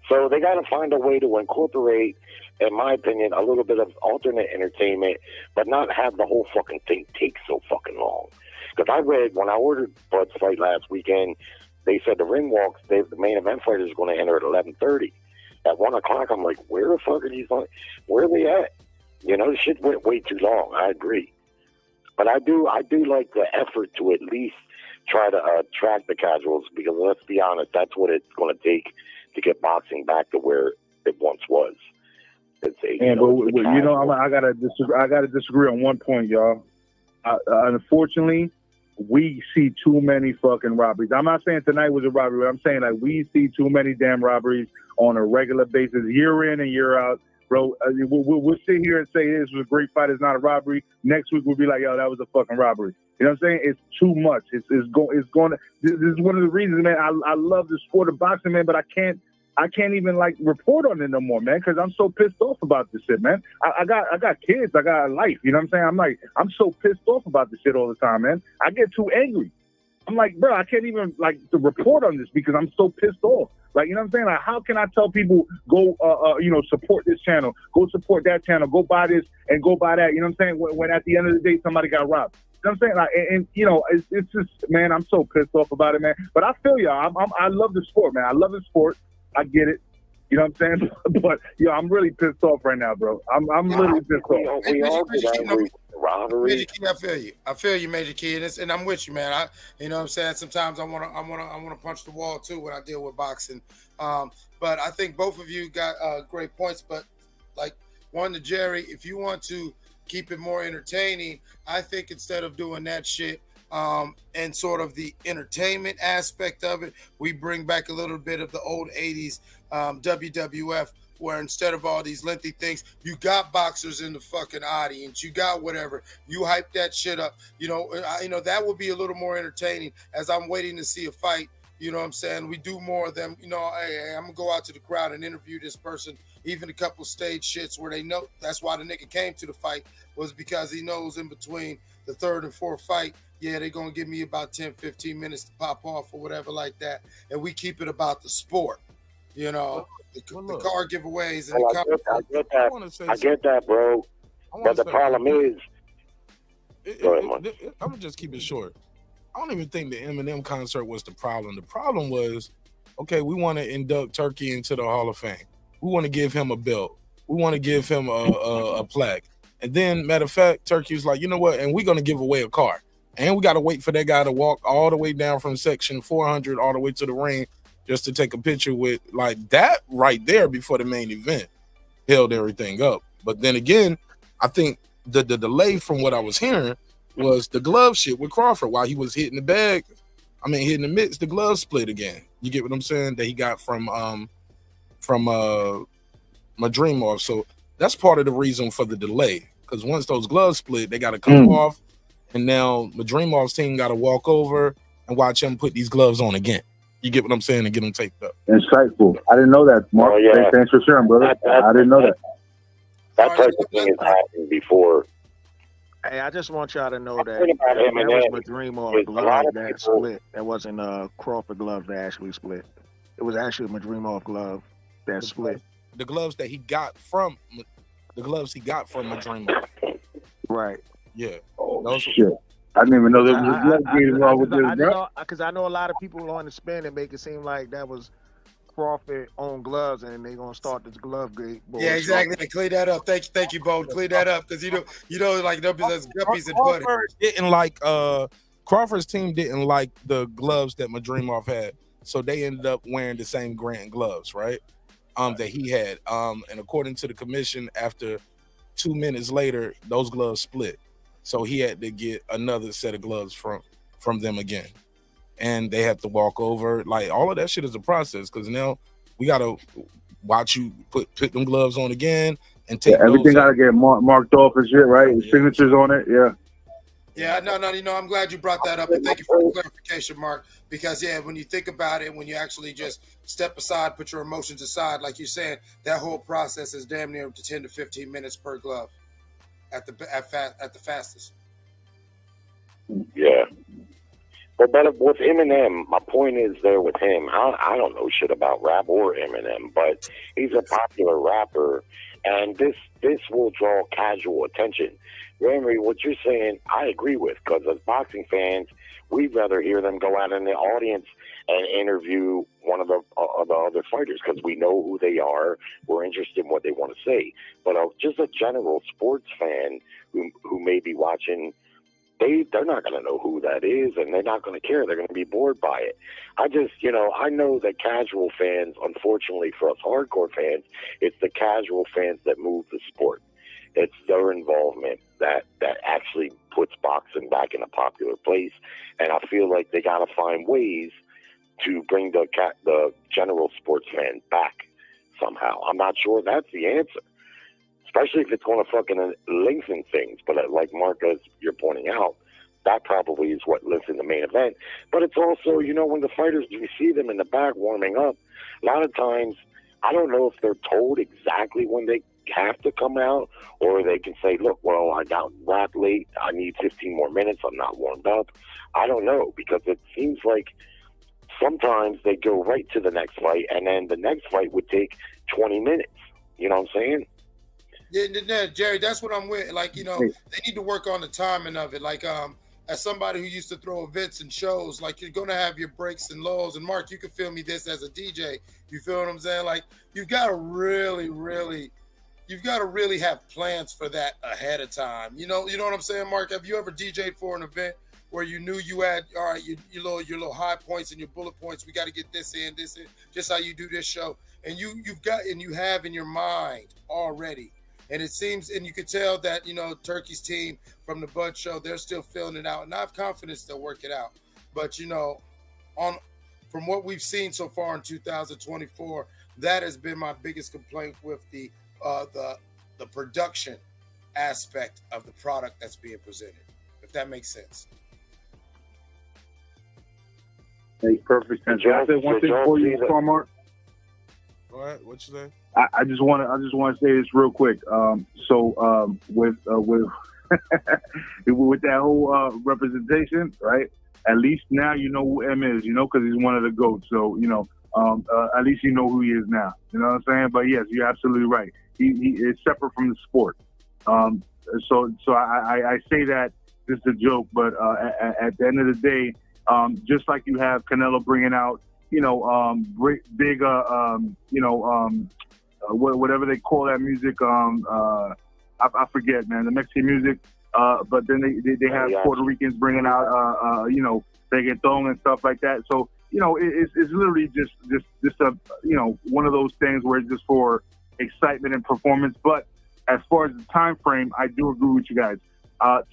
So they got to find a way to incorporate, in my opinion, a little bit of alternate entertainment, but not have the whole fucking thing take so fucking long. Because I read, when I ordered Bud's fight last weekend, they said the ring walks, the main event fighter is going to enter at 11:30. At 1 o'clock, I'm like, where the fuck are these? Where are they at? The shit went way too long. I agree. But I do like the effort to at least try to attract the casuals, because let's be honest, that's what it's going to take to get boxing back to where it once was. I gotta disagree on one point, y'all. Unfortunately, we see too many fucking robberies. I'm not saying tonight was a robbery. I'm saying like we see too many damn robberies on a regular basis, year in and year out. Bro, we'll sit here and say this was a great fight. It's not a robbery. Next week we'll be like, yo, that was a fucking robbery. You know what I'm saying? It's too much. This is one of the reasons, man. I love the sport of boxing, man, but I can't even like report on it no more, man, because I'm so pissed off about this shit, man. I got kids, I got a life. You know what I'm saying? I'm so pissed off about this shit all the time, man. I get too angry. I'm like, bro, I can't even like to report on this because I'm so pissed off. Like, you know what I'm saying? Like, how can I tell people go, support this channel, go support that channel, go buy this and go buy that? You know what I'm saying? When at the end of the day somebody got robbed. You know what I'm saying? Like, and it's just, man, I'm so pissed off about it, man. But I feel y'all. I love the sport, man. I love the sport. I get it. You know what I'm saying? But I'm really pissed off right now, bro. I'm really pissed off. We all get angry with robbery. Major Key, I feel you, Major Key, and I'm with you, man. You know what I'm saying? Sometimes I wanna punch the wall too when I deal with boxing. But I think both of you got great points. But like one to Jerry, if you want to keep it more entertaining, I think instead of doing that shit, and sort of the entertainment aspect of it, we bring back a little bit of the old 80s WWF, where instead of all these lengthy things, you got boxers in the fucking audience, you got whatever, you hype that shit up. That would be a little more entertaining as I'm waiting to see a fight. You know what I'm saying? We do more of them. Hey, I'm gonna go out to the crowd and interview this person, even a couple stage shits where they know that's why the nigga came to the fight, was because he knows in between the third and fourth fight, yeah, they're going to give me about 10, 15 minutes to pop off or whatever like that. And we keep it about the sport, the car giveaways. And I get that, bro. But the problem is, I'm going to just keep it short. I don't even think the Eminem concert was the problem. The problem was, okay, we want to induct Turkey into the Hall of Fame. We want to give him a belt. We want to give him a plaque. And then, matter of fact, Turkey was like, you know what? And we're going to give away a car. And we got to wait for that guy to walk all the way down from section 400 all the way to the ring just to take a picture with like that right there before the main event held everything up. But then again, I think the delay from what I was hearing was the glove shit with Crawford while he was hitting the bag. Hitting the mitts, the glove split again. You get what I'm saying? That he got from Madrimov. So that's part of the reason for the delay. Because once those gloves split, they got to come off. And now Madrimov's team got to walk over and watch him put these gloves on again. You get what I'm saying? And get them taped up. Insightful. I didn't know that, Mark. Thanks for sharing, brother. I didn't know that. That type of thing has happened before. Hey, I just want y'all to know that that was Madrimov glove that split. That wasn't Crawford glove that actually split. It was actually Madrimov glove that split. The gloves that he got from Madrimov. Right. Yeah. Oh, shit. I didn't even know there was a glove game involved with this, bro. Because I know a lot of people on the spin and make it seem like that was Crawford owned gloves and they're gonna start this glove gate. Yeah, exactly. Clear that up. Thank you, Bo. Clear that up because like there's guppies and butter. Crawford's team didn't like the gloves that Madrimov had, so they ended up wearing the same Grant gloves, right? That he had. And according to the commission, after 2 minutes later, those gloves split. So he had to get another set of gloves from them again. And they have to walk over. Like, all of that shit is a process because now we got to watch you put them gloves on again and take everything got to get marked off and shit, right? Yeah. Signatures on it, yeah. Yeah, no, I'm glad you brought that up. And thank you for the clarification, Mark. Because, when you think about it, when you actually just step aside, put your emotions aside, like you're saying, that whole process is damn near to 10 to 15 minutes per glove at the fastest. Yeah. But with Eminem, my point is there with him. I don't know shit about rap or Eminem, but he's a popular rapper, and this will draw casual attention. Henry, what you're saying, I agree with, because as boxing fans, we'd rather hear them go out in the audience and interview one of the other fighters because we know who they are. We're interested in what they want to say. But just a general sports fan who may be watching they're not going to know who that is, and they're not going to care. They're going to be bored by it. I know that casual fans, unfortunately for us hardcore fans, it's the casual fans that move the sport. It's their involvement that actually puts boxing back in a popular place, and I feel like they got to find ways to bring the general sports fan back somehow. I'm not sure that's the answer, especially if it's going to fucking lengthen things. But like Mark, as you're pointing out, that probably is what lengthens the main event. But it's also, when the fighters, you see them in the back warming up, a lot of times, I don't know if they're told exactly when they have to come out, or they can say, look, well, I got wrapped late, I need 15 more minutes, I'm not warmed up. I don't know, because it seems like sometimes they go right to the next fight, and then the next fight would take 20 minutes. You know what I'm saying? Yeah, Jerry, that's what I'm with. Like, they need to work on the timing of it. Like, as somebody who used to throw events and shows, like, you're going to have your breaks and lulls. And Mark, you can feel me this as a DJ. You feel what I'm saying? Like, you've got to really have plans for that ahead of time. You know what I'm saying, Mark? Have you ever DJ'd for an event where you knew you had, all right, your little high points and your bullet points, we got to get this in, just how you do this show. And you have in your mind already. And it seems, and you could tell that, Turkey's team from the Bud Show, they're still filling it out. And I have confidence they'll work it out. But, from what we've seen so far in 2024, that has been my biggest complaint with the production aspect of the product that's being presented, if that makes sense. Makes perfect sense. Can I say one thing before you call, Mark? Go ahead. What you say? I just want to say this real quick. With with that whole representation, right? At least now you know who M is, because he's one of the GOATs. So at least you know who he is now. You know what I'm saying? But yes, you're absolutely right. He is separate from the sport. So I say that just a joke, but at the end of the day, just like you have Canelo bringing out, big, whatever they call that music. I forget, man, the Mexican music. But then they have Puerto Ricans bringing out, reggaeton and stuff like that. So, it's literally just a, one of those things where it's just for excitement and performance. But as far as the time frame, I do agree with you guys.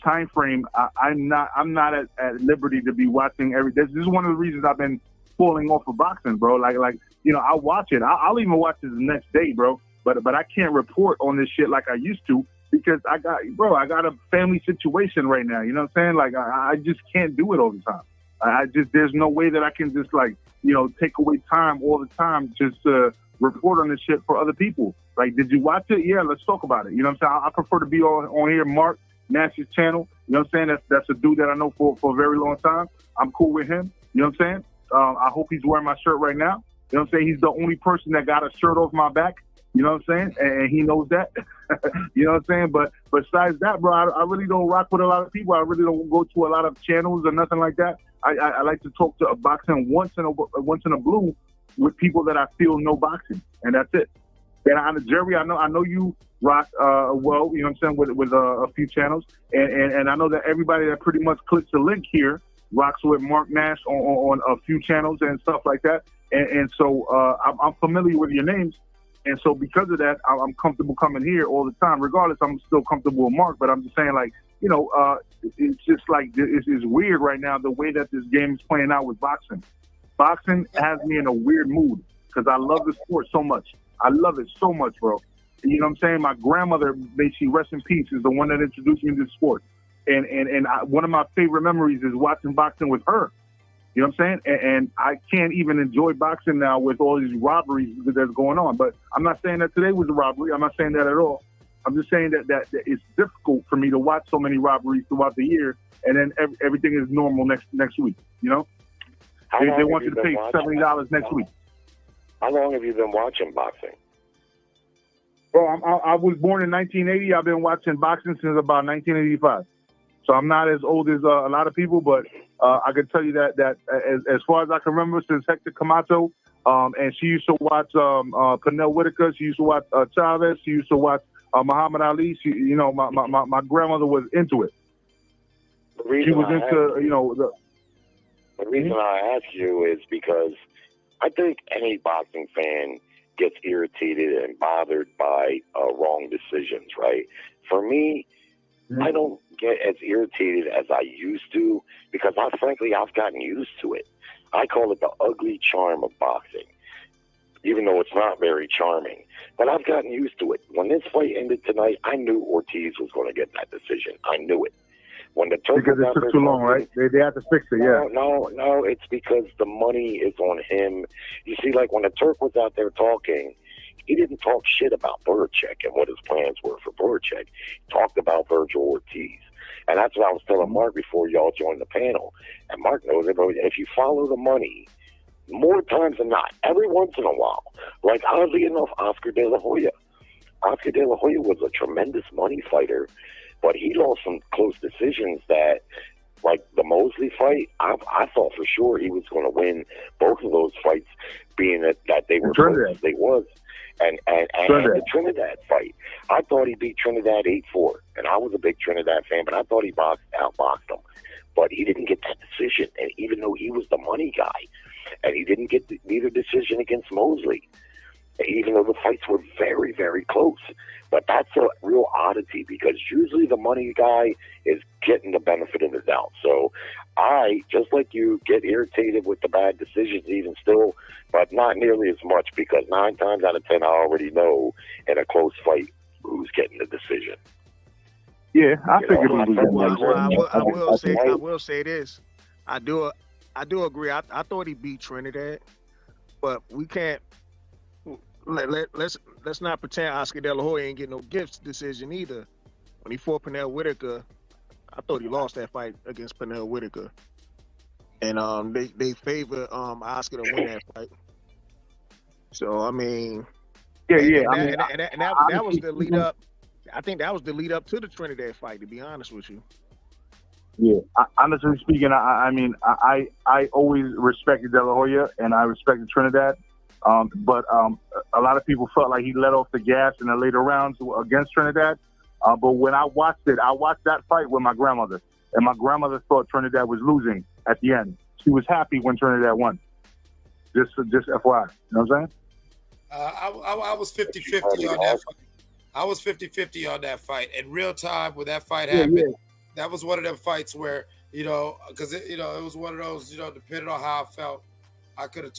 Time frame, I'm not at liberty to be watching this is one of the reasons I've been falling off of boxing, bro. Like I watch it. I'll even watch it the next day, bro. But I can't report on this shit like I used to because I got a family situation right now. You know what I'm saying? Like I just can't do it all the time. There's no way that I can just take away time all the time just to report on this shit for other people. Like, did you watch it? Yeah, let's talk about it. You know what I'm saying? I prefer to be on here, Mark Nash's channel. You know what I'm saying? That's a dude that I know for a very long time. I'm cool with him. You know what I'm saying? I hope he's wearing my shirt right now. You know what I'm saying? He's the only person that got a shirt off my back. You know what I'm saying? And he knows that. You know what I'm saying? But besides that, bro, I really don't rock with a lot of people. I really don't go to a lot of channels or nothing like that. I like to talk to boxing once in a blue with people that I feel know boxing, and that's it. And Jerry, I know you rock well. You know what I'm saying, with a few channels, and I know that everybody that pretty much clicks the link here rocks with Mark Nash on a few channels and stuff like that. And so I'm familiar with your names. And so because of that, I'm comfortable coming here all the time. Regardless, I'm still comfortable with Mark, but I'm just saying, like, it's just like, it's weird right now, the way that this game is playing out with boxing. Boxing has me in a weird mood because I love the sport so much. I love it so much, bro. You know what I'm saying? My grandmother, may she rest in peace, is the one that introduced me to the sport. And one of my favorite memories is watching boxing with her. You know what I'm saying? And I can't even enjoy boxing now with all these robberies that's going on. But I'm not saying that today was a robbery. I'm not saying that at all. I'm just saying that it's difficult for me to watch so many robberies throughout the year, and then everything is normal next week. You know, they want you to pay $70 next week. How long have you been watching boxing? Bro, I was born in 1980. I've been watching boxing since about 1985. So I'm not as old as a lot of people, but I can tell you that as far as I can remember, since Hector Camacho, and she used to watch Pernell Whitaker, she used to watch Chavez, she used to watch Muhammad Ali. My grandmother was into it. She was into, you know, the reason I ask you is because I think any boxing fan gets irritated and bothered by wrong decisions, right? For me, I don't get as irritated as I used to because I've gotten used to it. I call it the ugly charm of boxing, even though it's not very charming. But I've gotten used to it. When this fight ended tonight, I knew Ortiz was going to get that decision. I knew it. When the Turk because it took too long, right? They had to fix it, yeah. No, it's because the money is on him. You see, like when the Turk was out there talking, he didn't talk shit about Bohachuk and what his plans were for Bohachuk. He talked about Vergil Ortiz. And that's what I was telling Mark before y'all joined the panel. And Mark knows it, but if you follow the money, more times than not, every once in a while, like oddly enough, Oscar De La Hoya. Oscar De La Hoya was a tremendous money fighter, but he lost some close decisions that, like the Mosley fight, I thought for sure he was going to win both of those fights, being that they were close as they was. And the Trinidad fight, I thought he beat Trinidad 8-4, and I was a big Trinidad fan, but I thought he outboxed him. But he didn't get that decision, and even though he was the money guy, and he didn't get neither decision against Mosley, even though the fights were very, very close. But that's a real oddity because usually the money guy is getting the benefit of the doubt. So I, just like you, get irritated with the bad decisions even still, but not nearly as much because 9 times out of 10 I already know in a close fight who's getting the decision. Yeah, I figured he was. I will say this. I do agree. I thought he beat Trinidad, but we can't. Let's not pretend Oscar De La Hoya ain't getting no gifts decision either. When he fought Pernell Whitaker, I thought he lost that fight against Pernell Whitaker, and they favor Oscar to win that fight. So I mean, that was the lead up. I think that was the lead up to the Trinidad fight. To be honest with you. Yeah, honestly speaking, I always respected De La Hoya and I respected Trinidad. But a lot of people felt like he let off the gas in the later rounds against Trinidad. But when I watched that fight with my grandmother, and my grandmother thought Trinidad was losing at the end. She was happy when Trinidad won. Just FYI, you know what I'm saying? I was 50-50 on that fight. I was 50-50 on that fight. In real time, when that fight happened, that was one of them fights where, because it was one of those, depending on how I felt, I could have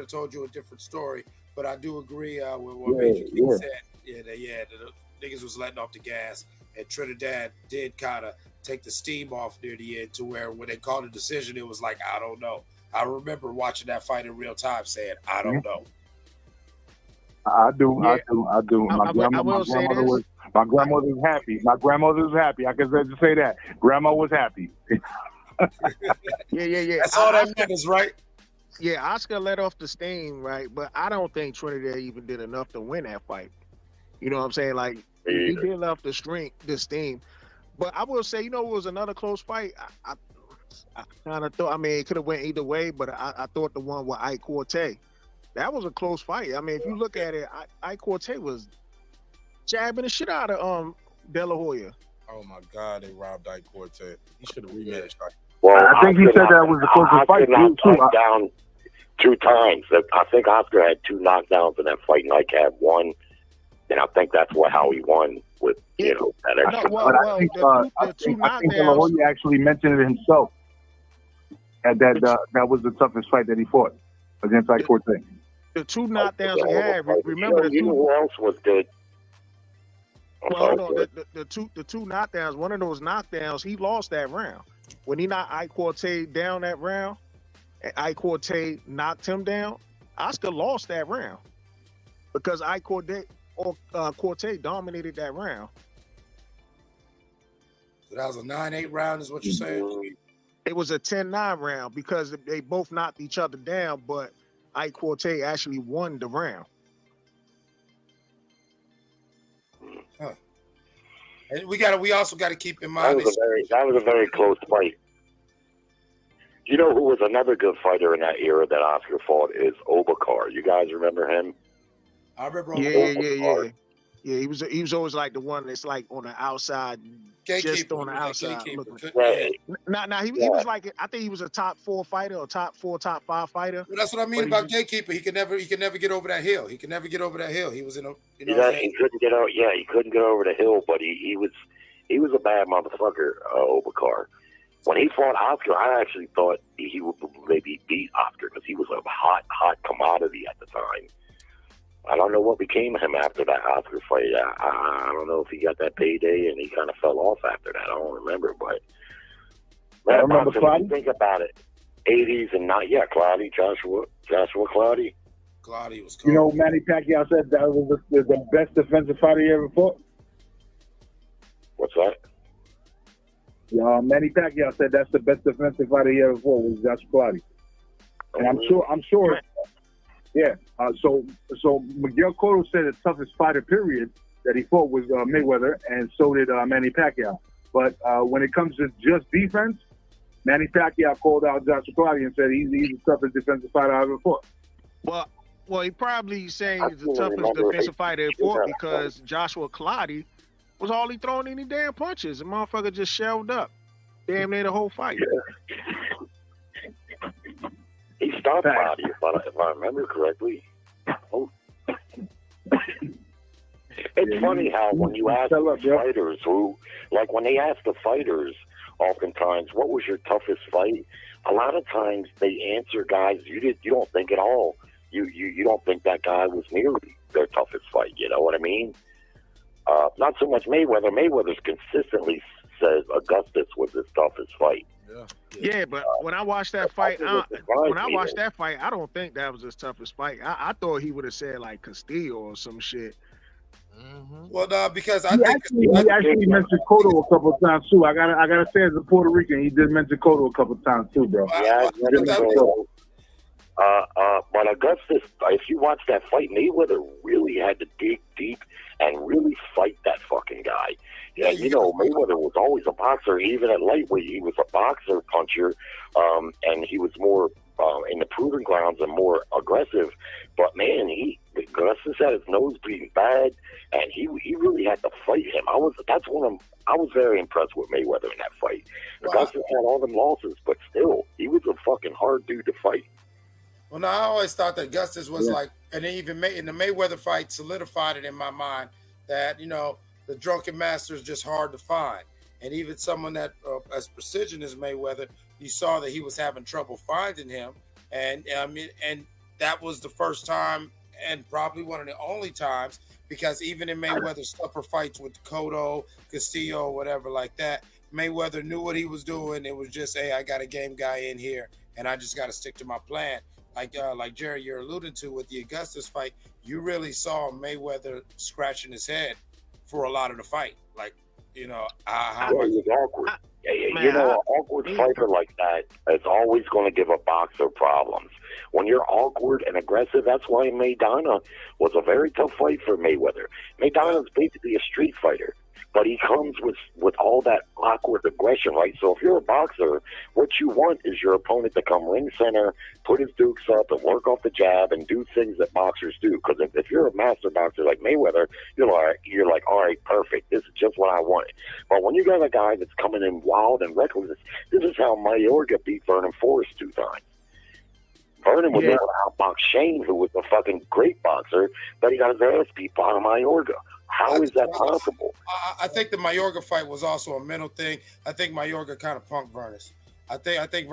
told you a different story, but I do agree with what Major King said. The niggas was letting off the gas, and Trinidad did kind of take the steam off near the end to where when they called a decision, it was like, I don't know. I remember watching that fight in real time saying, I don't know. I do. I will say this. My grandmother was happy. I can just say that. Grandma was happy. Yeah. That's all that matters, right? Yeah, Oscar let off the steam, right? But I don't think Trinidad even did enough to win that fight. You know what I'm saying? Like, he did let off the steam. But I will say, it was another close fight. I kind of thought, it could have went either way, but I thought the one with Ike Corte, that was a close fight. If you look at it, Ike Corte was jabbing the shit out of De La Hoya. Oh, my God, they robbed Ike Corte. He should have rematched Ike. Well, I think he said that was the closest fight too. Down 2 times. I think Oscar had 2 knockdowns in that fight, and Ike had 1. And I think that's how he won with that extra. I think De La Hoya actually mentioned it himself. And that was the toughest fight that he fought against Ike Corte. The 2 knockdowns he had. Remember the 2. Who else was good? Well, no, the two knockdowns. One of those knockdowns, he lost that round. When he knocked Ike Corte down that round, and Ike Corte knocked him down, Oscar lost that round because Ike Corte dominated that round. So that was a 9-8 round, is what you're saying? It was a 10-9 round because they both knocked each other down, but Ike Corte actually won the round. Huh. And we also got to keep in mind that was a very close fight. You know who was another good fighter in that era that Oscar fought is Obakar. You guys remember him? I remember. Yeah. Yeah, he was always like the one that's like on the outside, just on the outside looking. Right. Now he was like, I think he was a top 4 fighter or top 5 fighter. Well, that's what I mean about gatekeeper. He could never get over that hill. He was in a, he couldn't get out. Yeah, he couldn't get over the hill, but he was a bad motherfucker, Obakar. When he fought Oscar, I actually thought he would maybe beat Oscar because he was a hot commodity at the time. I don't know what became of him after that Oscar fight. I don't know if he got that payday and he kind of fell off after that. I don't remember, but I remember Cloudy. Think about it, 80s and not Cloudy, Joshua Cloudy. Cloudy was cool. You know, Manny Pacquiao said that was the best defensive fighter he ever fought. What's that? Manny Pacquiao said that's the best defensive fighter he ever fought was Joshua Cloudy, and I'm sure. Yeah. So Miguel Cotto said the toughest fighter period that he fought was Mayweather, and so did Manny Pacquiao. But when it comes to just defense, Manny Pacquiao called out Joshua Cloudy and said he's the toughest defensive fighter I ever fought. Well, he probably saying he's the toughest defensive fighter he fought because Joshua Cloudy was hardly throwing any damn punches. The motherfucker just shelled up damn near the whole fight. He stopped Cloudy, if I remember correctly. Oh. It's funny how when you ask fighters when they ask the fighters oftentimes, what was your toughest fight? A lot of times they answer guys you don't think at all. You don't think that guy was nearly their toughest fight. You know what I mean? Not so much Mayweather. Mayweather's consistently says Augustus was his toughest fight. Yeah, but when I watched that fight, I don't think that was his toughest fight. I thought he would have said like Castillo or some shit. Mm-hmm. Well, no, because he actually mentioned Cotto a couple of times too. I gotta say, as a Puerto Rican, he did mention Cotto a couple of times too, bro. Yeah, but Augustus, if you watch that fight, Mayweather really had to dig deep and really fight that fucking guy. Yeah, Mayweather was always a boxer. Even at lightweight, he was a boxer, puncher, and he was more in the proving grounds and more aggressive. But man, Augustus had his nose bleeding bad, and he really had to fight him. I was very impressed with Mayweather in that fight. Wow. Augustus had all them losses, but still, he was a fucking hard dude to fight. Well, no, I always thought that Augustus was like, and even in the Mayweather fight solidified it in my mind that, the drunken master is just hard to find. And even someone that as precision as Mayweather, you saw that he was having trouble finding him. And and that was the first time and probably one of the only times, because even in Mayweather's tougher fights with Cotto, Castillo, whatever like that, Mayweather knew what he was doing. It was just, hey, I got a game guy in here and I just got to stick to my plan. Like Jerry, you're alluding to with the Augustus fight, you really saw Mayweather scratching his head for a lot of the fight. Like, how he's awkward. An awkward fighter like that is always going to give a boxer problems. When you're awkward and aggressive, that's why Maidana was a very tough fight for Mayweather. Maidana's basically a street fighter, but he comes with all that awkward aggression, right? So if you're a boxer, what you want is your opponent to come ring center, put his dukes up, and work off the jab and do things that boxers do. Because if you're a master boxer like Mayweather, you're like, all right, perfect. This is just what I wanted. But when you got a guy that's coming in wild and reckless, this is how Mayorga beat Vernon Forrest 2 times. Vernon was able to outbox Shane, who was a fucking great boxer, but he got his ass beat by Mayorga. How is that possible? I think the Mayorga fight was also a mental thing. I think Mayorga kind of punked Vernon. I think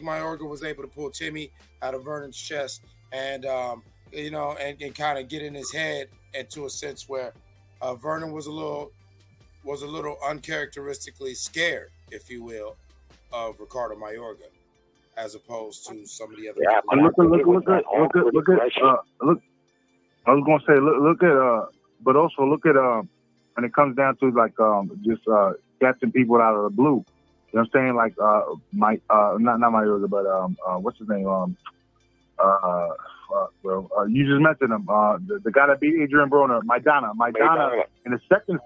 Mayorga was able to pull Timmy out of Vernon's chest, and and kind of get in his head, and to a sense where Vernon was a little uncharacteristically scared, if you will, of Ricardo Mayorga, as opposed to some of the other. Yeah, look at. I was gonna say, look at. But also look at when it comes down to just catching people out of the blue. You know what I'm saying? Like not Mayorga, but what's his name? You just mentioned him. The guy that beat Adrian Broner, Maidana in the second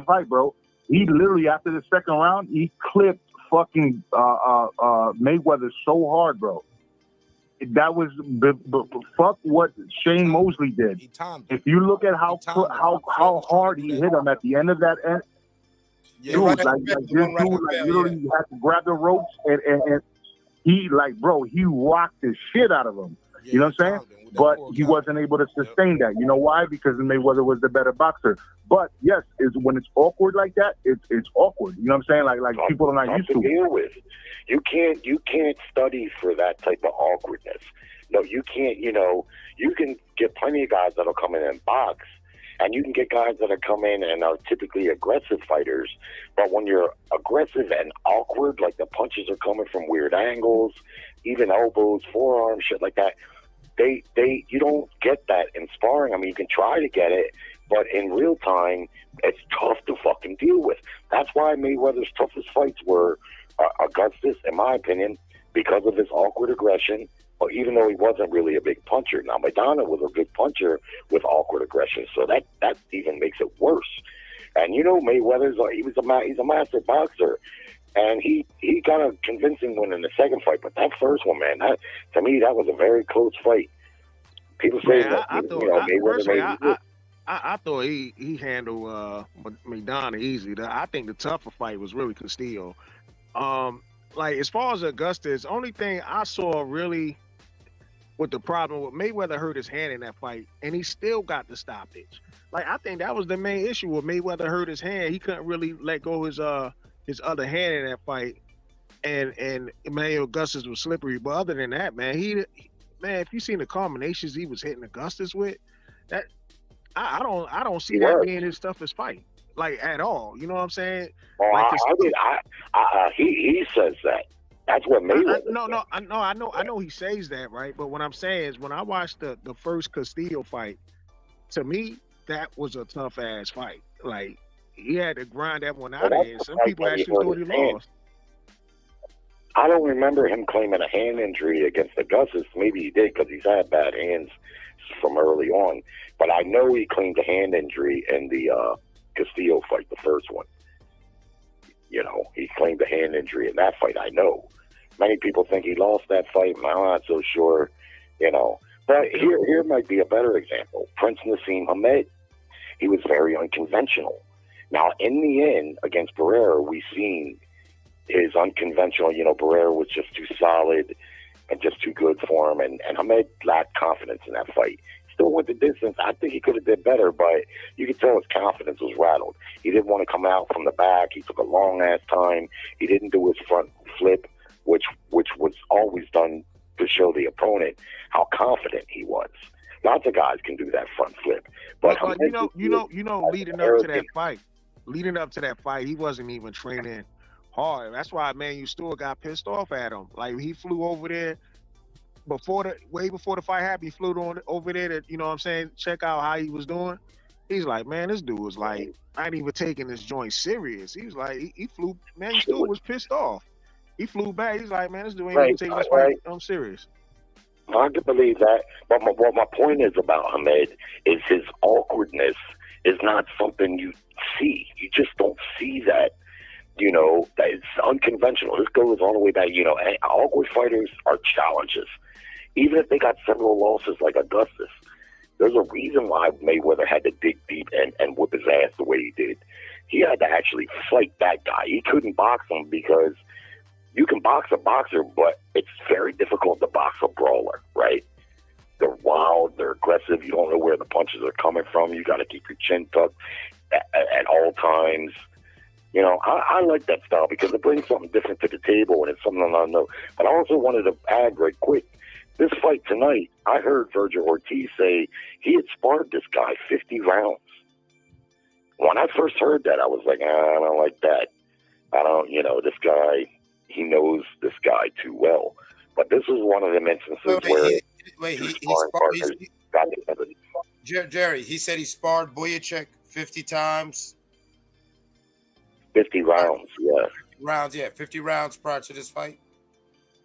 fight, bro. He literally after the second round, he clipped fucking Mayweather so hard, bro. that was fuck what Shane Mosley did. If you look at how hard he hit him at the end of that end, Yeah, dude, right like at the this bell, dude, like literally had to grab the ropes and he like, bro, he rocked the shit out of him. You know what I'm saying? But he wasn't able to sustain that. You know why? Because Mayweather was the better boxer. But yes, is when it's awkward like that, it's awkward. You know what I'm saying? Like people are not used to deal with. You can't study for that type of awkwardness. No, you can't. You know, you can get plenty of guys that'll come in and box, and you can get guys that are come in and are typically aggressive fighters. But when you're aggressive and awkward, like the punches are coming from weird angles, even elbows, forearms, shit like that. You don't get that in sparring. I mean, you can try to get it, but in real time, it's tough to fucking deal with. That's why Mayweather's toughest fights were Augustus, in my opinion, because of his awkward aggression, or even though he wasn't really a big puncher. Now, Maidana was a good puncher with awkward aggression, so that even makes it worse. And, you know, Mayweather's he's a master boxer. And he got a convincing win in the second fight, but that first one, man, to me, that was a very close fight. People say that Mayweather I thought he handled Maidana easy. I think the tougher fight was really Castillo. Like as far as Augustus, only thing I saw really with the problem with Mayweather hurt his hand in that fight, and he still got the stoppage. Like I think that was the main issue with Mayweather hurt his hand. He couldn't really let go his other hand in that fight, and Emmanuel Augustus was slippery. But other than that, man, if you seen the combinations he was hitting Augustus with, that I don't see that being his toughest fight, like at all. You know what I'm saying? Oh, like he says that. That's what Mayweather. I know he says that, right? But what I'm saying is, when I watched the first Castillo fight, to me that was a tough ass fight. Like he had to grind that one out of here. Some people actually thought he lost. I don't remember him claiming a hand injury against Augustus. Maybe he did because he's had bad hands from early on. But I know he claimed a hand injury in the Castillo fight, the first one. You know, he claimed a hand injury in that fight, I know. Many people think he lost that fight. I'm not so sure, you know. But here might be a better example. Prince Nassim Hamed, he was very unconventional. Now, in the end, against Barrera, we seen his unconventional, you know, Barrera was just too solid and just too good for him, and Hamed lacked confidence in that fight. Still went the distance. I think he could have did better, but you could tell his confidence was rattled. He didn't want to come out from the back. He took a long-ass time. He didn't do his front flip, which was always done to show the opponent how confident he was. Lots of guys can do that front flip, but you know, leading up to that fight, he wasn't even training hard. That's why Emmanuel Stewart got pissed off at him. Like he flew over there way before the fight happened. He flew over there to, you know what I'm saying, check out how he was doing. He's like, man, this dude was like, I ain't even taking this joint serious. He was like, he flew. Emmanuel Stewart was pissed off. He flew back. He's like, man, this dude ain't even taking this fight serious. I can believe that, but what my point is about Hamed is his awkwardness is not something you see. You just don't see that. You know, that it's unconventional. This goes all the way back. You know, awkward fighters are challenges. Even if they got several losses like Augustus, there's a reason why Mayweather had to dig deep and whip his ass the way he did. He had to actually fight that guy. He couldn't box him because you can box a boxer, but it's very difficult to box a brawler, right? They're wild, they're aggressive. You don't know where the punches are coming from. You got to keep your chin tucked at all times. You know, I like that style because it brings something different to the table, and it's something I know. But I also wanted to add right quick, this fight tonight, I heard Vergil Ortiz say he had sparred this guy 50 rounds. When I first heard that, I was like, I don't like that. I don't, you know, this guy, he knows this guy too well. But this is one of them instances where Jerry, he said he sparred Bohachuk 50 times. 50 rounds, yeah. 50 rounds prior to this fight.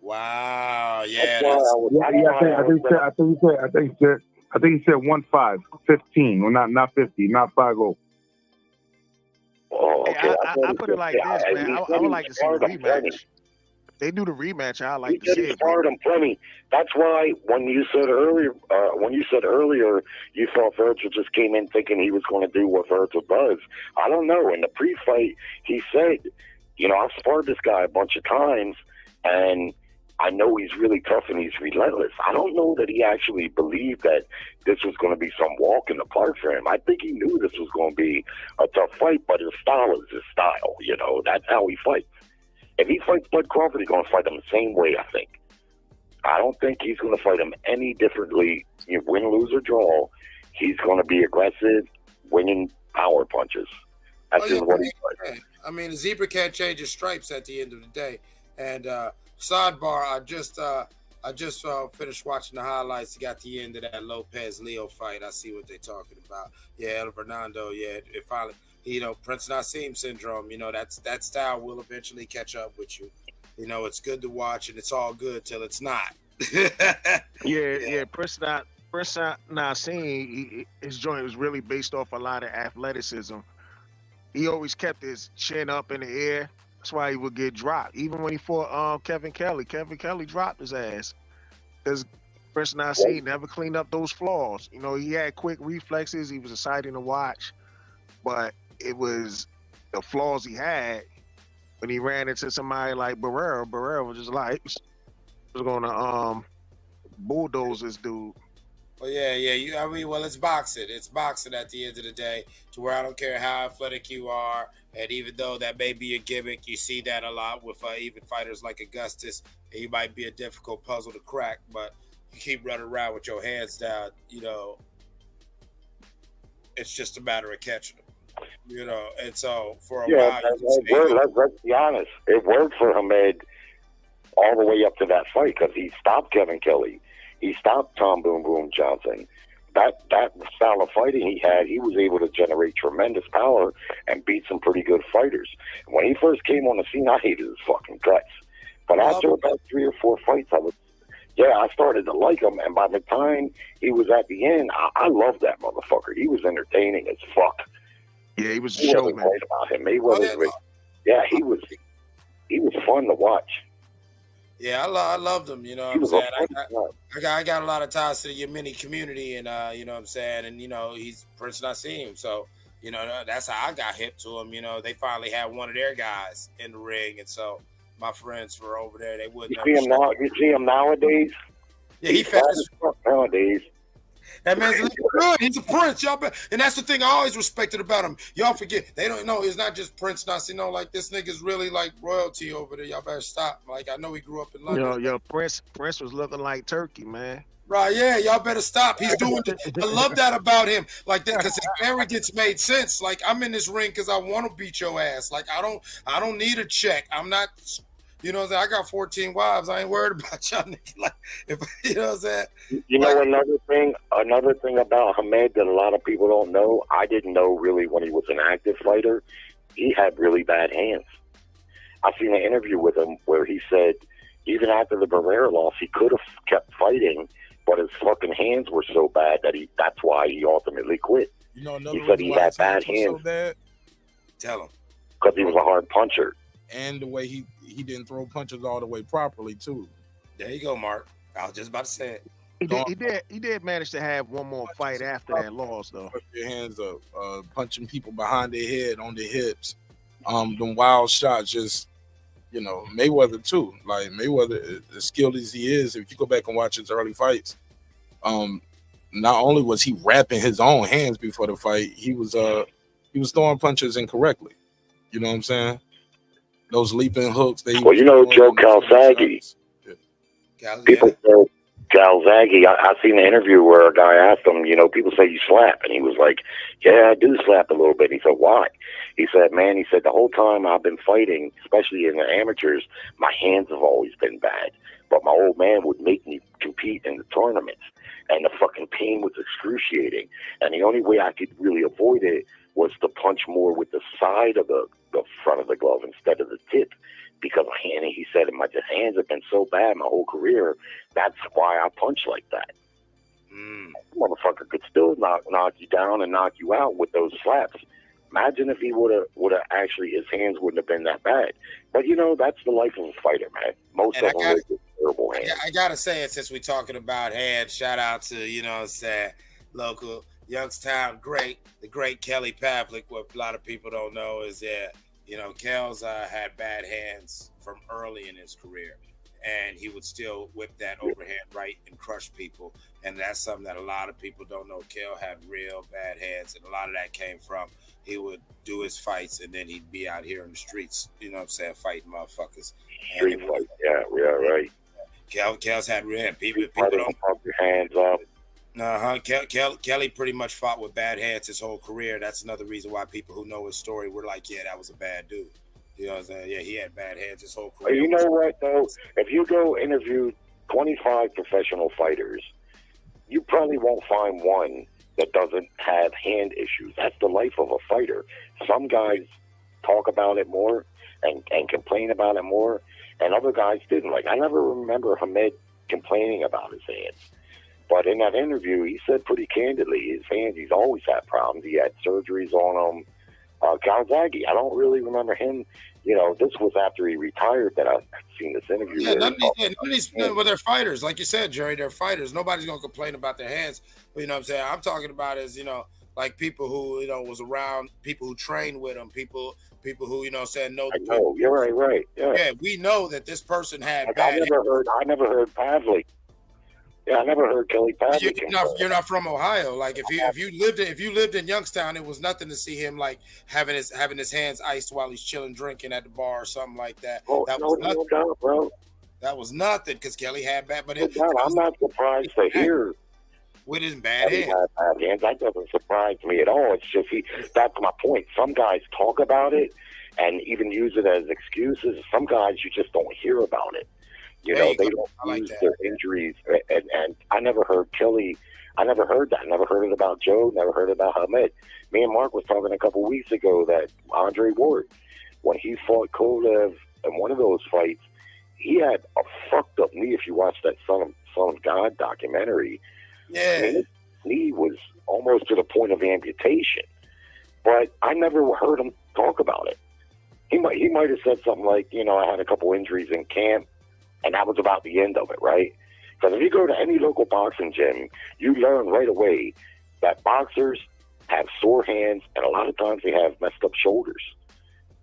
Wow, yeah. I think he said 1-5, 15, well, not 50, not 5-0. Oh, okay. I put it like this, man. I would like to see a rematch. if they do the rematch, I like He to see did it. sparred him plenty. That's why when you said earlier, you thought Vergil just came in thinking he was going to do what Vergil does. I don't know. In the pre-fight, he said, I've sparred this guy a bunch of times, and I know he's really tough and he's relentless. I don't know that he actually believed that this was going to be some walk in the park for him. I think he knew this was going to be a tough fight, but his style is his style. That's how he fights. If he fights Bud Crawford, he's going to fight him the same way, I think. I don't think he's going to fight him any differently. You win, lose, or draw, he's going to be aggressive, winning power punches. That's just what he's like. I mean, a zebra can't change his stripes at the end of the day. And sidebar, I just finished watching the highlights. He got the end of that Lopez-Leo fight. I see what they're talking about. Yeah, El Fernando, yeah, it finally, Prince Nassim syndrome, that style will eventually catch up with you. It's good to watch, and it's all good till it's not. Yeah. Prince Nassim, his joint was really based off a lot of athleticism. He always kept his chin up in the air. That's why he would get dropped. Even when he fought Kevin Kelly dropped his ass. Because Prince Nassim never cleaned up those flaws. He had quick reflexes. He was exciting to watch. But it was the flaws he had when he ran into somebody like Barrera. Barrera was just like, was going to bulldoze this dude. Well, yeah. Well, it's boxing. It's boxing at the end of the day, to where I don't care how athletic you are, and even though that may be a gimmick, you see that a lot with even fighters like Augustus. He might be a difficult puzzle to crack, but you keep running around with your hands down. It's just a matter of catching him. And so for a while, let's be honest, it worked for Hamed all the way up to that fight because he stopped Kevin Kelly. He stopped Tom Boom Boom Johnson. That style of fighting he had, he was able to generate tremendous power and beat some pretty good fighters. When he first came on the scene, I hated his fucking guts. But after about 3 or 4 fights, I started to like him. And by the time he was at the end, I loved that motherfucker. He was entertaining as fuck. Yeah, he was a showman. Right about him. He was fun to watch. Yeah, I loved him. You know what I'm saying? I got a lot of ties to the Yemeni community, and you know what I'm saying? And he's Prince Nassim, so that's how I got hip to him. They finally had one of their guys in the ring, and so my friends were over there. They wouldn't. You see him nowadays? Yeah, he fat as fuck nowadays. That man's good. He's a prince, y'all. And that's the thing I always respected about him. Y'all forget, they don't know it's not just Prince Nassim. Like this nigga's really like royalty over there. Y'all better stop. Like I know he grew up in London. Prince was looking like Turkey, man. Right, yeah, y'all better stop. He's doing it. I love that about him. Like that, because his arrogance made sense. Like I'm in this ring because I want to beat your ass. Like I don't need a check. I'm not. You know what I'm saying? I got 14 wives. I ain't worried about y'all niggas. Like, you know what I'm saying? Another thing about Hamed that a lot of people don't know, I didn't know really when he was an active fighter, he had really bad hands. I seen an interview with him where he said even after the Barrera loss, he could have kept fighting, but his fucking hands were so bad that that's why he ultimately quit. He said he had bad hands. So tell him. Because he was a hard puncher. And the way he didn't throw punches all the way properly too. There you go, Mark. I was just about to say it. He did manage to have one more fight after that loss, though. Put your hands up, punching people behind their head, on their hips. Them wild shots, just Mayweather too. Like Mayweather, as skilled as he is, if you go back and watch his early fights, not only was he wrapping his own hands before the fight, he was throwing punches incorrectly. You know what I'm saying? Those leaping hooks. Joe Calzaghe. People say Calzaghe. I seen an interview where a guy asked him, people say you slap. And he was like, yeah, I do slap a little bit. He said, why? He said, the whole time I've been fighting, especially in the amateurs, my hands have always been bad. But my old man would make me compete in the tournaments. And the fucking pain was excruciating. And the only way I could really avoid it was to punch more with the side of the front of the glove instead of the tip, because he said my hands have been so bad my whole career. That's why I punch like that. Motherfucker could still knock you down and knock you out with those slaps. Imagine if he would have actually, his hands wouldn't have been that bad. But, you know, that's the life of a fighter, man. Most of them are terrible hands. I got to say it, since we're talking about hands, shout out to, you know what I'm saying, local Youngstown the great Kelly Pavlik. What a lot of people don't know is that, you know, Kel's had bad hands from early in his career. And he would still whip that overhand right and crush people. And that's something that a lot of people don't know. Kel had real bad hands. And a lot of that came from, he would do his fights and then he'd be out here in the streets, you know what I'm saying, fighting motherfuckers. Street fight, yeah, right. Kel's had real people don't pump your hands up. Kelly pretty much fought with bad hands his whole career. That's another reason why people who know his story were like, yeah, that was a bad dude. You know what I'm saying? Yeah, he had bad hands his whole career. You know what, though? If you go interview 25 professional fighters, you probably won't find one that doesn't have hand issues. That's the life of a fighter. Some guys talk about it more and complain about it more, and other guys didn't. Like, I never remember Hamed complaining about his hands. But in that interview, he said pretty candidly, his hands, he's always had problems. He had surgeries on them. Calzaghe, I don't really remember him. You know, this was after he retired that I've seen this interview. Yeah, none of these well, they're fighters. Like you said, Jerry, they're fighters. Nobody's going to complain about their hands. But, you know what I'm saying? I'm talking about is, you know, like people who, you know, was around, people who trained with him, people who, you know, said no. I know, you're right. Yeah, we know that this person had like, bad I never heard Pavlik. Yeah, I never heard Kelly Pavlik. You're not from Ohio. Like if you lived in Youngstown, it was nothing to see him like having his hands iced while he's chilling drinking at the bar or something like that. That was nothing, doubt, bro. That was nothing because Kelly had bad. But I'm not surprised to hear with his bad hands. Bad hands. That doesn't surprise me at all. It's just that's my point. Some guys talk about it and even use it as excuses. Some guys you just don't hear about it. You know, they don't use their injuries. And I never heard Kelly. I never heard that. Never heard it about Joe. Never heard it about Hamed. Me and Mark was talking a couple weeks ago that Andre Ward, when he fought Kovalev in one of those fights, he had a fucked up knee. If you watch that Son of God documentary, yeah, his knee was almost to the point of amputation. But I never heard him talk about it. He might have said something like, you know, I had a couple injuries in camp. And that was about the end of it, right? Because if you go to any local boxing gym, you learn right away that boxers have sore hands, and a lot of times they have messed up shoulders.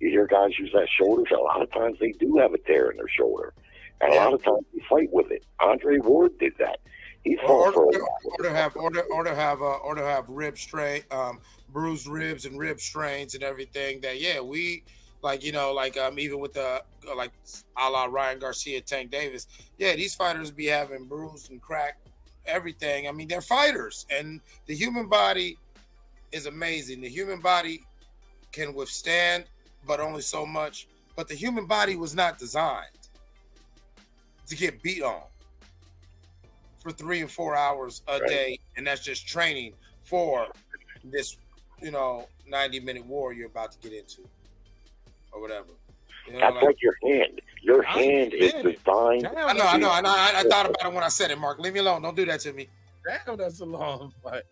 You hear guys use that shoulder, a lot of times they do have a tear in their shoulder. And a lot of times they fight with it. Andre Ward did that. He fought for a while. Or to have rib strain, bruised ribs and rib strains and everything. That we. Like, you know, like even with the like a la Ryan Garcia, Tank Davis, these fighters be having bruised and cracked everything. I mean, they're fighters, and the human body is amazing. The human body can withstand, but only so much. But the human body was not designed to get beat on for 3 and 4 hours a day, and that's just training for this, you know, 90-minute war you're about to get into. Or whatever. You know, that's like your hand. Your hand is designed. I know. I thought about it when I said it, Mark. Leave me alone. Don't do that to me. Damn, that's a long fight.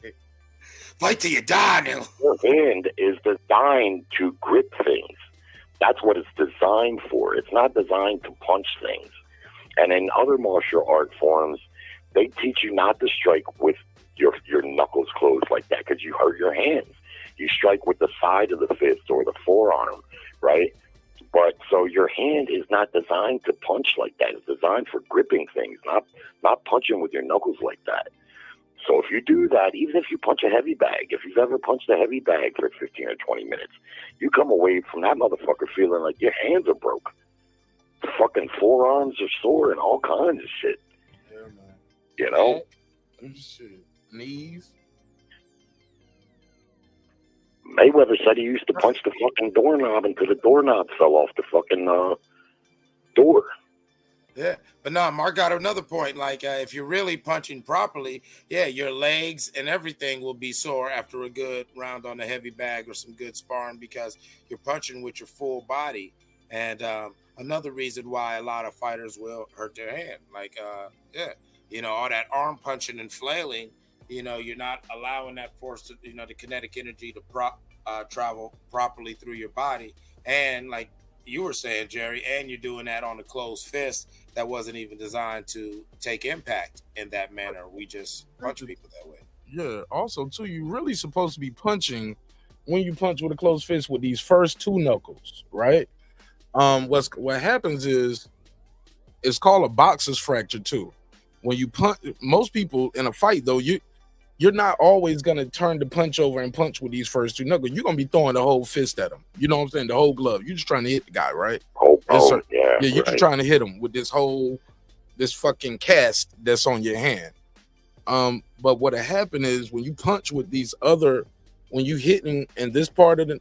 Fight till you die, now. Your hand is designed to grip things. That's what it's designed for. It's not designed to punch things. And in other martial art forms, they teach you not to strike with your knuckles closed like that because you hurt your hands. You strike with the side of the fist or the forearm, right? But so your hand is not designed to punch like that. It's designed for gripping things, not punching with your knuckles like that. So if you do that, even if you punch a heavy bag, if you've ever punched a heavy bag for 15 or 20 minutes, you come away from that motherfucker feeling like your hands are broke. Fucking forearms are sore and all kinds of shit. Yeah, man. You know? Shit. Knees. Mayweather said he used to punch the fucking doorknob until the doorknob fell off the fucking door. Yeah, but no, Mark got another point. Like, if you're really punching properly, your legs and everything will be sore after a good round on the heavy bag or some good sparring because you're punching with your full body. And another reason why a lot of fighters will hurt their hand. Like, you know, all that arm punching and flailing, you know, you're not allowing that force to, you know, the kinetic energy to travel properly through your body. And like you were saying, Jerry, and you're doing that on a closed fist that wasn't even designed to take impact in that manner. We just punch people that way. Yeah. Also, too, you're really supposed to be punching when you punch with a closed fist with these first two knuckles, right? What happens is it's called a boxer's fracture too. When you punch, most people in a fight though, you're not always gonna turn the punch over and punch with these first two knuckles. You're gonna be throwing the whole fist at him. You know what I'm saying? The whole glove. You're just trying to hit the guy, right? Yeah, you're just trying to hit him with this fucking cast that's on your hand. But what happened is when you punch with these other, when you hitting in this part of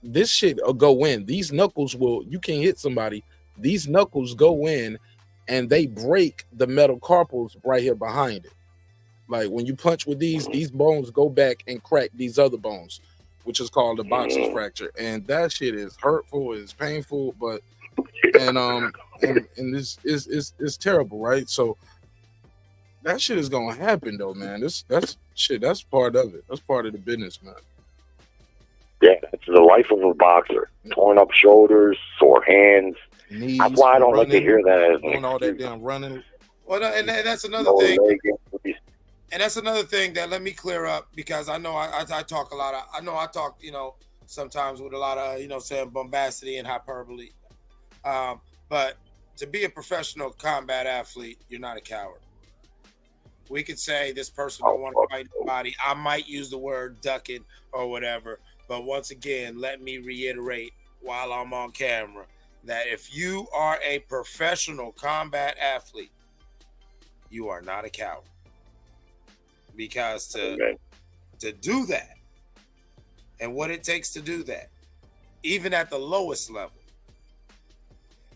this shit will go in. These knuckles you can hit somebody. These knuckles go in and they break the metal carpals right here behind it. Like when you punch with these bones go back and crack these other bones, which is called a boxer's fracture. And that shit is hurtful, it's painful, but and this is terrible, right? So that shit is gonna happen though, man. That's part of it. That's part of the business, man. Yeah, it's the life of a boxer. Torn up shoulders, sore hands. Knees, that's why I don't like to hear that. Doing all that damn running. Well, and that's another thing. And that's another thing that let me clear up, because I know I talk a lot. I talk, sometimes with a lot of, saying bombacity and hyperbole. But to be a professional combat athlete, you're not a coward. We could say this person don't want to fight anybody. I might use the word ducking or whatever. But once again, let me reiterate while I'm on camera that if you are a professional combat athlete, you are not a coward. Because to do that and what it takes to do that, even at the lowest level,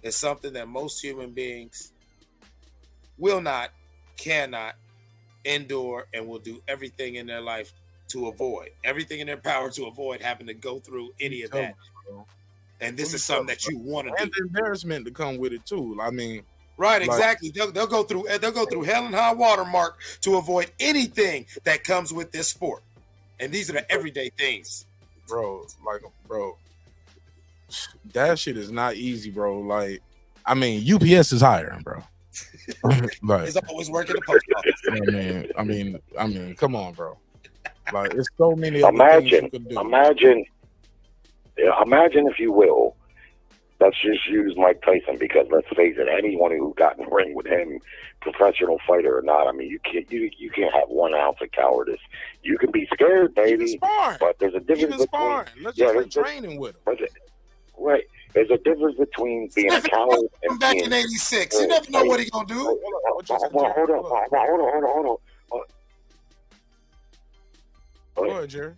is something that most human beings will not, cannot endure, and will do everything in their life to avoid, everything in their power to avoid having to go through any of that. And this is something that you want to do. And the embarrassment to come with it too. I mean, right, exactly. They'll go through hell and high water mark to avoid anything that comes with this sport. And these are the everyday things. Bro, that shit is not easy, bro. Like, I mean, UPS is hiring, bro. Like, it's always working the post office. I mean, come on, bro. Like, it's so many imagine, things you can do. Imagine, if you will, let's just use Mike Tyson, because let's face it, anyone who got in the ring with him, professional fighter or not, I mean, you can't have 1 ounce of cowardice. You can be scared, baby, but there's a difference between let's just training with him. Right. There's a difference between being a coward and back being, in '86. You never know what he's gonna do. Hold on. Go ahead, Jerry.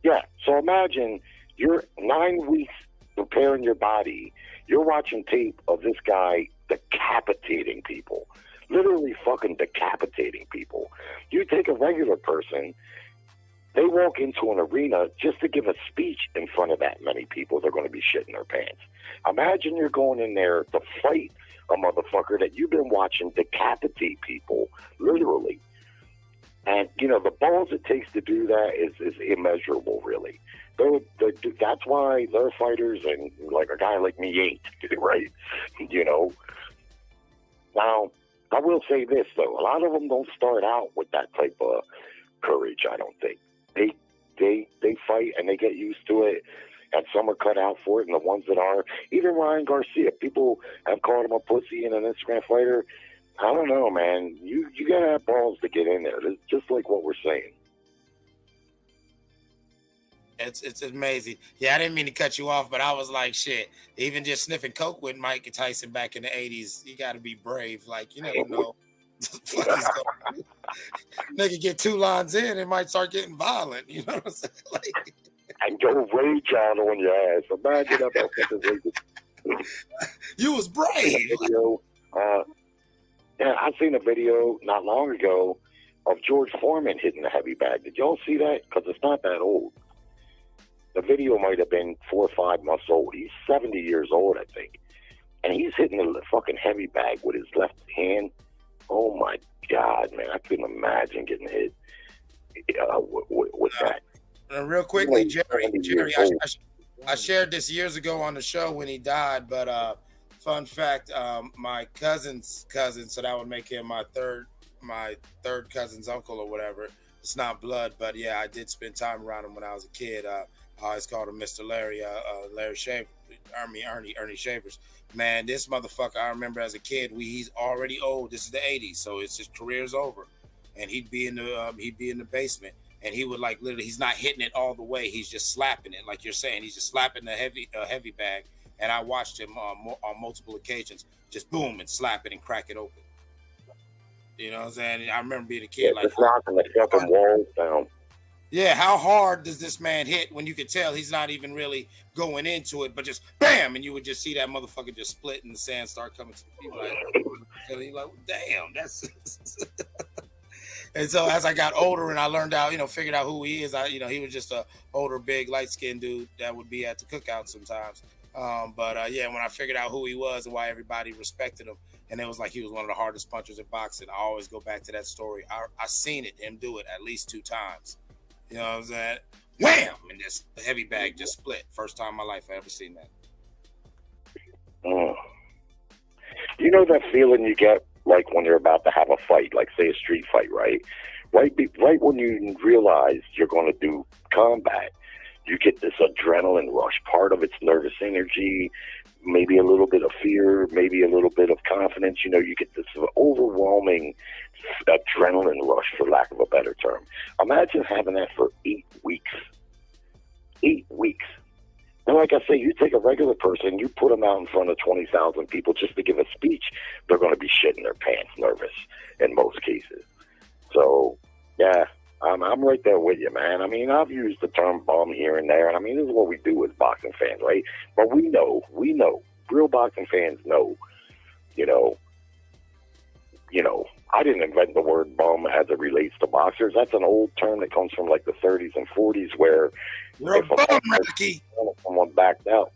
Yeah. So imagine you're 9 weeks preparing your body. You're watching tape of this guy decapitating people, literally fucking decapitating people. You take a regular person, they walk into an arena just to give a speech in front of that many people, they're going to be shitting their pants. Imagine you're going in there to fight a motherfucker that you've been watching decapitate people, literally. And, the balls it takes to do that is immeasurable, really. That's why their fighters and like a guy like me ain't, right? Now, I will say this, though. A lot of them don't start out with that type of courage, I don't think. They fight and they get used to it, and some are cut out for it, and the ones that are, even Ryan Garcia, people have called him a pussy and an Instagram fighter. I don't know, man. You gotta have balls to get in there. It's just like what we're saying. It's amazing. Yeah, I didn't mean to cut you off, but I was like, shit. Even just sniffing coke with Mike Tyson back in the '80s, you got to be brave. Like, you never know. Nigga get 2 lines in, it might start getting violent. You know what I'm saying? Like, and go rage on your ass. Imagine that. You was brave. Yeah, I seen a video not long ago of George Foreman hitting the heavy bag. Did y'all see that? Because it's not that old. The video might have been 4 or 5 months old. He's 70 years old, I think. And he's hitting the fucking heavy bag with his left hand. Oh, my God, man. I couldn't imagine getting hit with that. Real quickly, He's like Jerry, 70 years I, old. I shared this years ago on the show when he died, but fun fact, my cousin's cousin, so that would make him my third cousin's uncle or whatever. It's not blood, but yeah, I did spend time around him when I was a kid. I always called him Mr. Larry, Larry Shaver, Ernie Shavers. Man, this motherfucker, I remember as a kid, he's already old. This is the 80s, so his career's over. And he'd be in the basement. And he would like literally, he's not hitting it all the way. He's just slapping it, like you're saying. He's just slapping the heavy bag. And I watched him on multiple occasions, just boom and slap it and crack it open. You know what I'm saying? I remember being a kid like, just knocking the fucking walls down. Yeah, how hard does this man hit when you could tell he's not even really going into it, but just bam, and you would just see that motherfucker just split and the sand start coming to the people like, and like, damn, that's. And so as I got older and I learned out, figured out who he is, he was just a older, big, light-skinned dude that would be at the cookout sometimes. Yeah, when I figured out who he was and why everybody respected him, and it was like he was one of the hardest punchers in boxing, I always go back to that story. I seen him do it at least 2 times. You know what I'm saying? Wham! And the heavy bag just split. First time in my life I ever seen that. You know that feeling you get like when you're about to have a fight, like say a street fight, right? Right when you realize you're going to do combat, you get this adrenaline rush. Part of it's nervous energy, maybe a little bit of fear, maybe a little bit of confidence. You get this overwhelming adrenaline rush, for lack of a better term. Imagine having that for 8 weeks. 8 weeks. And like I say, you take a regular person, you put them out in front of 20,000 people just to give a speech, they're going to be shitting their pants, nervous in most cases. So, yeah, I'm right there with you, man. I mean, I've used the term bum here and there, and I mean, this is what we do as boxing fans, right? But we know, real boxing fans know, I didn't invent the word bum as it relates to boxers. That's an old term that comes from like the 30s and 40s where someone backed out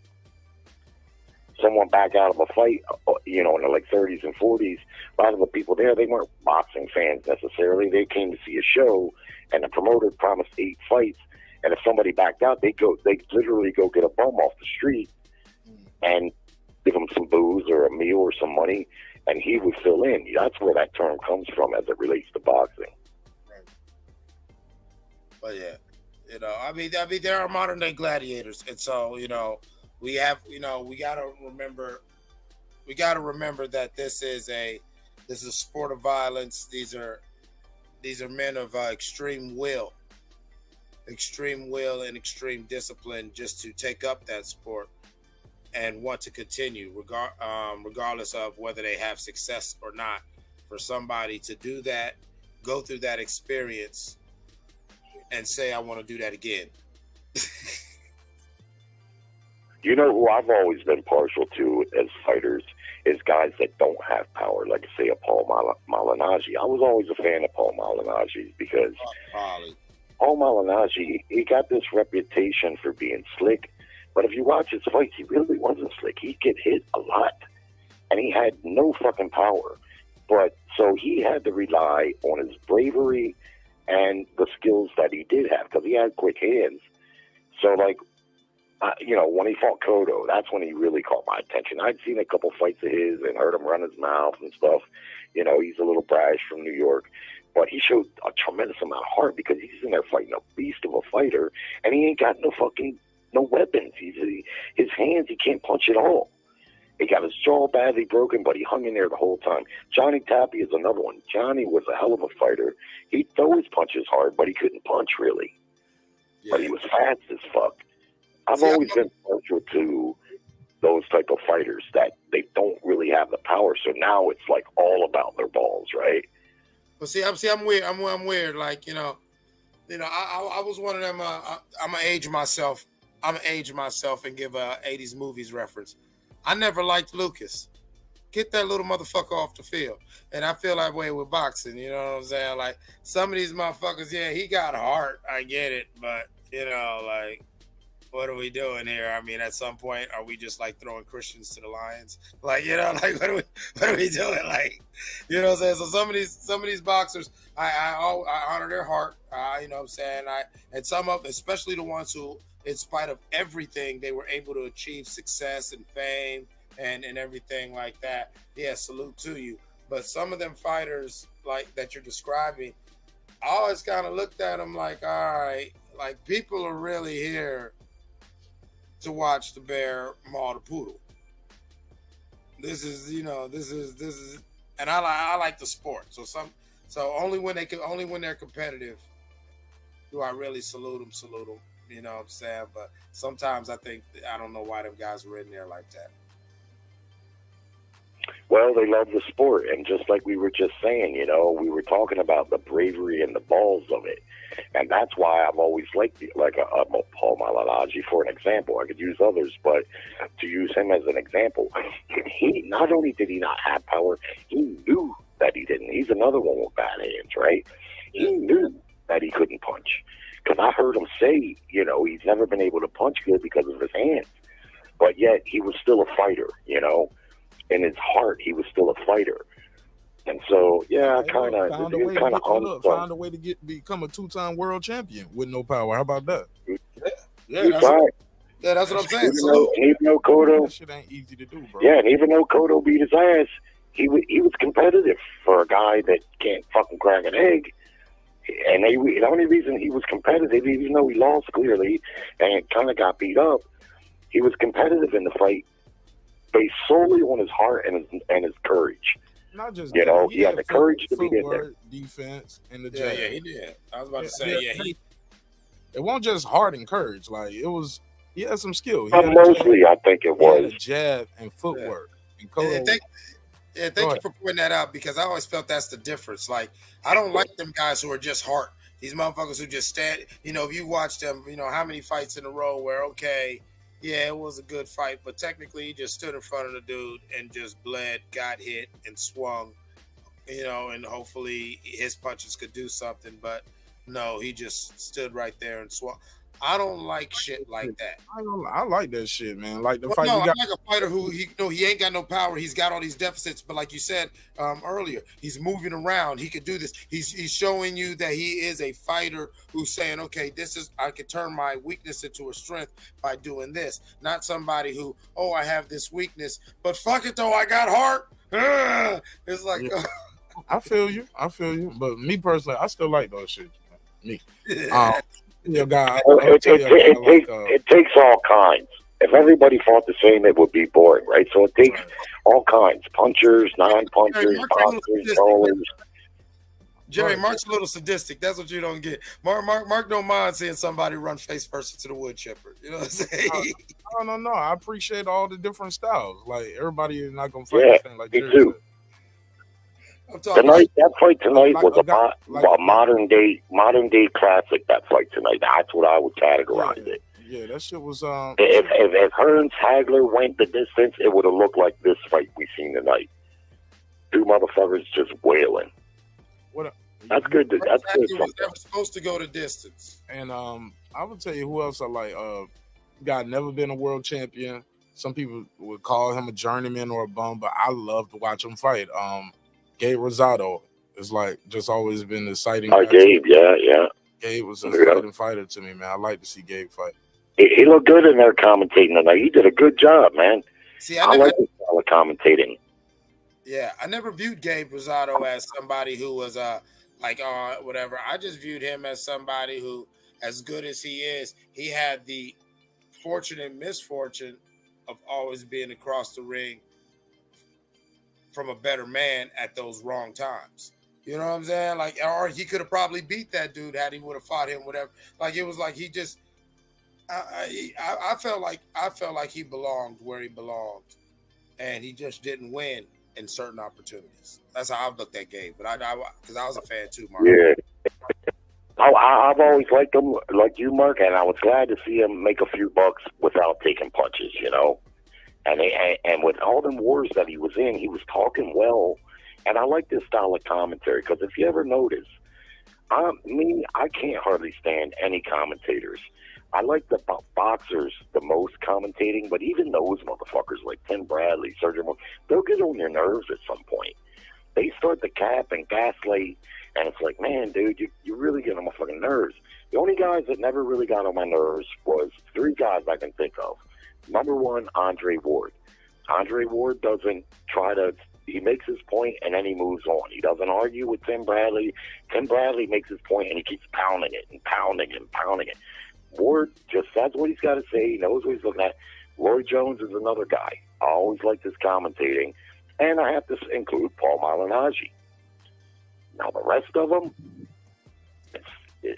of a fight, in the like 30s and 40s. A lot of the people there, they weren't boxing fans necessarily. They came to see a show, and the promoter promised 8 fights. And if somebody backed out, they literally go get a bum off the street and give him some booze or a meal or some money, and he would fill in. That's where that term comes from as it relates to boxing. Right. But yeah, I mean, there are modern day gladiators, and so we have, we gotta remember that this is a sport of violence. These are men of extreme will and extreme discipline just to take up that sport and want to continue, regardless of whether they have success or not. For somebody to do that, go through that experience, and say, I want to do that again. You know who I've always been partial to as fighters is guys that don't have power, like say a Paul Malignaggi. I was always a fan of Paul Malignaggi because Paul Malignaggi, he got this reputation for being slick, but if you watch his fights, he really wasn't slick. He'd get hit a lot, and he had no fucking power. But so he had to rely on his bravery and the skills that he did have, because he had quick hands. So, like, when he fought Cotto, that's when he really caught my attention. I'd seen a couple fights of his and heard him run his mouth and stuff. He's a little brash from New York, but he showed a tremendous amount of heart because he's in there fighting a beast of a fighter, and he ain't got no weapons. His hands, he can't punch at all. He got his jaw badly broken, but he hung in there the whole time. Johnny Tapia is another one. Johnny was a hell of a fighter. He'd throw his punches hard, but he couldn't punch really. Yeah. But he was fast as fuck. I've always been partial to those type of fighters that they don't really have the power. So now it's like all about their balls, right? Well, I'm weird. I'm weird. Like, I was one of them. I'm gonna age myself. And give a 80s movies reference. I never liked Lucas. Get that little motherfucker off the field. And I feel that way with boxing. You know what I'm saying? Like, some of these motherfuckers, yeah, he got heart. I get it. But, what are we doing here? I mean, at some point, are we just like throwing Christians to the lions? Like, you know, like what are we doing? Like, you know what I'm saying? So some of these boxers, I honor their heart. You know what I'm saying? And some of, especially the ones who, in spite of everything, they were able to achieve success and fame and everything like that. Yeah, salute to you. But some of them fighters like that you're describing, I always kind of looked at them like, all right, like people are really here to watch the bear maul the poodle. This is, you know, this is, and I like the sport. So only when they're competitive do I really salute them. You know what I'm saying? But sometimes I don't know why them guys were in there like that. Well, they love the sport, and just like we were just saying, you know, we were talking about the bravery and the balls of it, and that's why I've always liked Paul Malignaggi for an example. I could use others, but to use him as an example, he not only did he not have power, he knew that he didn't. He's another one with bad hands, right? He knew that he couldn't punch, because I heard him say, you know, he's never been able to punch good because of his hands, but yet he was still a fighter, you know. In his heart, he was still a fighter, and so yeah, found a way to become a 2-time world champion with no power. How about that? That's what I'm saying. Even though Cotto, that shit ain't easy to do, bro. Yeah, and even though Cotto beat his ass, he was competitive for a guy that can't fucking crack an egg. And the only reason he was competitive, even though he lost clearly and kind of got beat up, he was competitive in the fight based solely on his heart and his courage. Not just he had the courage to be in there. Defense and the jab. Yeah, he did. I was about to say, it wasn't just heart and courage. Like he had some skill. Mostly, I think it was he had a jab and footwork. And thank you for pointing that out, because I always felt that's the difference. Like, I don't like them guys who are just heart. These motherfuckers who just stand. You know, if you watch them, you know how many fights in a row where yeah, it was a good fight, but technically he just stood in front of the dude and just bled, got hit, and swung, you know, and hopefully his punches could do something. But no, he just stood right there and swung. I don't like shit like that. I like that shit, man. Like the fight. No, I like a fighter who he ain't got no power. He's got all these deficits, but like you said earlier, he's moving around. He could do this. He's showing you that he is a fighter who's saying, okay, I could turn my weakness into a strength by doing this. Not somebody who, I have this weakness, but fuck it though, I got heart. It's like, yeah. I feel you. But me personally, I still like those shit. Me. It takes all kinds. If everybody fought the same, it would be boring, right? So it takes all kinds: punchers, non-punchers, boxers, brawlers. Jerry, Mark's a little sadistic. That's what you don't get. Mark don't mind seeing somebody run face first into the wood chipper. You know what I'm saying? No. I appreciate all the different styles. Like, everybody is not gonna fight the same. Like Jerry said. That fight tonight was a modern day classic. That fight tonight, that's what I would categorize it. Yeah, that shit was. If Hearns Hagler went the distance, it would have looked like this fight we seen tonight. Two motherfuckers just wailing. That's good. That's good. Was never supposed to go the distance. And I would tell you who else I like. Guy never been a world champion. Some people would call him a journeyman or a bum, but I love to watch him fight. Gabe Rosado is like just always been exciting. Gabe, yeah. Gabe was an exciting fighter to me, man. I like to see Gabe fight. He looked good in there commentating tonight. He did a good job, man. See, I like his style of commentating. Yeah, I never viewed Gabe Rosado as somebody who was whatever. I just viewed him as somebody who, as good as he is, he had the fortune and misfortune of always being across the ring from a better man at those wrong times. You know what I'm saying? Like, or he could have probably beat that dude had he would have fought him, whatever. Like, it was like he just, I felt like he belonged where he belonged, and he just didn't win in certain opportunities. That's how I've looked at Gabe, but because I was a fan too, Mark. Yeah. I've always liked him, like you, Mark, and I was glad to see him make a few bucks without taking punches, you know. And with all them wars that he was in, he was talking well. And I like this style of commentary because if you ever notice, I can't hardly stand any commentators I like the boxers the most commentating, but even those motherfuckers like Tim Bradley, Serhii Bohachuk, they'll get on your nerves at some point. They start to cap and gaslight, and it's like, man, dude, you really get on my fucking nerves. The only guys that never really got on my nerves was 3 guys I can think of. Number 1, Andre Ward. Andre Ward doesn't try to, he makes his point and then he moves on. He doesn't argue with Tim Bradley. Tim Bradley makes his point and he keeps pounding it and pounding it and pounding it. Ward just says what he's got to say. He knows what he's looking at. Roy Jones is another guy. I always liked his commentating. And I have to include Paul Malignaggi. Now, the rest of them,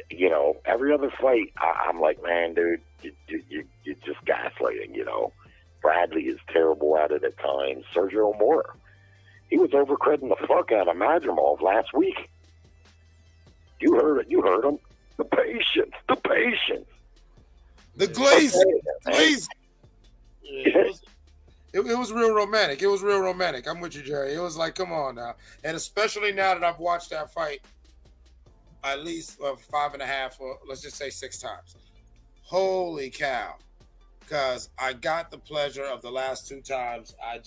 you know, every other fight, I'm like, man, dude, you're just gaslighting, you know. Bradley is terrible at it at times. Sergio Mora, he was overcrediting the fuck out of Madrimov last week. You heard it. You heard him. The patience. The glaze. It was real romantic. It was real romantic. I'm with you, Jerry. It was like, come on now. And especially now that I've watched that fight at least 5.5 or let's just say 6 times. Holy cow. Because I got the pleasure of the last 2 times. I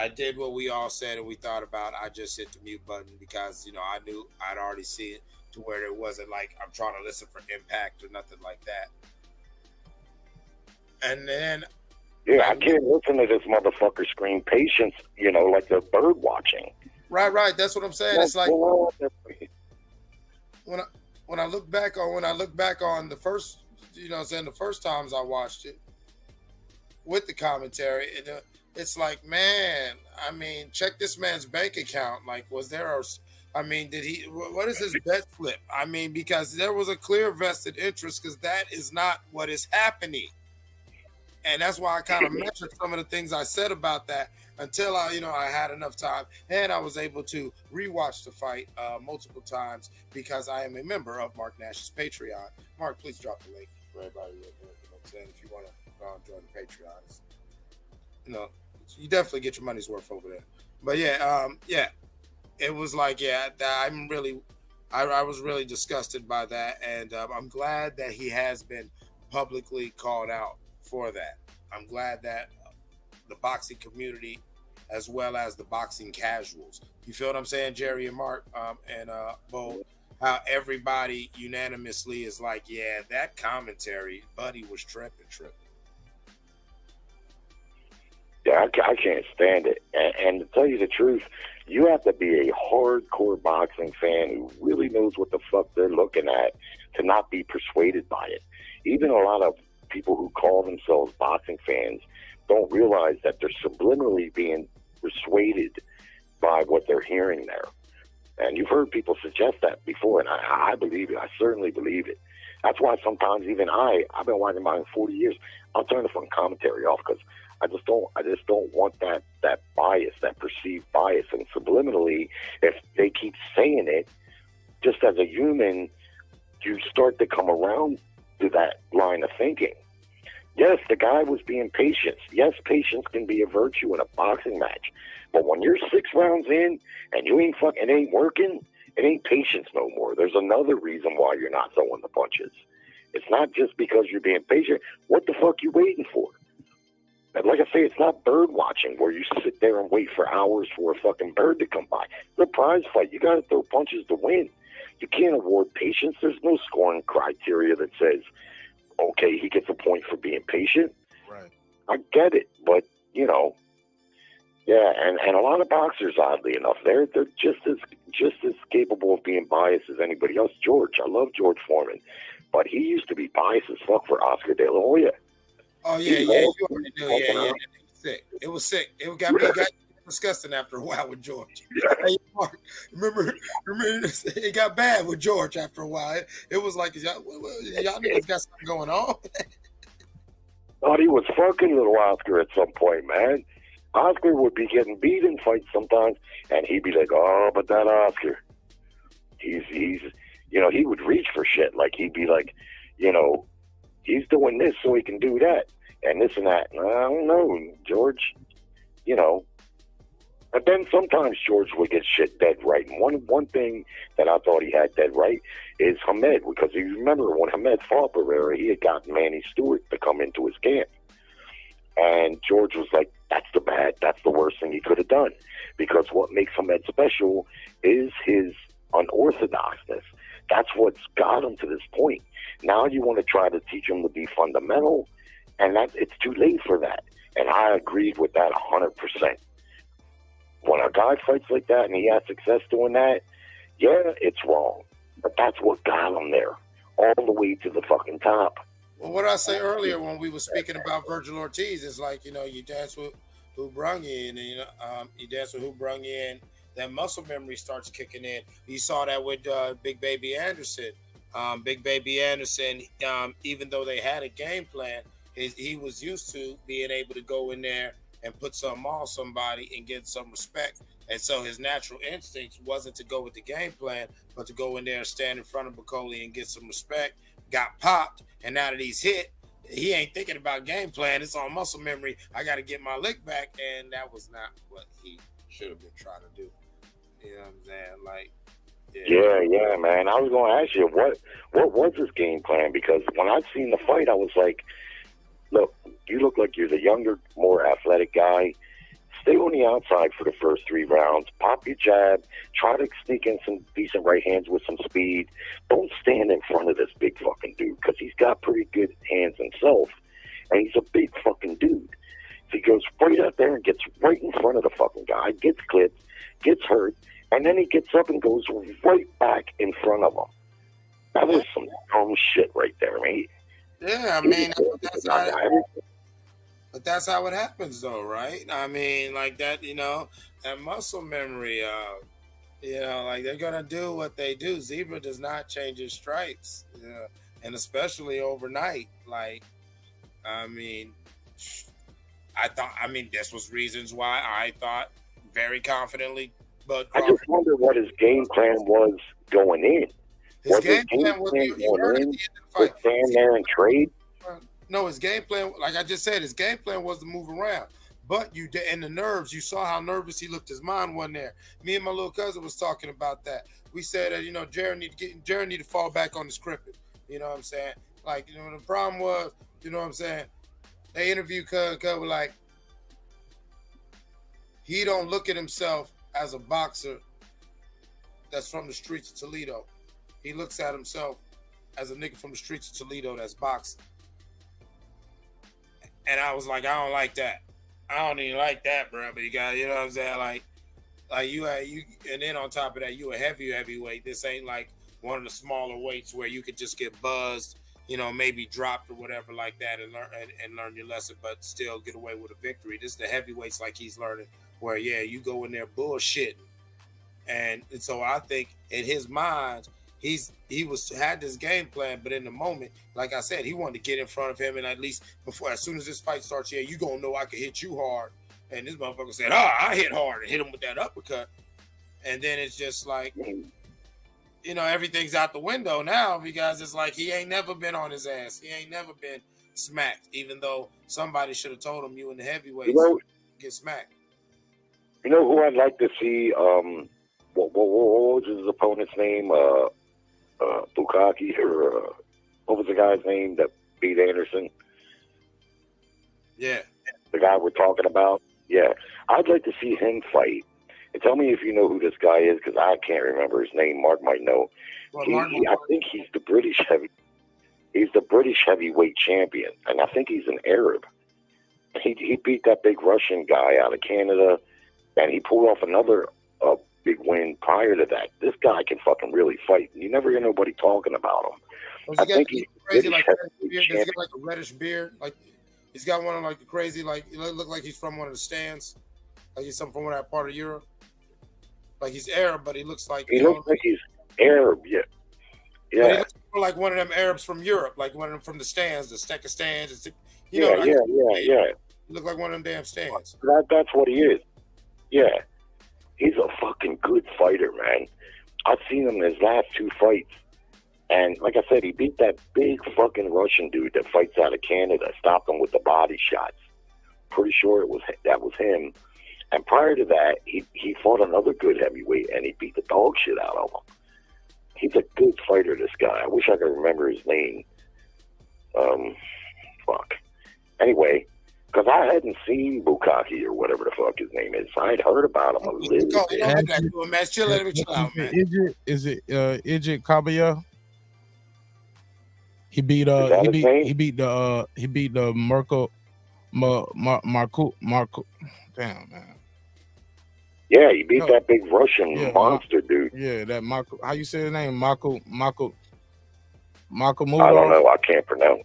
did what we all said and we thought about. I just hit the mute button because, you know, I knew I'd already seen it to where it wasn't like I'm trying to listen for impact or nothing like that. And then... Yeah, I can't listen to this motherfucker scream patience, you know, like the bird watching. Right. That's what I'm saying. It's like when I look back on the first, you know what I'm saying, the first times I watched it with the commentary, it's like, man, I mean, check this man's bank account. Like, what is his bet slip? I mean, because there was a clear vested interest because that is not what is happening. And that's why I kind of mentioned some of the things I said about that until I had enough time and I was able to rewatch the fight multiple times because I am a member of Mark Nash's Patreon. Mark, please drop the link for everybody. You know what I'm saying? If you want to join the Patreon, you know, you definitely get your money's worth over there. But it was like, I was really disgusted by that, and I'm glad that he has been publicly called out for that. I'm glad that the boxing community, as well as the boxing casuals, you feel what I'm saying, Jerry and Mark, and Bo, how everybody unanimously is like, yeah, that commentary, Buddy was tripping. Yeah, I can't stand it. And to tell you the truth, you have to be a hardcore boxing fan who really knows what the fuck they're looking at to not be persuaded by it. Even a lot of people who call themselves boxing fans don't realize that they're subliminally being persuaded by what they're hearing there. And you've heard people suggest that before, and I believe it. I certainly believe it. That's why sometimes even I've been watching boxing 40 years. I'll turn the fucking commentary off because I just don't want that bias, that perceived bias. And subliminally, if they keep saying it, just as a human, you start to come around to that line of thinking. Yes, the guy was being patient. Yes, patience can be a virtue in a boxing match. But when you're 6 rounds in and it ain't working, it ain't patience no more. There's another reason why you're not throwing the punches. It's not just because you're being patient. What the fuck you waiting for? And like I say, it's not bird watching where you sit there and wait for hours for a fucking bird to come by. It's a prize fight. You got to throw punches to win. You can't award patience. There's no scoring criteria that says, okay, he gets a point for being patient. Right. I get it, but you know, yeah, and a lot of boxers, oddly enough, they're just as capable of being biased as anybody else. I love George Foreman, but he used to be biased as fuck for Oscar De La Hoya. Oh yeah, you already knew. Yeah. It was sick. It got disgusting after a while with George. Yeah. Hey, Mark, remember, it got bad with George after a while. It was like, y'all niggas got something going on. Thought he was fucking little Oscar at some point, man. Oscar would be getting beat in fights sometimes, and he'd be like, oh, but that Oscar, he's you know, he would reach for shit. Like, he'd be like, you know, he's doing this so he can do that, and this and that. And I don't know, George, you know, But then sometimes George would get shit dead right. And one thing that I thought he had dead right is Hamed, because you remember when Hamed fought Barrera, he had gotten Manny Stewart to come into his camp. And George was like, that's the worst thing he could have done. Because what makes Hamed special is his unorthodoxness. That's what's got him to this point. Now you want to try to teach him to be fundamental, and it's too late for that. And I agreed with that 100%. When a guy fights like that and he has success doing that, yeah, it's wrong. But that's what got him there, all the way to the fucking top. Well, what I say earlier when we were speaking about Vergil Ortiz is like, you know, you dance with who brung you in, and, you know, you dance with who brung you in, that muscle memory starts kicking in. You saw that with Big Baby Anderson. Big Baby Anderson, even though they had a game plan, he was used to being able to go in there and put something on somebody and get some respect. And so his natural instinct wasn't to go with the game plan, but to go in there and stand in front of Bacoli and get some respect. Got popped, and now that he's hit, he ain't thinking about game plan. It's on muscle memory. I got to get my lick back, and that was not what he should have been trying to do. You know what I'm saying? Like, yeah, man. I was going to ask you, what was his game plan? Because when I seen the fight, I was like, look, you look like you're the younger, more athletic guy. Stay on the outside for the first 3 rounds. Pop your jab. Try to sneak in some decent right hands with some speed. Don't stand in front of this big fucking dude, because he's got pretty good hands himself, and he's a big fucking dude. So he goes right out there and gets right in front of the fucking guy, gets clipped, gets hurt, and then he gets up and goes right back in front of him. That was some dumb shit right there, man. Yeah, I mean, that's how it happens, though, right? I mean, like that, you know, that muscle memory, you know, like they're going to do what they do. Zebra does not change his stripes, you know, and especially overnight. Like, I mean, this was reasons why I thought very confidently, but I just wonder what his game plan was going in. His game plan was stand there and trade. No, his game plan, like I just said, his game plan was to move around. But and the nerves, you saw how nervous he looked. His mind wasn't there. Me and my little cousin was talking about that. We said that, you know, Jared need to fall back on his crippet. You know what I'm saying? Like, you know, the problem was, you know what I'm saying? They interviewed Cub like, he don't look at himself as a boxer that's from the streets of Toledo. He looks at himself as a nigga from the streets of Toledo that's boxing. And I was like, I don't like that. I don't even like that, bro. But you got, you know what I'm saying? Like you, and then on top of that, you a heavyweight. This ain't like one of the smaller weights where you could just get buzzed, you know, maybe dropped or whatever like that, and learn your lesson, but still get away with a victory. This is the heavyweights like he's learning, where you go in there bullshitting, and so I think in his mind, he had this game plan, but in the moment, like I said, he wanted to get in front of him, and at least before, as soon as this fight starts, you gonna know I can hit you hard. And this motherfucker said, I hit hard, and hit him with that uppercut. And then it's just like, you know, everything's out the window now, because it's like he ain't never been on his ass. He ain't never been smacked, even though somebody should have told him you in the heavyweights get smacked. You know who I'd like to see? What was his opponent's name? Bukaki, or what was the guy's name that beat Anderson? Yeah. The guy we're talking about? Yeah. I'd like to see him fight. And tell me if you know who this guy is, because I can't remember his name. Mark might know. I think he's the British heavyweight champion, and I think he's an Arab. He beat that big Russian guy out of Canada, and he pulled off another big win prior to that. This guy can fucking really fight. You never hear nobody talking about him. I think he's crazy. He's got like a reddish beard. Like he's got one of like the crazy, like it look like he's from one of the stands. Like he's from one of that part of Europe. Like he's Arab, but he looks like looks like he's Arab. Yeah. But he looks like one of them Arabs from Europe, like one of them from the stands, the stack of stands. He look like one of them damn stands. That's what he is. Yeah. He's a fucking good fighter, man. I've seen him in his last 2 fights. And like I said, he beat that big fucking Russian dude that fights out of Canada, stopped him with the body shots. Pretty sure that was him. And prior to that, he fought another good heavyweight, and he beat the dog shit out of him. He's a good fighter, this guy. I wish I could remember his name. Fuck. Anyway, because I hadn't seen Bukaki or whatever the fuck his name is. I had heard about him a little bit. Man, chill out, man. Is it Ijit Kabayel? He beat the Marco. Damn, man. Yeah, he beat that big Russian monster dude. Yeah, that Marco. How you say his name? Marco Mudov? I don't know. I can't pronounce.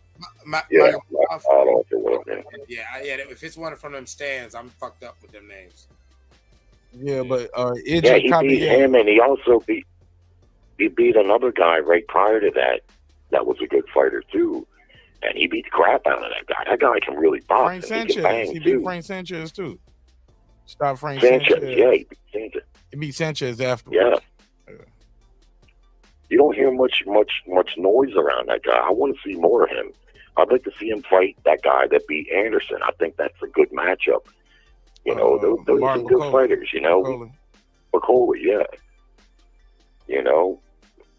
I don't know if it was him. Yeah. If it's one from them stands, I'm fucked up with them names. Yeah, but he beat him, and he also beat another guy right prior to that. That was a good fighter too, and he beat the crap out of that guy. That guy can really box. Frank Sanchez. He beat Frank Sanchez too. Stop Frank Sanchez. Sanchez. Yeah, he beat Sanchez. He beat Sanchez afterwards. Yeah. You don't hear much noise around that guy. I want to see more of him. I'd like to see him fight that guy that beat Anderson. I think that's a good matchup. You know, those are some good fighters. You know, McCauley, yeah. You know,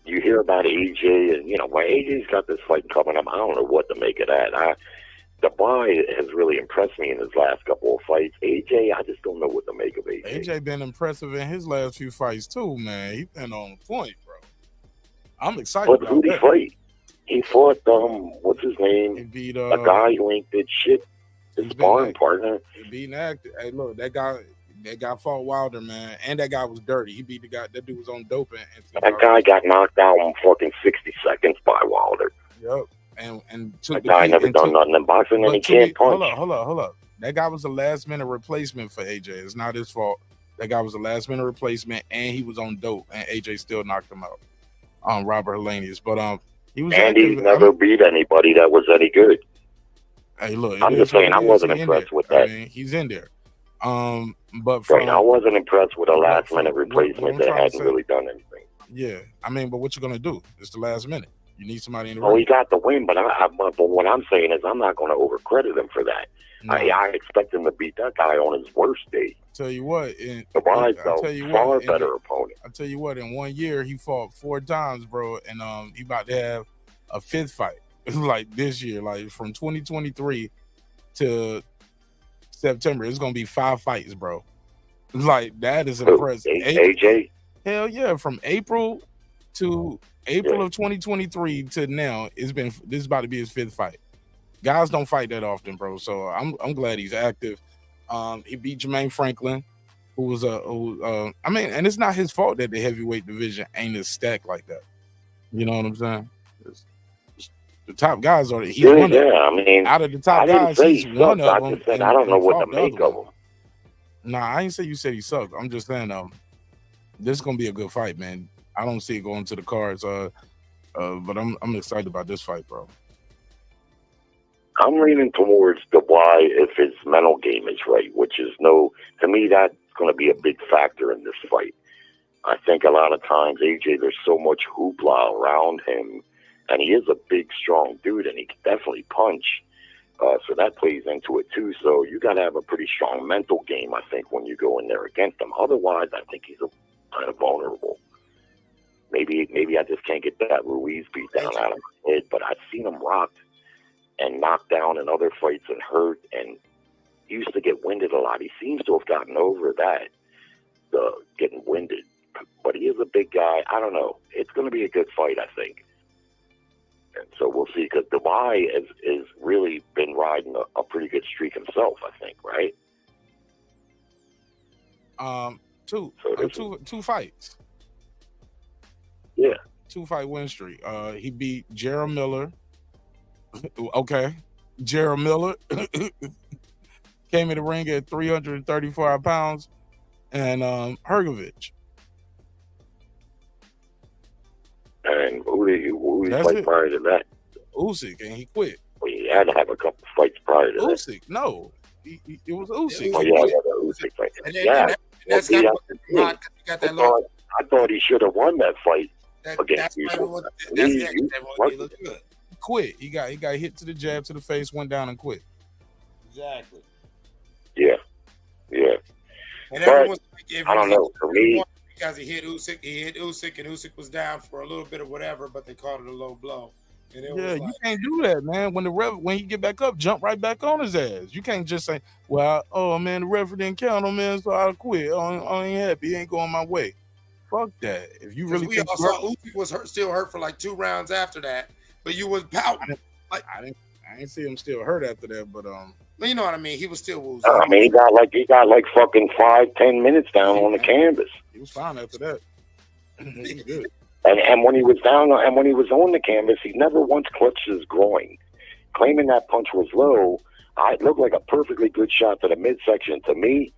you hear about AJ, and you know, when AJ's got this fight coming up, I don't know what to make of that. Dubai has really impressed me in his last couple of fights. AJ, I just don't know what to make of AJ. AJ been impressive in his last few fights too, man. He's been on point, bro. I'm excited But about who'd he that. fight? He fought what's his name? He beat a guy who ain't did shit. His sparring partner. He beat an actor. Hey, look, that guy fought Wilder, man, and that guy was dirty. He beat the guy. That dude was on dope. That guy got knocked out in fucking 60 seconds by Wilder. Yep. And that guy never done nothing in boxing, and he can't punch. Hold up. That guy was a last minute replacement for AJ. It's not his fault. That guy was a last minute replacement, and he was on dope, and AJ still knocked him out. Robert Helenius, but he was. And he's never beat anybody that was any good. Hey, look, I'm just saying I wasn't impressed with that. I mean, he's in there. But I wasn't impressed with a last minute replacement that hadn't really done anything. Yeah, I mean, but what you gonna do? It's the last minute. You need somebody in the ring. He got the win, but but what I'm saying is I'm not going to overcredit him for that. No. I expect him to beat that guy on his worst day. Tell you what, far better opponent. I tell you what, in 1 year he fought 4 times, bro, and he about to have a 5th fight. Like this year, like from 2023 to September, it's gonna be 5 fights, bro. Like that is impressive. AJ? Hell yeah, from April to April of 2023 to now, this is about to be his 5th fight. Guys don't fight that often, bro. So I'm glad he's active. He beat Jermaine Franklin, who was I mean, and it's not his fault that the heavyweight division ain't as stacked like that. You know what I'm saying? The top guys are. He's one of them. I mean, out of the top guys, he's one of them. I just said I don't know what to make of him. Nah, I ain't say you said he sucked. I'm just saying this is gonna be a good fight, man. I don't see it going to the cards, but I'm excited about this fight, bro. I'm leaning towards Dubai if his mental game is right, which is to me that's going to be a big factor in this fight. I think a lot of times AJ, there's so much hoopla around him, and he is a big, strong dude, and he can definitely punch. So that plays into it too. So you got to have a pretty strong mental game, I think, when you go in there against him. Otherwise, I think he's kind of vulnerable. Maybe I just can't get that Ruiz beat down out of my head, but I've seen him rocked and knocked down in other fights and hurt, and he used to get winded a lot. He seems to have gotten over that, getting winded. But he is a big guy. I don't know. It's going to be a good fight, I think. And so we'll see, because Dubai has really been riding a pretty good streak himself, I think, right? Two fights. Yeah. 2-fight win streak. He beat Jarrell Miller. Okay. Jarrell Miller came in the ring at 335 pounds. And Hrgovic. And who did he fight prior to that? Usyk, and he quit. Well, he had to have a couple fights prior to that. Usyk, no. It was Usyk. Oh, yeah, the Usyk fight. I thought he should have won that fight against people. He quit. He got hit to the jab to the face, went down and quit. Exactly. Yeah. And everyone's like, I don't know. For me, because he hit Usyk, and Usyk was down for a little bit or whatever, but they called it a low blow. And it was you can't do that, man. When he get back up, jump right back on his ass. You can't just say, "Well, oh man, the referee didn't count on man, so I quit. I ain't happy. He ain't going my way." Fuck that. If you really think Usyk was still hurt for like 2 rounds after that, but you was pouting. I didn't see him still hurt after that, but you know what I mean. He was still woozy. I mean, he got like fucking 5-10 minutes down on the canvas. He was fine after that. He was good. And when he was down, and when he was on the canvas, he never once clutched his groin. Claiming that punch was low, it looked like a perfectly good shot to the midsection to me,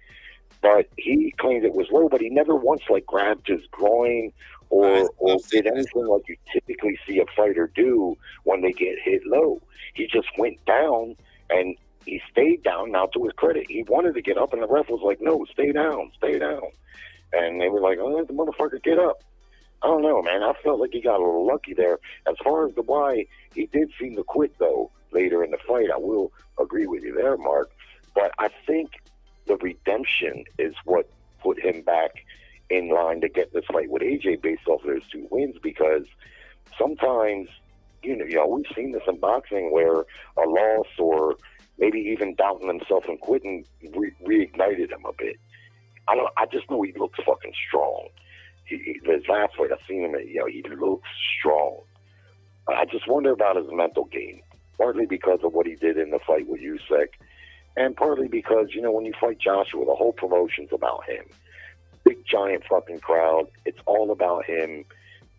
but he claimed it was low, but he never once like grabbed his groin or did anything like you typically see a fighter do when they get hit low. He just went down and he stayed down. Now, to his credit, he wanted to get up, and the ref was like, "No, stay down, stay down." And they were like, "Oh, let the motherfucker get up." I don't know, man. I felt like he got a little lucky there. As far as the why, he did seem to quit, though, later in the fight. I will agree with you there, Mark. But I think the redemption is what put him back in line to get this fight with AJ based off of those 2 wins, because sometimes, you know, we've seen this in boxing where a loss or maybe even doubting himself and quitting reignited him a bit. I just know he looks fucking strong. His last fight, I've seen him, he looks strong. I just wonder about his mental game, partly because of what he did in the fight with Usyk, and partly because, when you fight Joshua, the whole promotion's about him. Big, giant fucking crowd. It's all about him.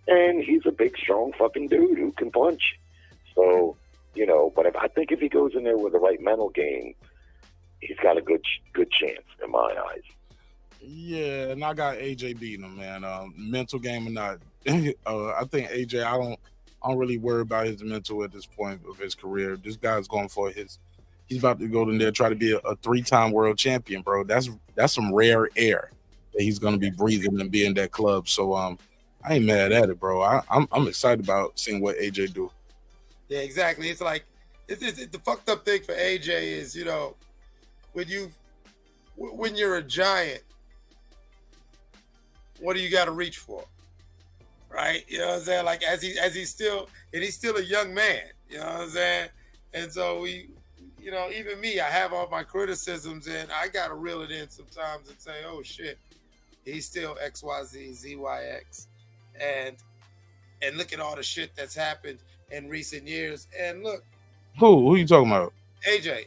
And he's a big, strong fucking dude who can punch. So, but I think if he goes in there with the right mental game, he's got a good chance in my eyes. Yeah, and I got AJ beating him, man. Mental game or not, I think AJ. I don't really worry about his mental at this point of his career. This guy's going for he's about to go in there try to be a 3-time world champion, bro. That's some rare air that he's going to be breathing and be in that club. So I ain't mad at it, bro. I'm excited about seeing what AJ do. Yeah, exactly. It's like the fucked up thing for AJ is, when you're a giant, what do you got to reach for, right? You know what I'm saying? Like he's still a young man. You know what I'm saying? And so even me, I have all my criticisms, and I got to reel it in sometimes and say, oh shit, he's still XYZ, ZYX, and look at all the shit that's happened in recent years. And look, who you talking about? AJ,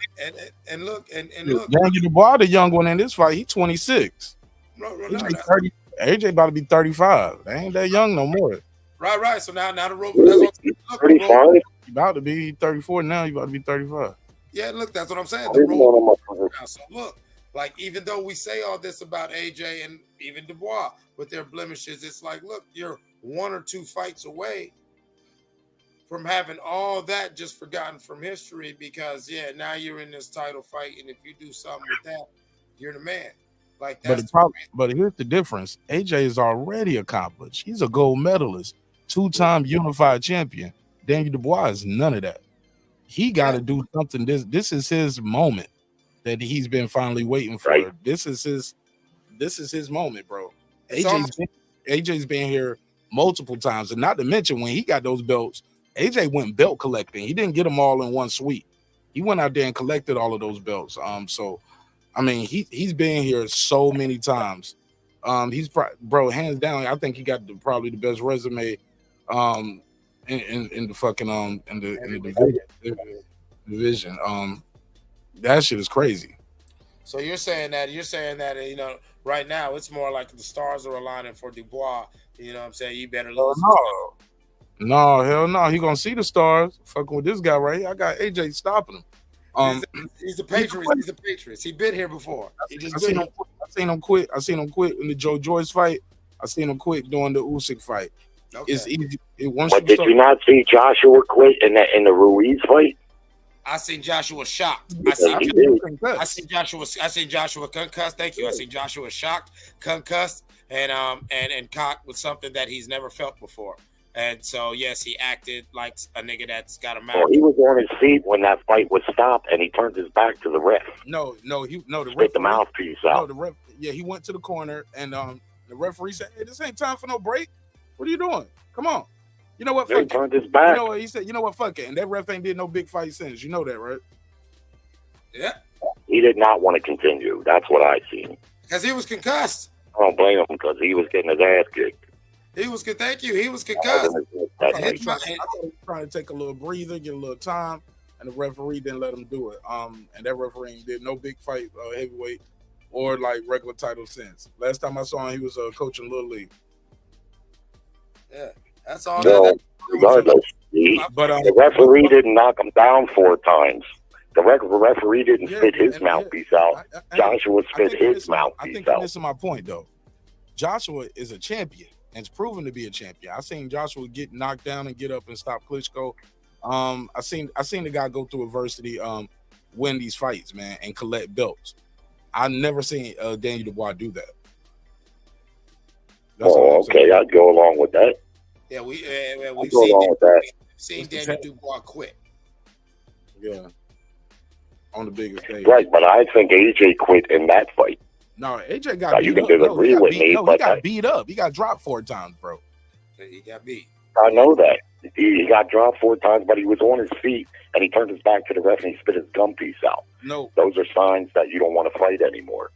and look, and look. Daniel Dubois, the young one in this fight, he's 26. AJ about to be 35. They ain't that young no more. Right. So now the rope. That's 35. He about to be 34 now. He about to be 35. Yeah, look, that's what I'm saying. The rope. So look, like even though we say all this about AJ and even Dubois with their blemishes, it's like, look, you're 1 or 2 fights away from having all that just forgotten from history, because now you're in this title fight, and if you do something with that, you're the man. Like that's but here's the difference. AJ is already accomplished. He's a gold medalist, 2-time unified champion. Daniel Dubois is none of that. He got to do something. This is his moment that he's been finally waiting for. Right. This is his moment, bro. AJ's been here multiple times, and not to mention when he got those belts, AJ went belt collecting. He didn't get them all in one sweep. He went out there and collected all of those belts. So I mean, he's been here so many times. He's hands down. I think he got probably the best resume in the fucking in the division. That shit is crazy. So you're saying that right now it's more like the stars are aligning for Dubois. You know what I'm saying? You better lose. No, hell no. He gonna see the stars. Fucking with this guy right here. I got AJ stopping him. He's a Patriot. He's a Patriot. He been here before. I seen him quit. I seen him quit in the Joe Joyce fight. I seen him quit during the Usyk fight. Okay. It's easy. But did you not see Joshua quit in the Ruiz fight? I seen Joshua shocked. I seen Joshua concussed. Thank you. I seen Joshua shocked, concussed, and caught with something that he's never felt before. And so, yes, he acted like a nigga that's got a mouth. Well, he was on his feet when that fight was stopped, and he turned his back to the ref. The ref spit the mouthpiece out. No, Yeah, he went to the corner, and the referee said, "Hey, this ain't time for no break. What are you doing? Come on." You know what? He Fuck turned it. his back. You know what? He said, "You know what? Fuck it." And that ref ain't did no big fight since. You know that, right? Yeah. He did not want to continue. That's what I seen. Because he was concussed. I don't blame him because he was getting his ass kicked. He was thank you. He was concussed. I thought he was trying to take a little breather, get a little time, and the referee didn't let him do it. And that referee ain't did no big fight, heavyweight, or like regular title since. Last time I saw him, he was coaching Little League. Yeah, that's all. No, regardless, the referee didn't knock him down 4 times. The referee didn't spit his mouthpiece out. Joshua spit his mouthpiece out. I think you're missing my point, though. Joshua is a champion, and it's proven to be a champion. I seen Joshua get knocked down and get up and stop Klitschko. I seen the guy go through adversity, win these fights, man, and collect belts. I never seen Daniel Dubois do that. Okay, I'd go along with that. Yeah, we've seen Daniel Dubois quit. Yeah, on the biggest stage. Right, but I think AJ quit in that fight. No, AJ got beat you can up. disagree with me, but he got beat up. He got dropped 4 times, bro. He got beat. I know that. He got dropped 4 times, but he was on his feet, and he turned his back to the ref, and he spit his gum piece out. No. Those are signs that you don't want to fight anymore.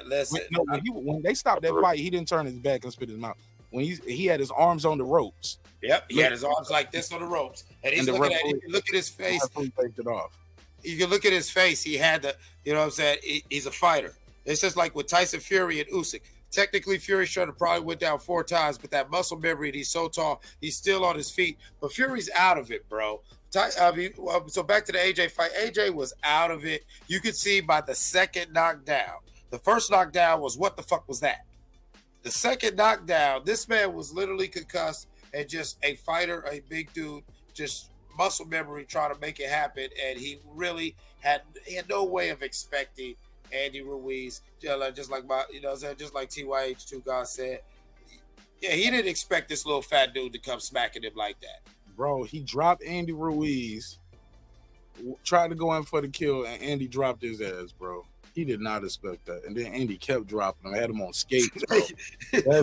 Listen. When they stopped that fight, he didn't turn his back and spit his mouth. When he had his arms on the ropes. Yep, he had his arms like this on the ropes. And he's looking at it. Look at his face. It off. You can look at his face. He had the, you know what I'm saying? He's a fighter. It's just like with Tyson Fury and Usyk. Technically, Fury should have probably went down 4 times, but that muscle memory, and he's so tall, he's still on his feet. But Fury's out of it, bro. So back to the AJ fight. AJ was out of it. You could see by the second knockdown. The first knockdown was, what the fuck was that? The second knockdown, this man was literally concussed and just a fighter, a big dude, just muscle memory trying to make it happen. And he really had no way of expecting Andy Ruiz, just like TYH2 God said. Yeah, he didn't expect this little fat dude to come smacking him like that. Bro, he dropped Andy Ruiz, tried to go in for the kill, and Andy dropped his ass, bro. He did not expect that. And then Andy kept dropping him. I had him on skates, bro.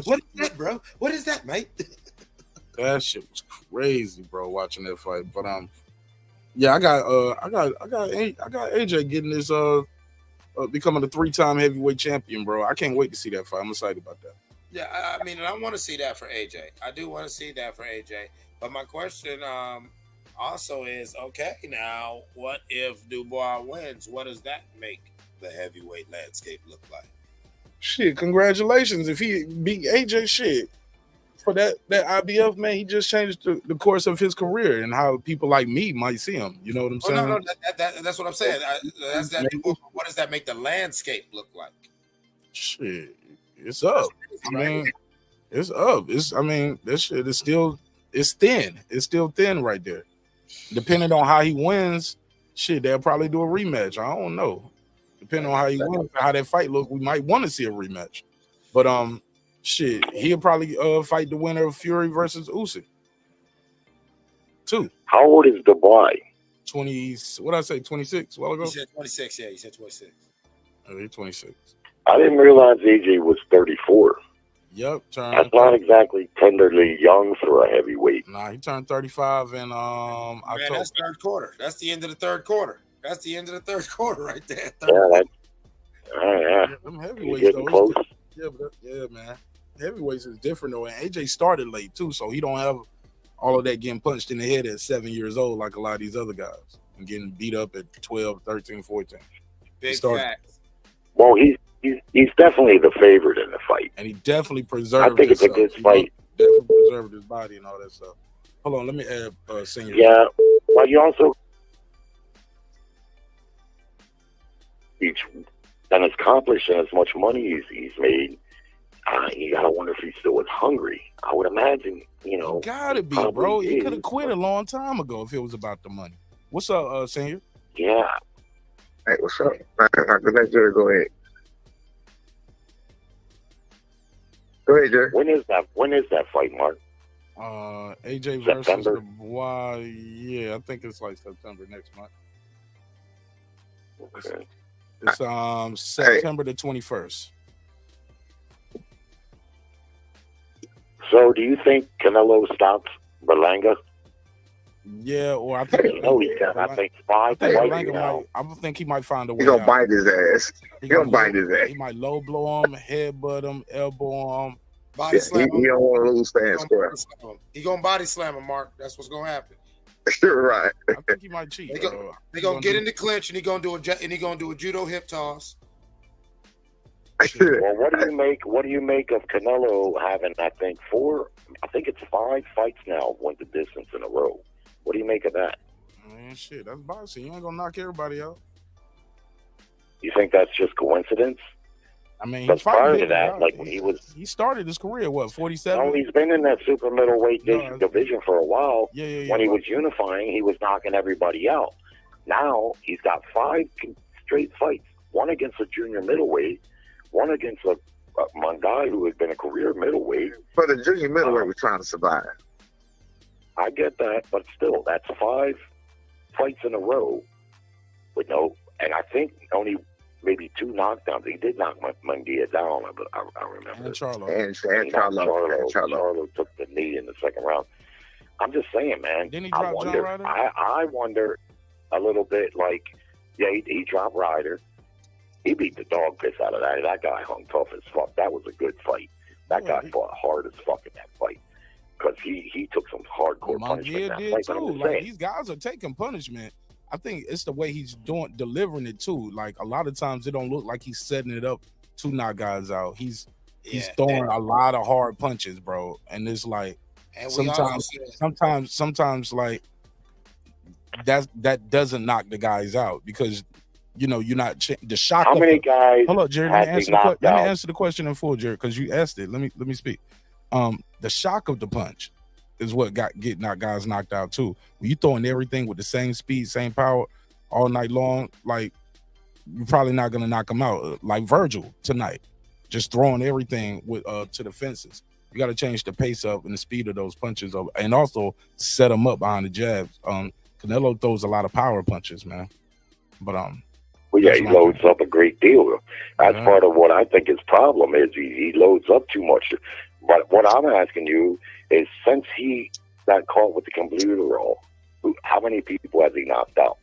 What is that, bro? What is that, mate? That shit was crazy, bro, watching that fight. But yeah, I got AJ getting this becoming a 3-time heavyweight champion, bro. I can't wait to see that fight. I'm excited about that. Yeah, I mean, I want to see that for AJ. I do want to see that for AJ. But my question also is, okay, now what if Dubois wins? What does that make the heavyweight landscape look like? Shit, congratulations. If he beat AJ, shit, for that IBF, man, he just changed the course of his career and how people like me might see him. You know what I'm saying? No, that's what I'm saying. What does that make the landscape look like? Shit, it's up. I mean, it's up. That shit is still, it's thin. It's still thin right there. Depending on how he wins, shit, they'll probably do a rematch. I don't know. Depending on how he wins, how that fight look, we might want to see a rematch. But shit, he'll probably fight the winner of Fury versus Usyk. 2. How old is Dubois? 20. What did I say? 26. While ago. He said 26. Yeah, he said 26. Oh, he's 26. I didn't realize AJ was 34. Yep. That's not exactly tenderly young for a heavyweight. Nah, he turned 35 in Man, that's third quarter. That's the end of the third quarter. That's the end of the third quarter right there. Yeah, them heavyweights though. Yeah, man. Heavyweights is different though, and AJ started late too, so he don't have all of that getting punched in the head at 7 years old like a lot of these other guys and getting beat up at 12, 13, 14. Big facts. Well, he's definitely the favorite in the fight, and he definitely preserved. I think it's a good fight. Definitely preserved his body and all that stuff. Hold on, let me add Senior. Yeah, well, you also he's done accomplishing as much money he's made. You gotta wonder if he still was hungry. I would imagine, you know. Gotta be, bro. He could have quit a long time ago if it was about the money. What's up, Senior? Yeah. Hey, what's up? Let Jerry go ahead. Go ahead, Jerry. When is that fight, Mark? AJ September? versus Dubois. Yeah, I think it's like September next month. Okay. It's September the 21st. So, do you think Canelo stops Berlanga? Yeah, or I think he's got, I think, 5 fights now. I think he might find a way. He gonna out. bite his ass. He gonna bite his ass. He might low blow him, headbutt him, elbow him. Body slam him. He don't want to lose fast square. He gonna body slam him, Mark. That's what's gonna happen. You're right. I think he might cheat. They gonna get in the clinch, and he gonna do a judo hip toss. Well, what do you make of Canelo having, I think it's 5 fights now, went the distance in a row. What do you make of that? Man, shit, that's boxing. You ain't gonna knock everybody out. You think that's just coincidence? I mean, but prior to that, like when he started his career, what, 47? No, he's been in that super middleweight division for a while. Yeah. When he was unifying, he was knocking everybody out. Now he's got 5 straight fights. One against a junior middleweight, one against a guy who has been a career middleweight. But the junior middleweight was trying to survive. I get that, but still, that's 5 fights in a row with and I think only maybe 2 knockdowns. He did knock Munguia down, but I remember. And Charlo. And Charlo. Charlo took the knee in the second round. I'm just saying, man. Didn't he drop John Ryder? I wonder a little bit, like, yeah, he dropped Ryder. He beat the dog piss out of that. That guy hung tough as fuck. That was a good fight. That guy fought hard as fuck in that fight. Because he took some hardcore punishment in that fight. Too. Like, these guys are taking punishment. I think it's the way he's delivering it too. Like, a lot of times it don't look like he's setting it up to knock guys out. He's throwing a lot of hard punches, bro. And it's like sometimes like that doesn't knock the guys out because you're not the shock. How many guys? Hold on, Jerry. Let me answer the question in full, Jerry, because you asked it. Let me speak. The shock of the punch is what get guys knocked out too. When you throwing everything with the same speed, same power all night long, like you're probably not gonna knock them out. Like Vergil tonight, just throwing everything with to the fences. You got to change the pace up and the speed of those punches, and also set them up behind the jabs. Canelo throws a lot of power punches, man. But well, yeah, he loads up a great deal. That's part of what I think his problem is. He loads up too much. But what I'm asking you is, since he got caught with the computer roll, how many people has he knocked out?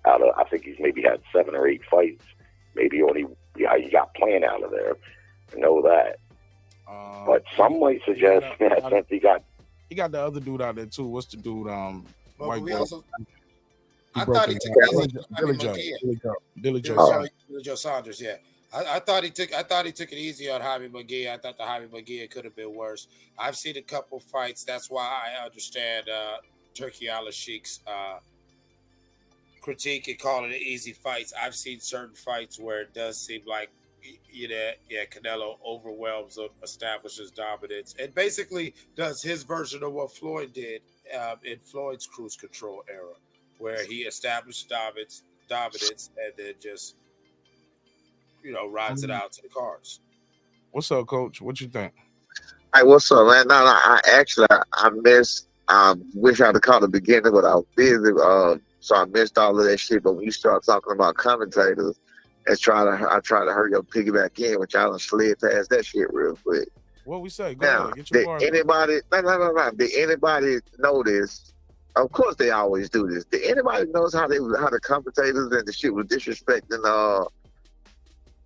Out of, I think he's maybe had 7 or 8 fights. Maybe he got playing out of there. I know that. But some might suggest that since he got the other dude out there too. What's the dude? White boy. I thought he took Billy Joe Saunders. Yeah, I thought he took it easy on Jaime Munguia. I thought the Jaime Munguia could have been worse. I've seen a couple fights. That's why I understand Turkey Al-Sheikh's critique and calling it easy fights. I've seen certain fights where it does seem like Canelo overwhelms him, establishes dominance, and basically does his version of what Floyd did in Floyd's cruise control era, where he established dominance and then just rides it out to the cards. What's up, Coach? What you think? Hey, what's up, man? No, I missed. Wish I'd have caught the beginning, but I was busy, so I missed all of that shit. But when you start talking about commentators, I try to hurry up, piggyback in, which I done slid past that shit real quick. What we say? Go now, ahead. Get your did anybody? No. Did anybody notice? Of course, they always do this. Did anybody notice how the commentators and the shit was disrespecting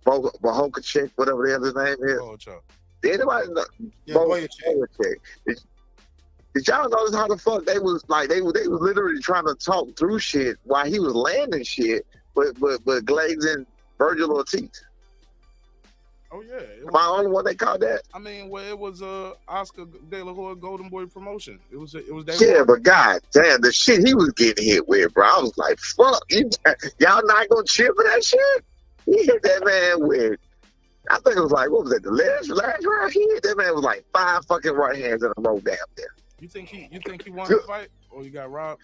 Bohachuk, whatever the hell his name is? Bohachuk. Did anybody know? Bohachuk. Did y'all notice how the fuck they was literally trying to talk through shit while he was landing shit, but glazing Vergil Ortiz? Oh yeah, am I the only one they called that? I mean, well, it was Oscar De La Hoya Golden Boy promotion. It was that. Yeah, but god damn, the shit he was getting hit with, bro. I was like, fuck, y'all not gonna cheer for that shit? He hit that man with, I think it was like, what was that? The last round he hit that man was like 5 fucking right hands in a row down there. You think he won the fight, or you got robbed?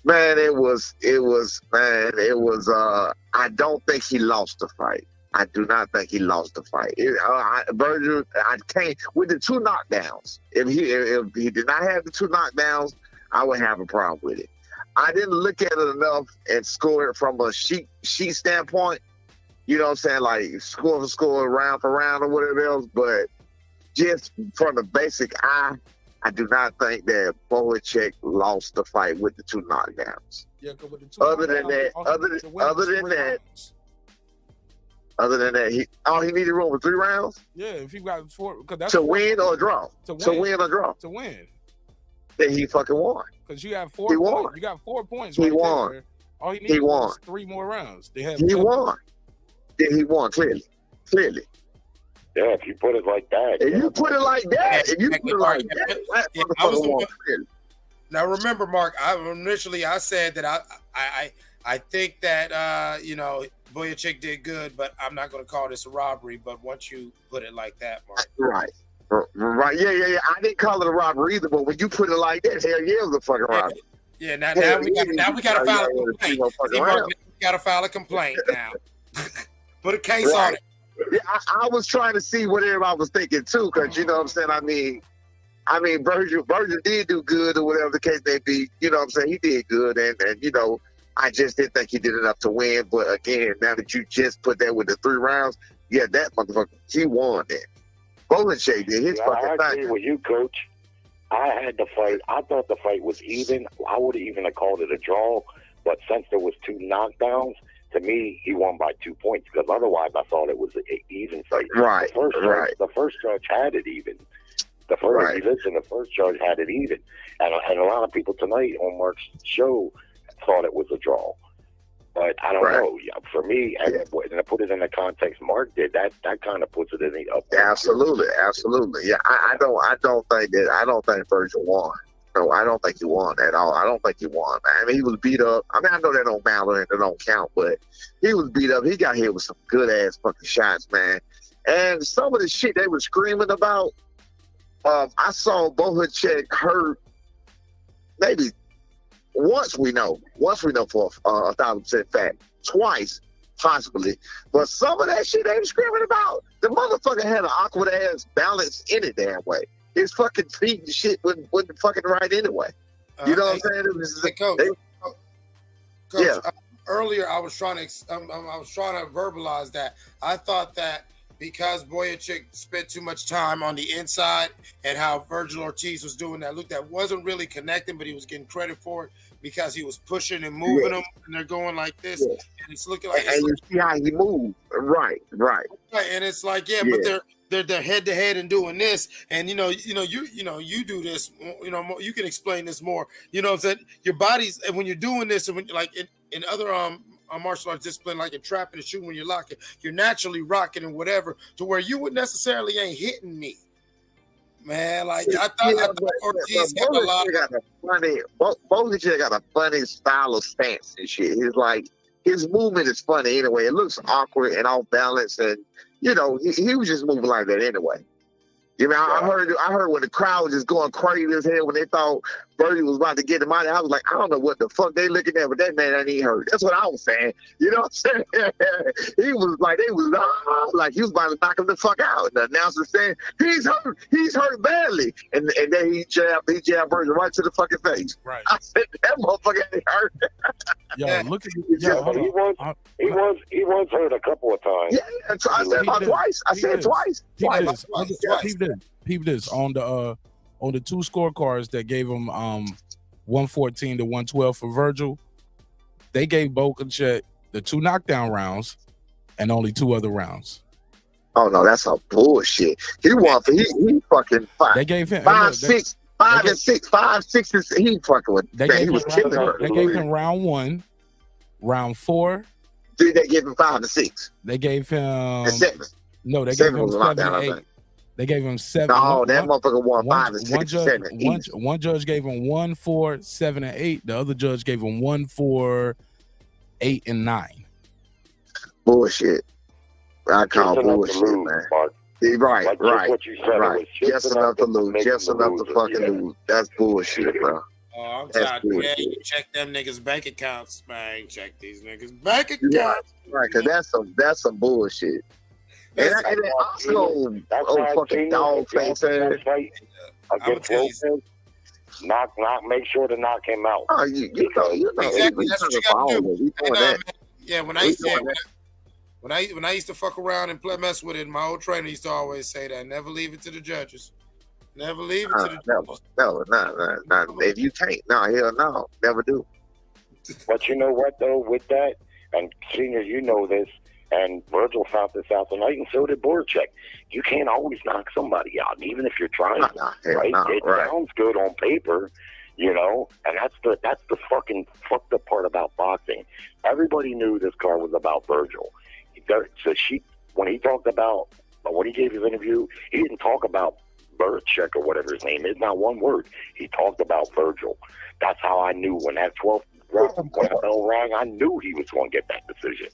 Man, it was. I don't think he lost the fight. I do not think he lost the fight. Vergil, I can't with the 2 knockdowns. If he did not have the 2 knockdowns, I would have a problem with it. I didn't look at it enough and score it from a sheet standpoint. You know what I'm saying? Like score for score, round for round, or whatever else. But just from the basic eye, I do not think that Bohachuk lost the fight with the 2 knockdowns. Yeah, with the 2 other than that, he needed room for 3 rounds. Yeah, if he got 4, because that's to win or draw. To win or draw. To win. Then he fucking won. Because you have 4 points. You got 4 points. He right won. There. All he needed was 3 more rounds. He won. Then he won clearly. Yeah, if you put it like that. If you put it like that, Now remember, Mark, I said that I think that Bohachuk did good, but I'm not going to call this a robbery. But once you put it like that, Mark, right, yeah. I didn't call it a robbery either, but when you put it like that, hell yeah, it was a fucking robbery. Yeah, now we got to file a complaint. We got to file a complaint now. Put a case on it. Yeah, I was trying to see what everybody was thinking too, because you know what I'm saying. I mean, Vergil did do good or whatever the case may be. You know what I'm saying. He did good, and I just didn't think he did enough to win. But again, now that you just put that with the 3 rounds, yeah, that motherfucker, he won that. Bohachuk did his fucking thing. I agree with you, Coach. I had the fight. I thought the fight was even. I would have even called it a draw, but since there was 2 knockdowns. To me, he won by 2 points because otherwise I thought it was an even fight. Right, The first judge had it even. The first judge had it even. And a lot of people tonight on Mark's show thought it was a draw. But I don't know. For me, and I put it in the context Mark did, that kind of puts it in the up. Absolutely. Yeah, I don't think Vergil won. No, I don't think he won at all. I don't think he won. I mean, he was beat up. I mean, I know that don't matter and that don't count, but he was beat up. He got hit with some good ass fucking shots, man. And some of the shit they were screaming about, I saw Bohachuk hurt maybe once we know for 1,000% fact, twice possibly. But some of that shit they were screaming about, the motherfucker had an awkward ass balance any damn way. His fucking feet and shit wasn't fucking right anyway. You know what I'm saying? It was, Coach, earlier I was trying to verbalize that. I thought that because Bohachuk spent too much time on the inside and how Vergil Ortiz was doing that, look, that wasn't really connecting, but he was getting credit for it because he was pushing and moving them, and they're going like this, and it's looking like. And you see how he moved, right. And it's like, but they're head to head and doing this, and you do this, you can explain this more. You know what I'm saying? Your body's, and when you're doing this, and when like in other martial arts discipline, like in trapping and shooting, when you're locking, you're naturally rocking and whatever, to where you would necessarily ain't hitting me, man. Like I thought Ortiz had a lot of Bohachuk got a funny style of stance and shit. He's like, his movement is funny anyway. It looks awkward and off balance, and he was just moving like that anyway. I heard when the crowd was just going crazy as hell when they thought Vergil was about to get him out. I was like, I don't know what the fuck they looking at, but that man ain't hurt. That's what I was saying. You know what I'm saying? He was like, he was about to knock him the fuck out. And the announcer saying, he's hurt badly. And then he jabbed Vergil right to the fucking face. Right. I said, that motherfucker ain't hurt. Look at he was hurt a couple of times. Yeah, I said about twice. I said twice. Peep this on the 2 scorecards that gave him 114 to 112 for Vergil. They gave Bohachuk the 2 knockdown rounds and only 2 other rounds. Oh no, that's a bullshit. He won for he fucking 5. They gave him 5, 6, 5 and 6, 5, 6 and 6. He fucking with. He was killing her. They gave him round 1, round 4. Did they give him 5 and 6? They gave him 7. No, they gave him 7 and 8. They gave him 7. No, that motherfucker won 5 and 6 and 7. One judge gave him 1, 4, 7 and 8. The other judge gave him 1, 4, 8 and 9. Bullshit. I call bullshit, man. Right. What you said, right. Just enough to lose. Just enough to fucking lose. That's bullshit, bro. Oh, I'm tired. Yeah, you check them niggas' bank accounts, man. Check these niggas' bank accounts. Right, because that's some bullshit. And also, fucking dog face ass. Make sure to knock him out. Oh, you know. Exactly. That's what you got to do. When I used to fuck around and mess with it, my old trainer used to always say that. Never leave it to the judges. Never leave it to the judges. No. If you can't, no, hell no. Never do. But you know what, though, with that, and Senior, you know this, and Vergil found this out tonight, and so did Bohachuk. You can't always knock somebody out, even if you're trying to, right? It sounds good on paper, you know, and that's the fucking fucked up part about boxing. Everybody knew this card was about Vergil. So when he gave his interview, he didn't talk about Bohachuk or whatever his name is, not one word. He talked about Vergil. That's how I knew when that 12th bell rang, I knew he was going to get that decision.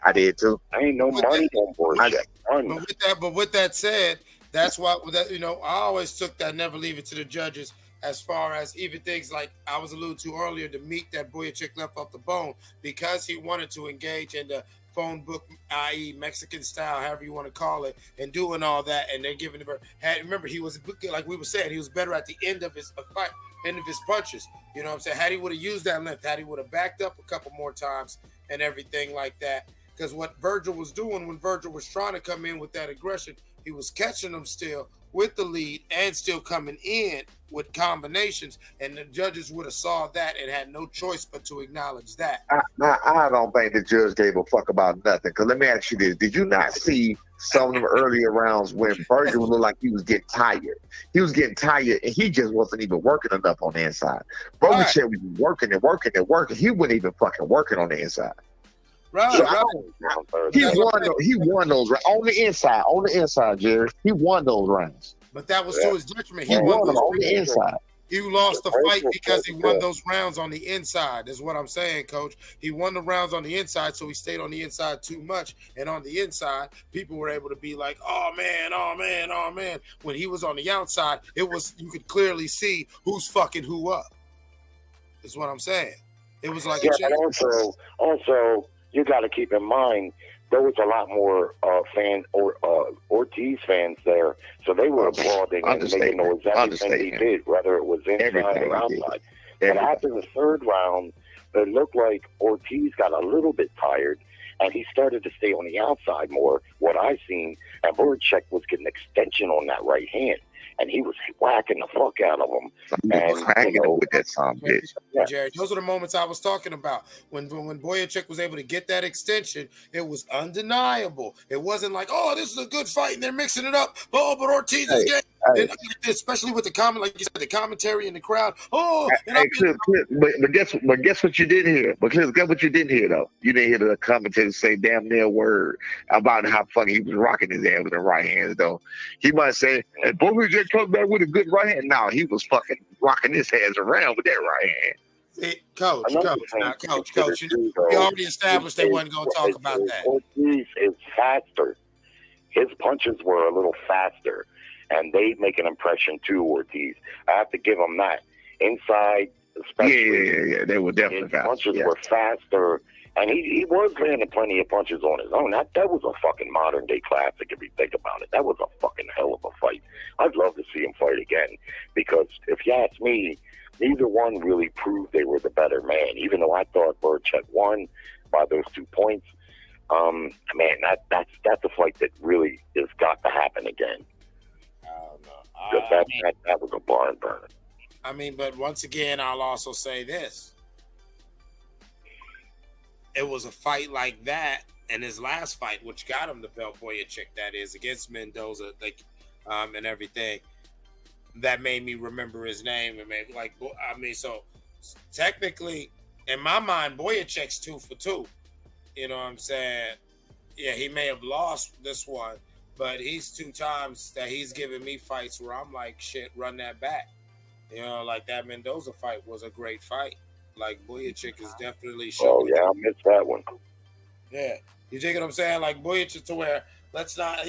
I did too. I ain't no money on Bohachuk. But with that said, that's why I always took that never leave it to the judges. As far as even things like I was alluded to earlier, the meat that Bohachuk left off the bone, because he wanted to engage in the phone book, i.e. Mexican style, however you want to call it, and doing all that, and then giving the remember he was, like we were saying, he was better at the end of his fight, end of his punches. You know what I'm saying? Had he would have used that length, had he would have backed up a couple more times and everything like that. Because what Vergil was doing when Vergil was trying to come in with that aggression, he was catching them still with the lead and still coming in with combinations, and the judges would have saw that and had no choice but to acknowledge that. I don't think the judge gave a fuck about nothing. Because let me ask you this: did you not see some of them earlier rounds when Vergil looked like he was getting tired? He was getting tired, and he just wasn't even working enough on the inside. Bohachuk was working and working and working. He wasn't even fucking working on the inside. Right. He won those on the inside, Jerry. He won those rounds. But that was to his detriment. He won them on the inside. He lost the fight because he won those rounds on the inside, is what I'm saying, Coach. He won the rounds on the inside, so he stayed on the inside too much. And on the inside, people were able to be like, oh, man. When he was on the outside, you could clearly see who's fucking who up, is what I'm saying. It was like but also, you got to keep in mind, there was a lot more Ortiz fans there, so they were applauding and making noise everything he did, whether it was inside or outside. But after the third round, it looked like Ortiz got a little bit tired, and he started to stay on the outside more, what I seen, and Bohachuk was getting extension on that right hand. And he was whacking the fuck out of him. With that son bitch. Jerry, those are the moments I was talking about. When Bohachuk was able to get that extension, it was undeniable. It wasn't like, oh, this is a good fight, and they're mixing it up. Oh, but Ortiz is getting, especially with the comment, like you said, the commentary in the crowd. Oh, but guess what you didn't hear? Because guess what you didn't hear though? You didn't hear the commentator say damn near word about how fucking he was rocking his ass with the right hands though. He might say, and Bohachuk comes back with a good right hand. No, he was fucking rocking his hands around with that right hand. See, Coach, we already established they wasn't going to talk about that. Ortiz is faster. His punches were a little faster, and they make an impression too, Ortiz. I have to give him that. Inside, especially. Yeah, they were definitely faster. Punches were faster, and he was landing plenty of punches on his own. That was a fucking modern-day classic if you think about it. That was a fucking hell of a fight. I'd love to see him fight again, because if you ask me, neither one really proved they were the better man, even though I thought Bohachuk won by those 2 points. Man, that's a fight that really has got to happen again. That was a barn burner. I mean, but once again, I'll also say this. It was a fight like that, and his last fight, which got him the belt, Bohachuk, that is, against Mendoza, and everything, that made me remember his name. And so technically, in my mind, Bohachuk's 2 for 2. You know what I'm saying? Yeah, he may have lost this one, but he's 2 times that he's given me fights where I'm like, shit, run that back. You know, like that Mendoza fight was a great fight. Like Bohachuk is definitely showing. Oh yeah, I missed that one. Yeah, you dig what I'm saying? Like Bohachuk, to where let's not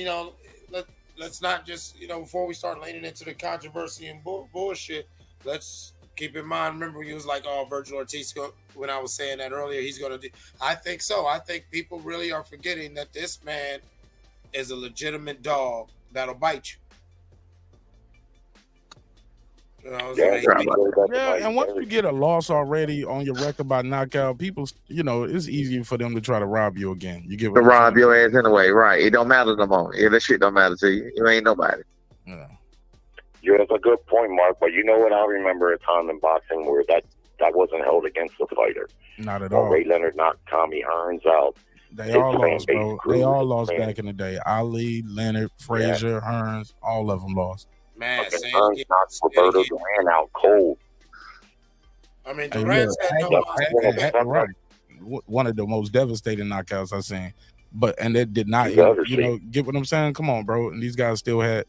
just, before we start leaning into the controversy and bullshit, let's keep in mind. Remember, he was like, "Oh, Vergil Ortiz." When I was saying that earlier, he's gonna do. I think so. I think people really are forgetting that this man is a legitimate dog that'll bite you. And once you get a loss already on your record by knockout, people, it's easier for them to try to rob you again. You get what to rob your ass anyway, right? It don't matter no more. Yeah, that shit don't matter to you. You ain't nobody. Yeah. Yeah, that's a good point, Mark. But you know what? I remember a time in boxing where that wasn't held against the fighter. Not at all. Ray Leonard knocked Tommy Hearns out. They all lost, bro. They all lost back in the day. Ali, Leonard, Frazier, Hearns, all of them lost. Man, Hearns knocked Roberto Duran out cold. I mean, Duran had right. One of the most devastating knockouts I've seen. And it did not, get what I'm saying? Come on, bro. And these guys still had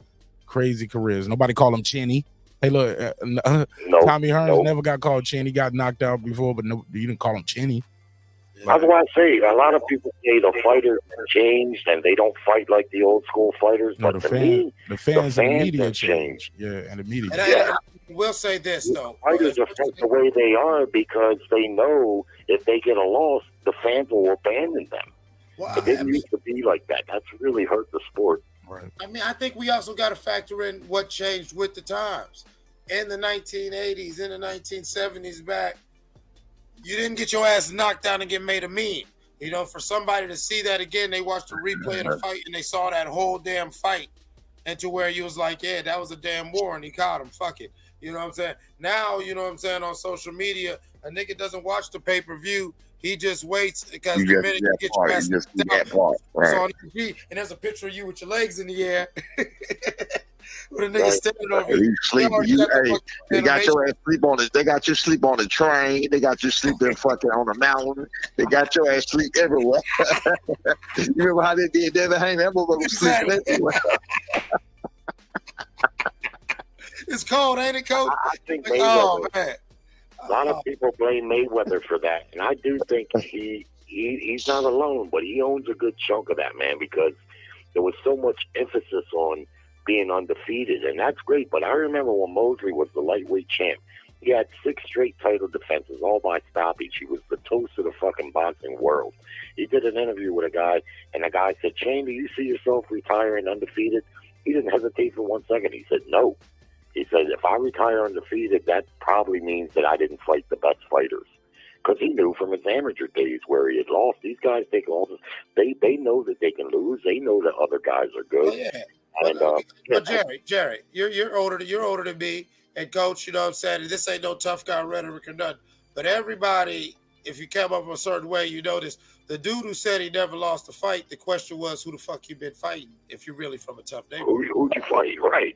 crazy careers. Nobody called him Chinny. Hey, look, Tommy Hearns never got called Chinny. He got knocked out before, but you didn't call him Chinny. That's why I say a lot of people say the fighters changed and they don't fight like the old school fighters. No, but the fans and the media changed. Yeah, and the media. I will say this though: fighters are fight the way they are because they know if they get a loss, the fans will abandon them. It didn't used to be like that. That's really hurt the sport. Right. I mean, I think we also got to factor in what changed with the times. In the 1980s, in the 1970s, back. You didn't get your ass knocked down and get made a meme. For somebody to see that again, they watched the replay of the fight and they saw that whole damn fight. And to where you was like, yeah, that was a damn war and he caught him. Fuck it. You know what I'm saying? Now, you know what I'm saying, on social media, a nigga doesn't watch the pay-per-view. He just waits because the minute you get your ass knocked down, it's on TV, and there's a picture of you with your legs in the air. With a nigga standing over you. They got your ass sleep on it. They got you sleep on the train. They got you sleeping fucking on the mountain. They got your ass sleep everywhere. You remember how they did that? That motherfucker was sleeping everywhere. It's cold, ain't it, Coach? I think Mayweather. A lot of people blame Mayweather for that, and I do think he's not alone, but he owns a good chunk of that, man, because there was so much emphasis on being undefeated, and that's great. But I remember when Mosley was the lightweight champ, he had 6 straight title defenses, all by stoppage. He was the toast of the fucking boxing world. He did an interview with a guy, and the guy said, "Shane, do you see yourself retiring undefeated?" He didn't hesitate for 1 second. He said, "No." He said, "If I retire undefeated, that probably means that I didn't fight the best fighters." Because he knew from his amateur days where he had lost. These guys take all this. They know that they can lose. They know that other guys are good. Oh, yeah. But Jerry, you're older than me, and Coach, you know what I'm saying? This ain't no tough guy rhetoric or nothing. But everybody, if you come up a certain way, you notice the dude who said he never lost a fight, the question was, who the fuck you been fighting if you're really from a tough neighborhood? Who'd you fight? Right.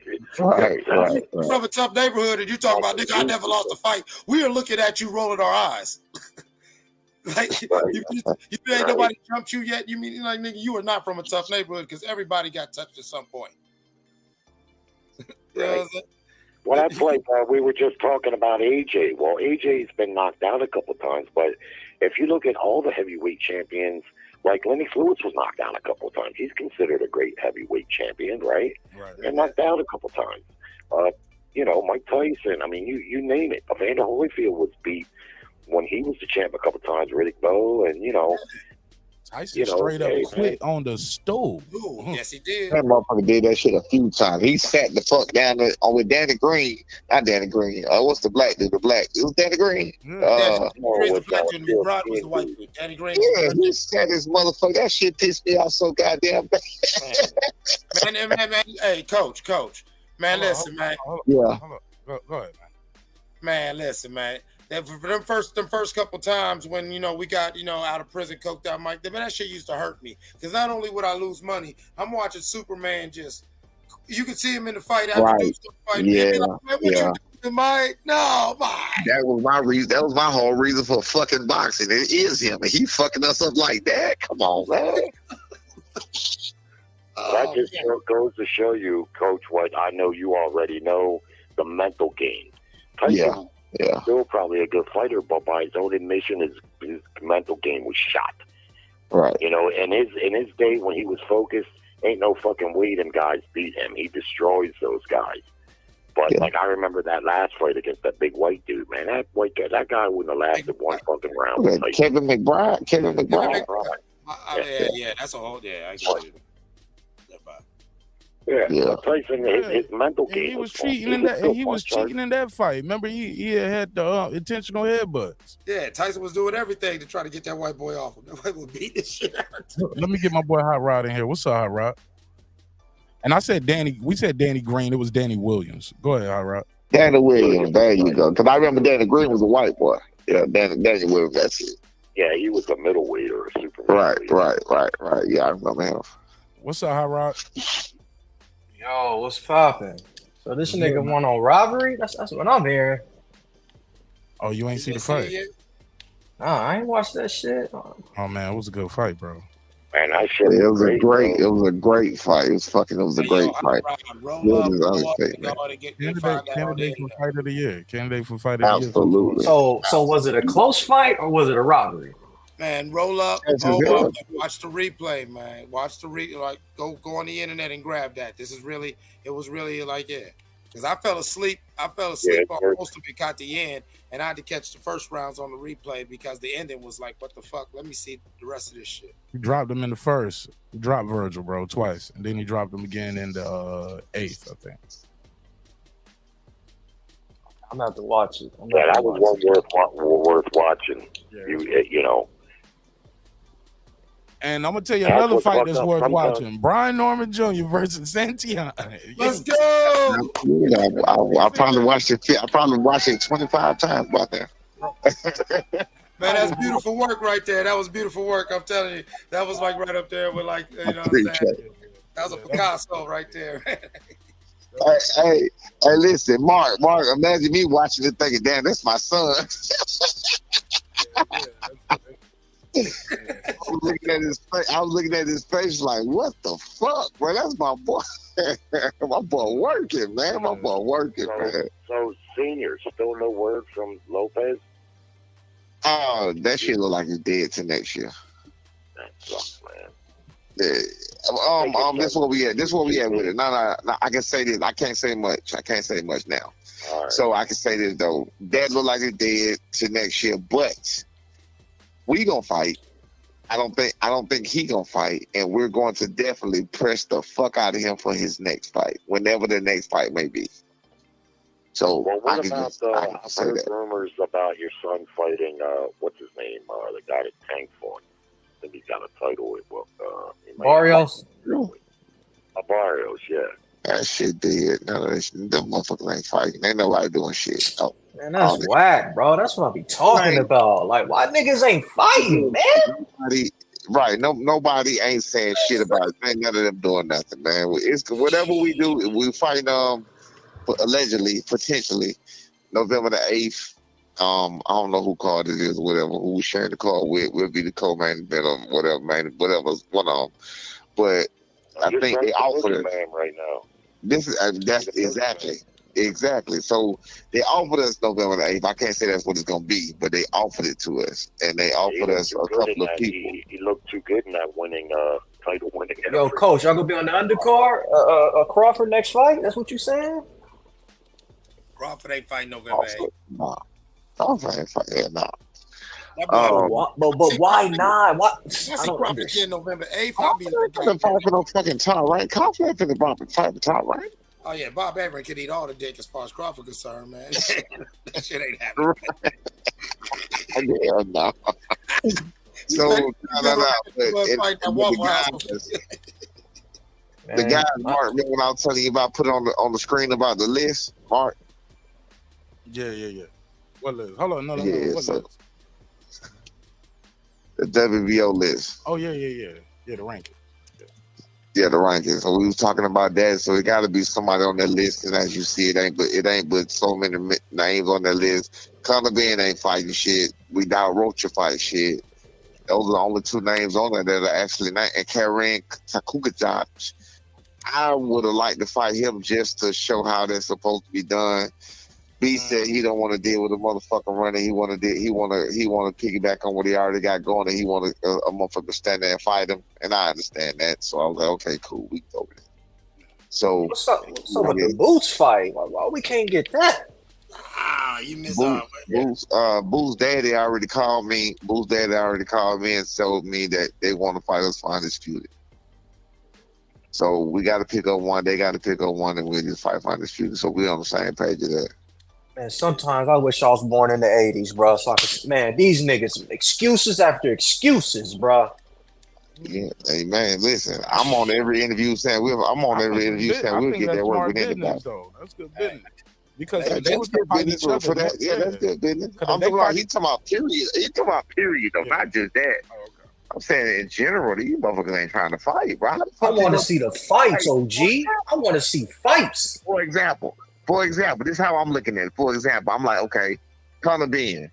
From a tough neighborhood, and you talk about, nigga, I never lost a fight. We are looking at you rolling our eyes. Like, you ain't nobody jumped you yet. You mean, like, nigga, you are not from a tough neighborhood because everybody got touched at some point. Right. Well, that's like we were just talking about AJ. Well, AJ's been knocked out a couple times, but if you look at all the heavyweight champions, like Lennox Lewis was knocked out a couple of times. He's considered a great heavyweight champion, right? And knocked out a couple times. Mike Tyson. I mean, you name it. Evander Holyfield was beat when he was the champ a couple times. Riddick Bowe, and Tyson straight up quit on the stove. Ooh, yes, he did. That motherfucker did that shit a few times. He sat the fuck down there with Danny Green. Not Danny Green. What's the black dude? The black. It was Danny Green. Danny Green was the black dude. Rod was the white dude. Danny Green. Yeah, he sat his motherfucker. That shit pissed me off so goddamn bad. Man. Hey, coach. Man, listen, man. Yeah. Go ahead, man. Man, listen, man. For them first couple times when we got out of prison, coked out Mike, man, that shit used to hurt me because not only would I lose money, I'm watching Superman you could see him in the fight after the fight. Yeah, you doing, Mike? No, Mike. That was my reason. That was my whole reason for fucking boxing. It is him, and he fucking us up like that. Come on, man. That just goes to show you, Coach, what I know you already know: the mental game. Tyson, still probably a good fighter, but by his own admission, his mental game was shot. Right. In his day when he was focused, ain't no fucking way them guys beat him. He destroys those guys. But like I remember that last fight against that big white dude, man. That white guy, that guy wouldn't have lasted one fucking round. Like, Kevin McBride. Yeah, Yeah, that's a whole. Yeah, I get you. Yeah. Tyson, his mental And game. he was cheating in that. And he was cheating in that fight. Remember, he had the intentional headbutts. Yeah, Tyson was doing everything to try to get that white boy off him. That white boy beat this shit out. Let me get my boy Hot Rod in here. What's up, Hot Rod? And I said Danny. We said Danny Green. It was Danny Williams. Go ahead, Hot Rod. Danny Williams. There you go. Because I remember Danny Green was a white boy. Yeah, Danny Williams. That's it. Yeah, he was a middleweight or a super. Right. Yeah, I remember him. What's up, Hot Rod? Yo, what's poppin'? So this nigga won on robbery? That's what I'm hearing. Oh, you ain't see the fight? Nah, I ain't watched that shit. Oh man, it was a good fight, bro. Man, that shit. It was a great fight. It was a great fight. Candidate for fight of the year. Candidate for fight of the year. Absolutely. So was it a close fight or was it a robbery? Man, roll up and watch the replay, man. Watch the like go on the internet and grab that. It was really like, yeah. Because I fell asleep on most of it, caught the end, and I had to catch the first rounds on the replay because the ending was like, what the fuck? Let me see the rest of this shit. He dropped him in the first. He dropped Vergil, bro, twice. And then he dropped him again in the 8th, I think. I'm gonna have to watch it. That was one worth watching. Yeah. You know. And I'm gonna tell you another fight that's worth watching: Brian Norman Jr. versus Santiago. Let's go. I probably watched it. I probably watched it 25 times by there. Man, that's beautiful work right there. That was beautiful work. I'm telling you, that was like right up there with like you know what I'm saying. That was a Picasso right there. Hey, listen, Mark. Imagine me watching this thinking, damn, that's my son. I was looking at his face like, what the fuck, bro? That's my boy. My boy working, man. Man. So, senior, still no word from Lopez? Oh, that shit look like he's dead to next year. That sucks, man. Yeah. This is where we at with it. No, I can say this. I can't say much now. Right. So I can say this though. That look like he's dead to next year, but we gonna fight. I don't think he gonna fight, and we're going to definitely press the fuck out of him for his next fight, whenever the next fight may be. So what about I heard rumors about your son fighting what's his name? The guy that tanked for him. I think he got a title with Barrios. Barrios, yeah. That shit dead. No, them motherfuckers ain't fighting. Ain't nobody doing shit. No. Man, that's whack, bro. That's what I be talking about. Like, why niggas ain't fighting, man? Nobody ain't saying shit about it. Ain't none of them doing nothing, man. It's whatever we do. We fight allegedly, potentially, November the 8th. I don't know who card it is, or whatever. Who we sharing the card with? We'll be the co-main event or whatever's one of them. But I think they offered it right now. That's exactly. So they offered us November the 8th. I can't say that's what it's gonna be, but they offered it to us, and they offered us a couple of people. He looked too good in that title winning. Yo, coach, y'all gonna be on the undercard? Crawford next fight? That's what you saying? Crawford ain't fighting November 8th. No. Crawford ain't fighting. No. But why not? What? I don't understand. November 8th. Crawford ain't fight for no fucking time, right? Crawford ain't finna fight for time, right? Oh yeah, Bob Abrams can eat all the dick as far as Crawford concerned, man. That shit ain't happening. Yeah, no. So the guy, Mark, remember when I was telling you about putting on the screen about the list, Mark? Yeah. What list? Hold on, no. What list? The WBO list. Oh yeah, the ranking. Yeah, the rankings. So we was talking about that. So it got to be somebody on that list. And as you see, it ain't but so many names on that list. Conor Ben ain't fighting shit. We doubt Rocha fight shit. Those are the only two names on there that are actually not. And Karen Takukajach, I would have liked to fight him just to show how that's supposed to be done. B said he don't want to deal with a motherfucking runner. He want to piggyback on what he already got going, and he want a motherfucker to stand there and fight him. And I understand that. So I was like, okay, cool, we go with it. So what's up with the Boots fight? Why we can't get that? You missed out. Boo's daddy already called me. Boo's daddy already called me and told me that they want to fight us for undisputed. So we got to pick up one. They got to pick up one, and we'll just fight for undisputed. So we're on the same page of that. Man, sometimes I wish I was born in the 80s, bro. So I could, man, these niggas, excuses after excuses, bro. Yeah, hey man, listen, I'm on every interview saying we'll get that work with anybody. Though. That's good business. Because that's good business for that. Yeah, that's good business. I'm talking about, he's talking about period. He's talking about period, though, not just that. Oh, okay. I'm saying in general, these motherfuckers ain't trying to fight, bro. I want to see the fights, OG. I want to see fights. For example, this is how I'm looking at it. For example, I'm like, okay, Conor Ben,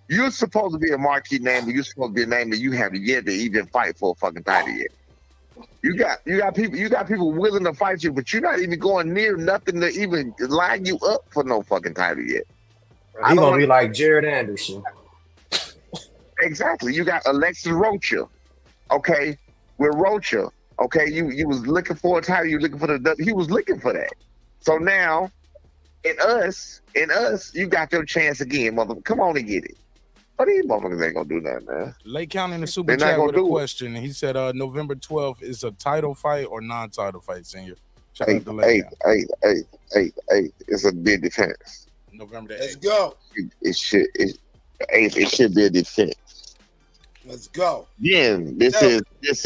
you're supposed to be a marquee name, but you're supposed to be a name that you have yet to even fight for a fucking title yet. You got people willing to fight you, but you're not even going near nothing to even line you up for no fucking title yet. He's gonna be like Jared Anderson. Exactly. You got Alexis Rocha. Okay, with Rocha. Okay, you was looking for a title. You looking for he was looking for that. So now, in us, you got your chance again, motherfucker. Come on and get it. But these motherfuckers ain't gonna do that, man. Lake County in the super chat with a question. He said, November 12th is a title fight or non-title fight, Senior? Hey, it's a big defense. November 8th. Let's go. It should be a defense. Let's go. Again, this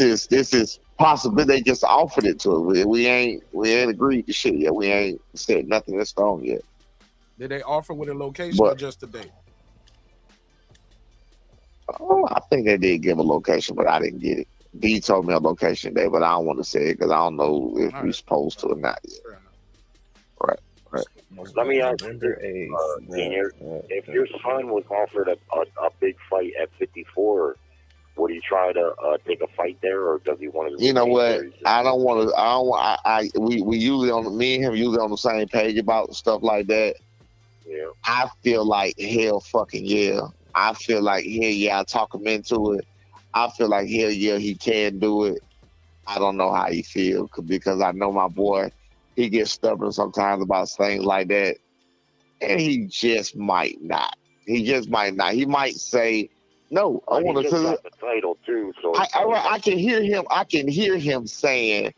is possible. They just offered it to us. We ain't agreed to shit yet. We ain't said nothing in stone yet. Did they offer with a location or just a date? Oh, I think they did give a location, but I didn't get it. B told me a location day, but I don't want to say it because I don't know if we're supposed to or not yet. Right. Let me ask you, Senior, if your son was offered a big fight at 54, would he try to take a fight there, or does he want to? You know what? I don't want to. We usually me and him usually on the same page about stuff like that. Yeah. I feel like hell fucking yeah. I feel like hell yeah. I talk him into it. I feel like hell yeah, he can do it. I don't know how he feels because I know my boy. He gets stubborn sometimes about things like that, and he just might not. He might say, "No, I want to." The title too, so I can hear him. I can hear him saying,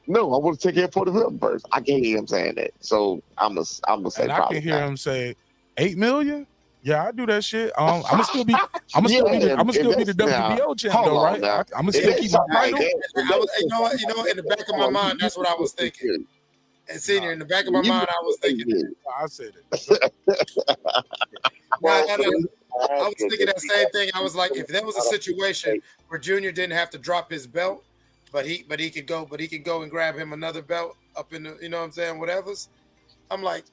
"No, I want to take care for the film first." I can hear him saying that. So I'm gonna say. And I can hear him say, $8 million. Yeah, I do that shit. I'm gonna still be the WBO champ, though, right? I'm gonna still keep my title. You know what? In the back of my mind, that's what I was thinking. And Senior, in the back of my mind, I was thinking. I said it. I was thinking that same thing. I was like, if there was a situation where Junior didn't have to drop his belt, but he could go and grab him another belt up in the, you know what I'm saying, whatever's. I'm like,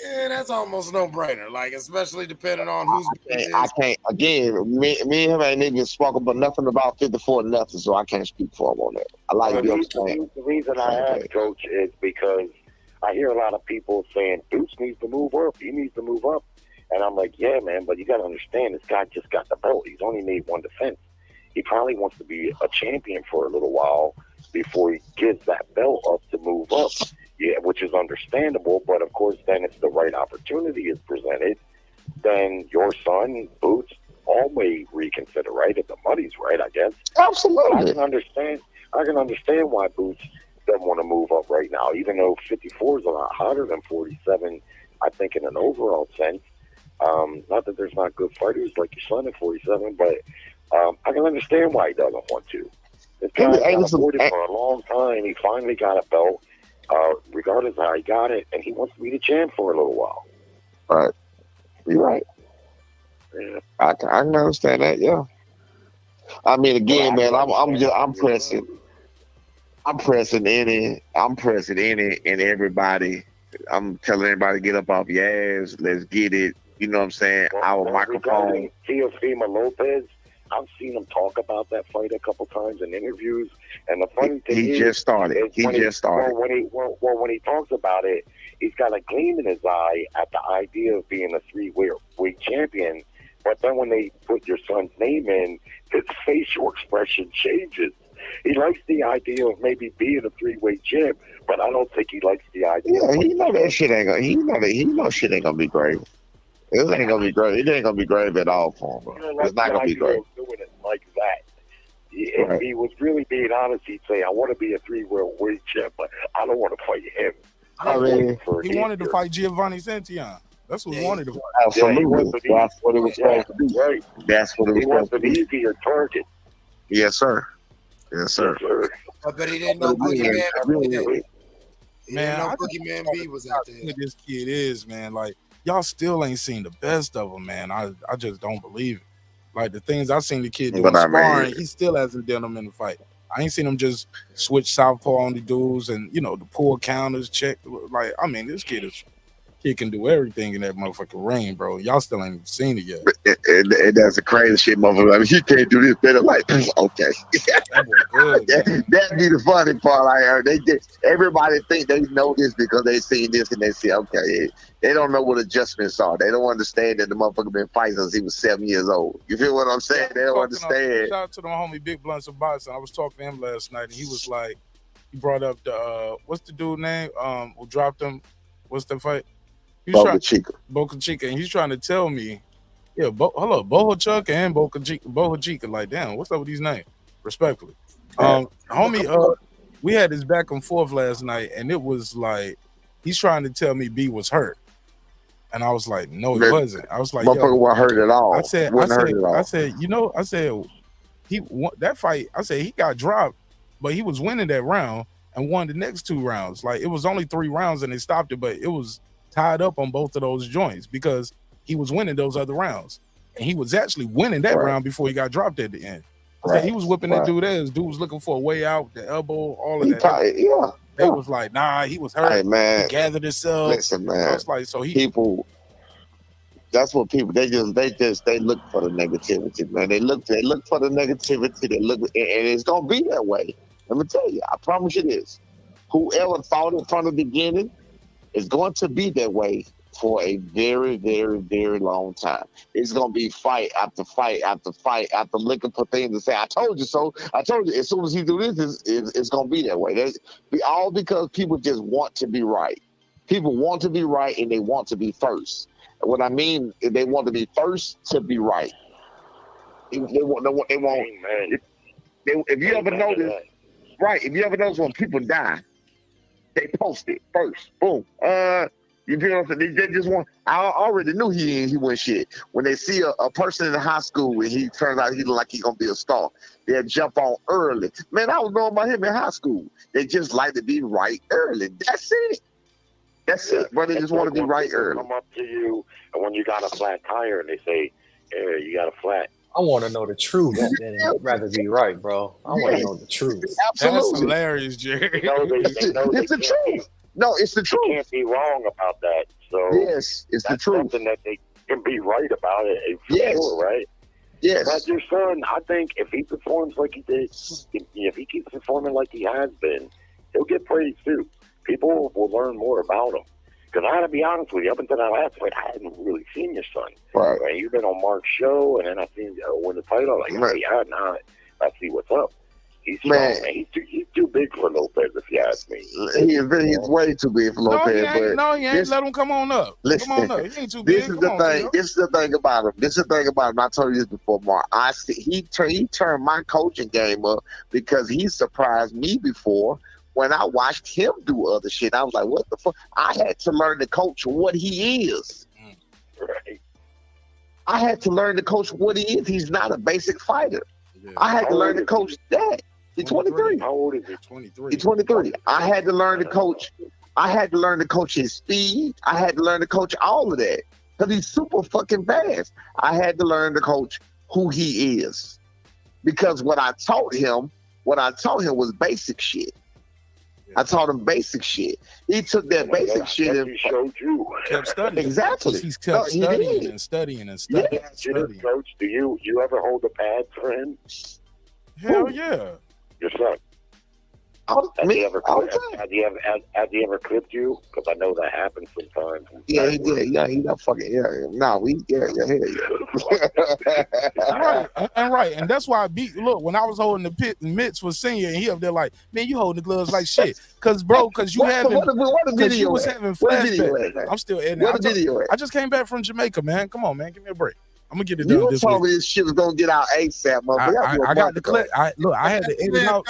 yeah, that's almost no brainer. Like, especially depending on who's. I can't. Again, me and him ain't even spoken about nothing about 54 nothing, so I can't speak for him on that. I like the reason I ask, Coach, is because I hear a lot of people saying Deuce needs to move up. He needs to move up, and I'm like, yeah, man, but you got to understand, this guy just got the belt. He's only made one defense. He probably wants to be a champion for a little while before he gives that belt up to move up. Yeah, which is understandable, but of course, then if the right opportunity is presented, then your son, Boots, all may reconsider, right? If the money's right, I guess. Absolutely. I can understand why Boots doesn't want to move up right now, even though 54 is a lot hotter than 47, I think, in an overall sense. Not that there's not good fighters like your son at 47, but I can understand why he doesn't want to. This guy's been avoided for a long time. He finally got a belt. Regardless of how he got it, and he wants to be the champ for a little while. Right. You're right. Yeah. I can understand that, yeah. I mean, again, man, I'm pressing any and everybody. I'm telling everybody, get up off your ass. Let's get it. You know what I'm saying? Our microphone. Teofimo Lopez, I've seen him talk about that fight a couple times in interviews, and the funny thing is, he just started. When he talks about it, he's got a gleam in his eye at the idea of being a three-weight champion. But then when they put your son's name in, his facial expression changes. He likes the idea of maybe being a three-weight champ, but I don't think he likes the idea. Yeah, he know that shit ain't gonna. He know shit ain't gonna be great. It ain't gonna be great. It ain't gonna be great at all for him, bro. It's not gonna be great. Doing it like that. if he was really being honest, he'd say, "I want to be a 3-world weight champ, but I don't want to fight him." I mean, he wanted to fight Giovanni Santillan. That's what he wanted to fight. Absolutely. That's what it was supposed to be. Right. That's what it was He wants supposed to an be. easier target. Yes, sir. Yes, sir. But he didn't know Boogeyman. Man, I Boogeyman B was out there. This kid is, man. Like, y'all still ain't seen the best of him, man. I just don't believe it. Like, the things I've seen the kid do in sparring, he still hasn't done them in the fight. I ain't seen him just switch southpaw on the dudes and, you know, the pull counters, check. Like, I mean, this kid can do everything in that motherfucking ring, bro. Y'all still ain't even seen it yet. And that's the crazy shit, motherfucker. I mean, he can't do this better. Like, okay. That'd be the funny part. Like, everybody think they know this because they seen this and they say, okay. They don't know what adjustments are. They don't understand that the motherfucker been fighting since he was 7 years old. You feel what I'm saying? They don't understand. Shout out to the homie Big Blunts of Boxing. I was talking to him last night, and he was like, he brought up the what's the dude name? Who dropped him? What's the fight? Boca Chica. Boca Chica, and he's trying to tell me, yeah, hello, Bohachuk and Boca Chica. Like, damn, what's up with these names? Respectfully, homie, we had this back and forth last night, and it was like he's trying to tell me B was hurt. And I was like, no, he wasn't. I was like, motherfucker wasn't hurt at all. I said, he won that fight. I said he got dropped, but he was winning that round and won the next 2 rounds. Like, it was only 3 rounds and they stopped it, but it was tied up on both of those joints because he was winning those other rounds. And he was actually winning that round before he got dropped at the end. So he was whipping that dude ass. Dude was looking for a way out, the elbow, all of that. They was like, nah, he was hurt. Hey, man. He gathered himself. Listen, man. I was like, so people. That's what people. They look for the negativity, man. They look for the negativity. And it's gonna be that way. Let me tell you. I promise you this. Whoever thought it from the beginning is going to be that way for a very, very, very long time. It's going to be fight after fight after fight after looking for things to say, I told you so. I told you. As soon as he do this, it's going to be that way. All because people just want to be right. People want to be right and they want to be first. What I mean, they want to be first to be right. They want. If you ever notice, right? If you ever notice when people die, they post it first. Boom. You feel what I'm saying? They just want. I already knew he went shit. When they see a person in high school and he turns out he look like he gonna be a star, they'll jump on early. Man, I was knowing about him in high school. They just like to be right early. That's it. That's it. But they just want to be right early. Come up to you, and when you got a flat tire, and they say, "Hey, you got a flat." I want to know the truth. I'd rather be right, bro. I want to know the truth. Absolutely. That's hilarious, Jerry. They know It's the truth. No, it's the truth. You can't be wrong about that. So yes, it's the truth. Something that they can be right about it. For sure, right? Yes. But your son, I think if he performs like he did, if he keeps performing like he has been, he'll get praised too. People will learn more about him. Because I got to be honest with you, up until that last fight, I hadn't really seen your son. Right. You've been on Mark's show, and then I seen win the title. Like, I see what's up. He's strong, man. He's too big for Lopez, if you ask me. He's way too big for Lopez. He ain't. Let him come on up. Listen, come on up. He ain't too big. This is the thing about him. I told you this before, Mark. He turned my coaching game up because he surprised me before. When I watched him do other shit, I was like, what the fuck? I had to learn to coach what he is. Right. I had to learn to coach what he is. He's not a basic fighter. Yeah. I had to learn to coach that. He's 23. How old is he? 23. He's 23. I had to learn to coach. I had to learn to coach his speed. I had to learn to coach all of that because he's super fucking fast. I had to learn to coach who he is because what I taught him was basic shit. I taught him basic shit. He took that basic shit and he showed you. Kept studying. Exactly. He's kept studying and studying and studying. Yeah. Studying. Coach, do you ever hold a pad for him? Hell yeah. Your son. Has he ever clipped you? Because I know that happens sometimes. Yeah, he did. Yeah, he not fucking. Yeah, no, Right. And that's why I beat. Look, when I was holding the pit, Mitch was senior, and he up there like, man, you holding the gloves like shit. Because you having. Because you was having flashbacks. I'm still editing. I just came back from Jamaica, man. Come on, man, give me a break. I'm gonna get it done You this told week. me this shit was gonna get out ASAP, motherfucker. I got the clip. I had to edit out.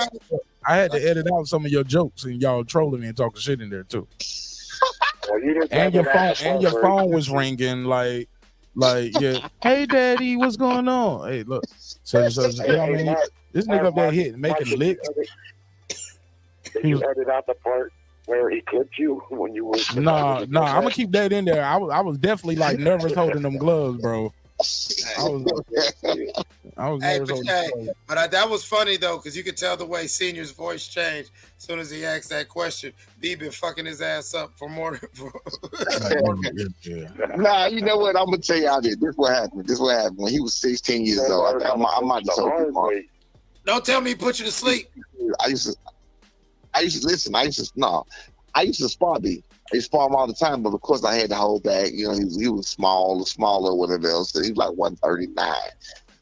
I had to edit out some of your jokes and y'all trolling me and talking shit in there too. And your phone was ringing like yeah. Hey daddy, what's going on? Hey, look. So you know what I mean? This nigga up there hitting, making licks. Did you edit out the part where he clipped you when you were? Nah, I'm gonna keep that in there. I was definitely like nervous holding them gloves, bro. I was nervous holding them gloves. But that was funny though, because you could tell the way Senior's voice changed as soon as he asked that question. B been fucking his ass up for more. Nah, you know what? I'm gonna tell y'all this. This is what happened. When he was 16 years old. I might have told you. Don't tell me he put you to sleep. I used to spar B. I used to spar him all the time, but of course I had to hold back. You know, he was smaller, whatever else. So he was like 139.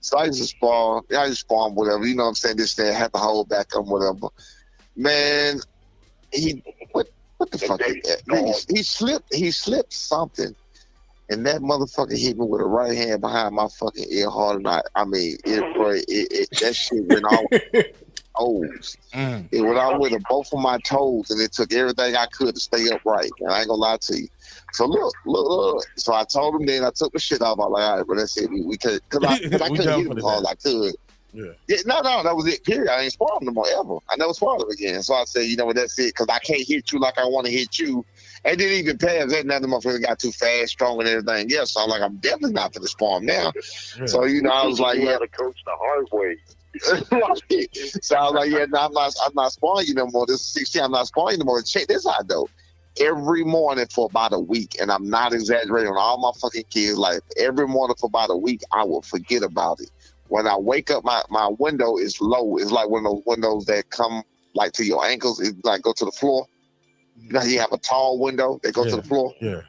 So I used to spar. I used to spar him, whatever. You know what I'm saying? This thing, I had to hold back on whatever. Man, what the fuck? He slipped something, and that motherfucker hit me with a right hand behind my fucking ear hard. And that shit went all. Toes. It went out with both of my toes, and it took everything I could to stay upright. And I ain't gonna lie to you. So look. So I told him, then I took the shit off. I'm like, all right, but that's it. We could, because I couldn't hit him as hard as I could. Yeah. No, that was it. Period. I ain't sparring no more ever. I never sparred him again. So I said, you know what, that's it, because I can't hit you like I want to hit you. And then even past that, none of the motherfuckers got too fast, strong, and everything else. So I'm like, I'm definitely not for the spar him now. Yeah. So I was like, yeah, to coach the hard way. So I was like, yeah, no, I'm not sparring you no more. This is 16, I'm not sparring you no more. Check this out though. Every morning for about a week, and I'm not exaggerating on all my fucking kids' life, every morning for about a week, I will forget about it. When I wake up, my window is low. It's like one of those windows that come like to your ankles. It like go to the floor. You know, you have a tall window that goes to the floor. Yeah.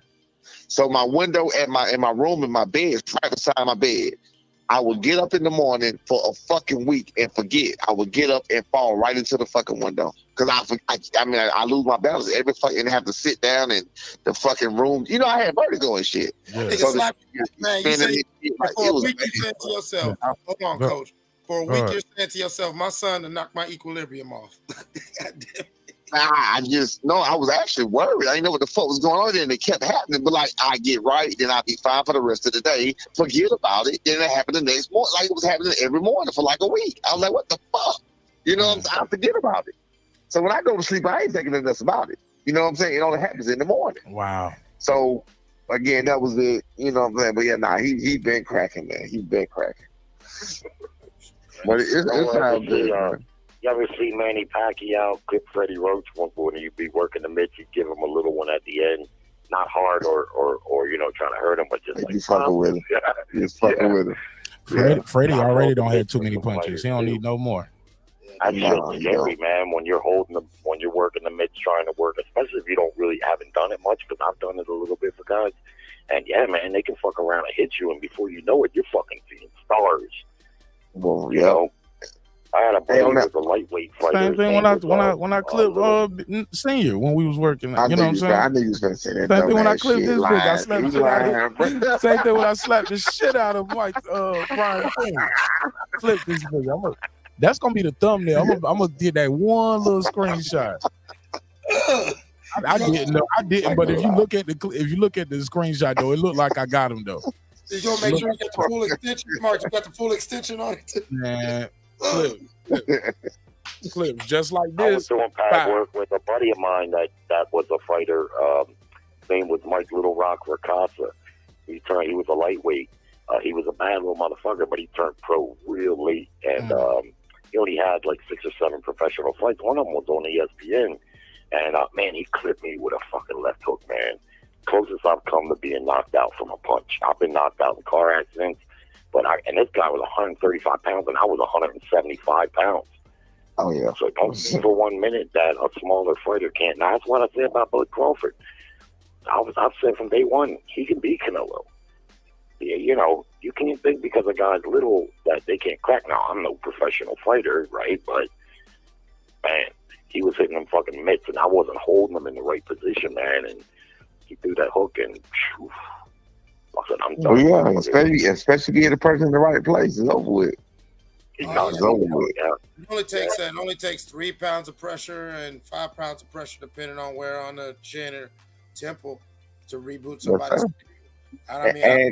So my window in my room, in my bed, is right beside my bed. I would get up in the morning for a fucking week and forget. I would get up and fall right into the fucking window. Because I lose my balance every fucking, and have to sit down in the fucking room. You know, I had vertigo and shit. Yeah. So man, you say, for a week you said to yourself, hold on, coach. For a week you're saying to yourself, my son to knock my equilibrium off. I was actually worried. I didn't know what the fuck was going on there, and it kept happening. But like, I get right, then I'd be fine for the rest of the day. Forget about it. Then it happened the next morning, like it was happening every morning for like a week. I was like, what the fuck? You know what I'm saying? I forget about it. So when I go to sleep, I ain't thinking nothing else about it. You know what I'm saying? It only happens in the morning. Wow. So again, that was it. You know what I'm saying? But yeah, he been cracking, man. He been cracking. But it's not good. You ever see Manny Pacquiao clip Freddie Roach when he'd be working the mitts, he'd give him a little one at the end, not hard or trying to hurt him, but just like fucking with him. Just fucking with him. Freddie already don't have too many punches. He don't need no more. That's scary, man. When you're working the mitts, trying to work, especially if you haven't done it much, because I've done it a little bit for guys. And yeah, man, they can fuck around and hit you, and before you know it, you're fucking seeing stars. Well, you know. I had a buddy who was a lightweight fighter. Same thing when I clipped Senior when we was working. You know what I'm saying? I knew you was gonna say that. Same thing when I clipped this bitch. I slapped the shit out of him. Same thing when I slapped the shit out of Mike Brian King. Clip this bitch. That's gonna be the thumbnail. I'm gonna get that one little screenshot. I didn't. But if you look at the screenshot though, it looked like I got him though. You gonna make sure you get the full extension, Mark? You got the full extension on it. Man. Clips just like this. I was doing pad work with a buddy of mine that was a fighter. His name was Mike Little Rock Ricasa. He was a lightweight. He was a bad little motherfucker, but he turned pro real late, and he only had like 6 or 7 professional fights. One of them was on ESPN, and man, he clipped me with a fucking left hook, man. Closest I've come to being knocked out from a punch. I've been knocked out in car accidents. And this guy was 135 pounds, and I was 175 pounds. Oh, yeah. So don't think for 1 minute that a smaller fighter can't. Now, that's what I said about Bud Crawford. I've said from day one, he can beat Canelo. Yeah, you know, you can't think because a guy's little that they can't crack. Now, I'm no professional fighter, right? But, man, he was hitting them fucking mitts, and I wasn't holding them in the right position, man. And he threw that hook, and I said, I'm Oh done. yeah, especially get the person in the right place. It's over with. It's It's over with. It only takes 3 pounds of pressure and 5 pounds of pressure, depending on where on the chin or temple, to reboot somebody. And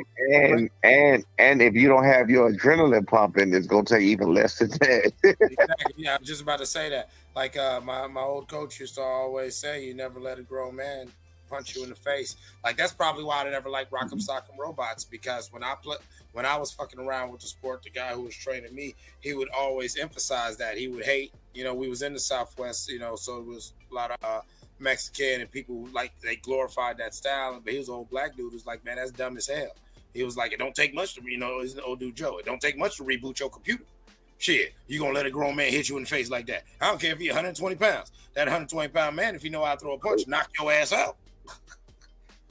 if you don't have your adrenaline pumping, it's gonna take even less than that. Exactly. Yeah, I'm just about to say that. Like my old coach used to always say, you never let a grown man punch you in the face. Like that's probably why I never liked Rock'em Sock'em Robots, because when I was fucking around with the sport, the guy who was training me, he would always emphasize that. He would hate, we was in the Southwest, so it was a lot of Mexican and people they glorified that style, but he was an old black dude who's like, man, that's dumb as hell. He was like, it don't take much to, he's an old dude Joe. It don't take much to reboot your computer. Shit, you gonna let a grown man hit you in the face like that? I don't care if he's 120 pounds. That 120-pound man, if he know how to throw a punch, knock your ass out.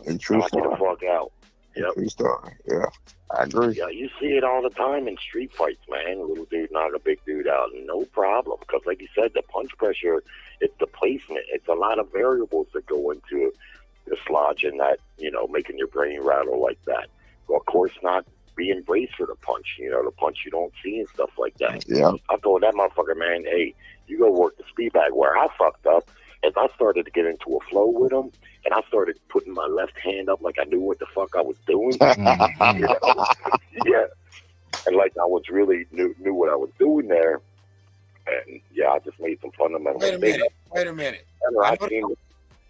And true knock you the fuck out. Yep. True story. Yeah, I agree. Yeah, you see it all the time in street fights, man. A little dude knock a big dude out, no problem. Because like you said, the punch pressure, it's the placement. It's a lot of variables that go into dislodging that, making your brain rattle like that. Well, of course, not being braced for the punch, the punch you don't see and stuff like that. Yeah. I told that motherfucker, man, hey, you go work the speed bag. Where I fucked up is I started to get into a flow with him, and I started putting my left hand up like I knew what the fuck I was doing. Yeah. And like I was really knew what I was doing there. And yeah, I just made some fundamental mistakes. Wait a minute.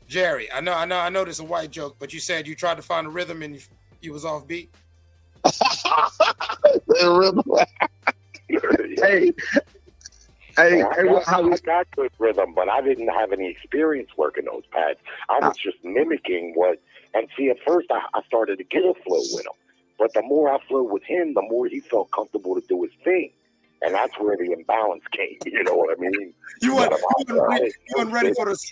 Jerry, I know this is a white joke, but you said you tried to find a rhythm and you was off beat. I got good rhythm, but I didn't have any experience working those pads. I was just mimicking and see, at first I started to get a flow with him, but the more I flowed with him, the more he felt comfortable to do his thing. And that's where the imbalance came. You know what I mean? You weren't ready for this.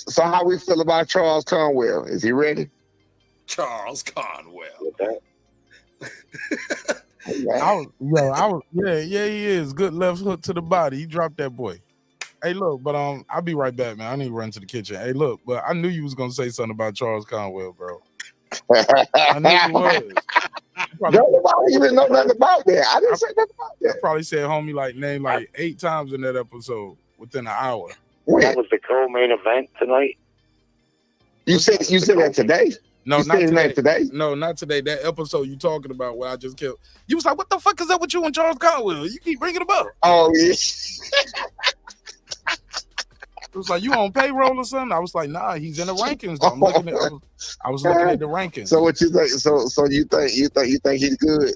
So how we feel about Charles Conwell? Is he ready? Charles Conwell. Yeah, he is. Good left hook to the body. He dropped that boy. Hey, look, but I'll be right back, man. I need to run to the kitchen. Hey, look, but I knew you was gonna say something about Charles Conwell, bro. I knew you was. Nobody even know nothing about that. I didn't say nothing about that. I probably said homie name 8 times in that episode within an hour. That was the co-main event tonight. You said that today? No, not today. No, not today. That episode you talking about where I just killed. You was like, what the fuck is up with you and Charles Conwell? You keep bringing him up. Oh, yeah. It was like, you on payroll or something? I was like, nah, he's in the rankings. Though. I was looking at the rankings. So what you think? So you think he's good?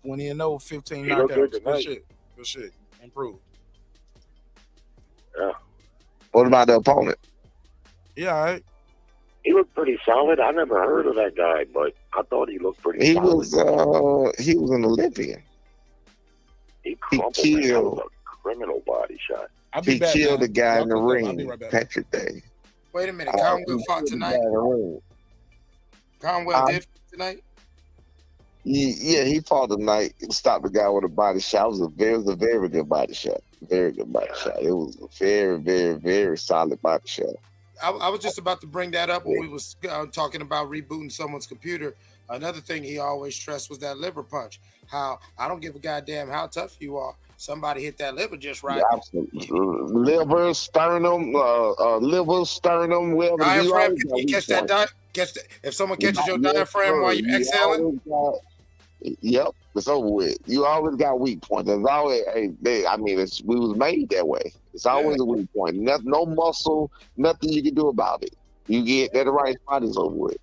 20-0, 15 knockouts. Good shit. Improved. Yeah. What about the opponent? Yeah, all right. He looked pretty solid. I never heard of that guy, but I thought he looked pretty solid. He was an Olympian. He killed a criminal body shot. He killed a guy in the ring, Patrick Day. Wait a minute, Conwell fought tonight. Conwell did fight tonight? Yeah, he fought tonight. Stopped the guy with a body shot. It was a very good body shot. Very good body shot. It was a very, very, very solid body shot. I was just about to bring that up when we was talking about rebooting someone's computer. Another thing he always stressed was that liver punch. How I don't give a goddamn how tough you are. Somebody hit that liver just right. Yeah, absolutely. Liver, sternum, whatever. Diaphragm, can you catch that? If someone catches your diaphragm while you're exhaling. Yep, it's over with. You always got weak points. There's always, we was made that way. It's always a weak point. No muscle, nothing you can do about it. You get that the right spot is over with.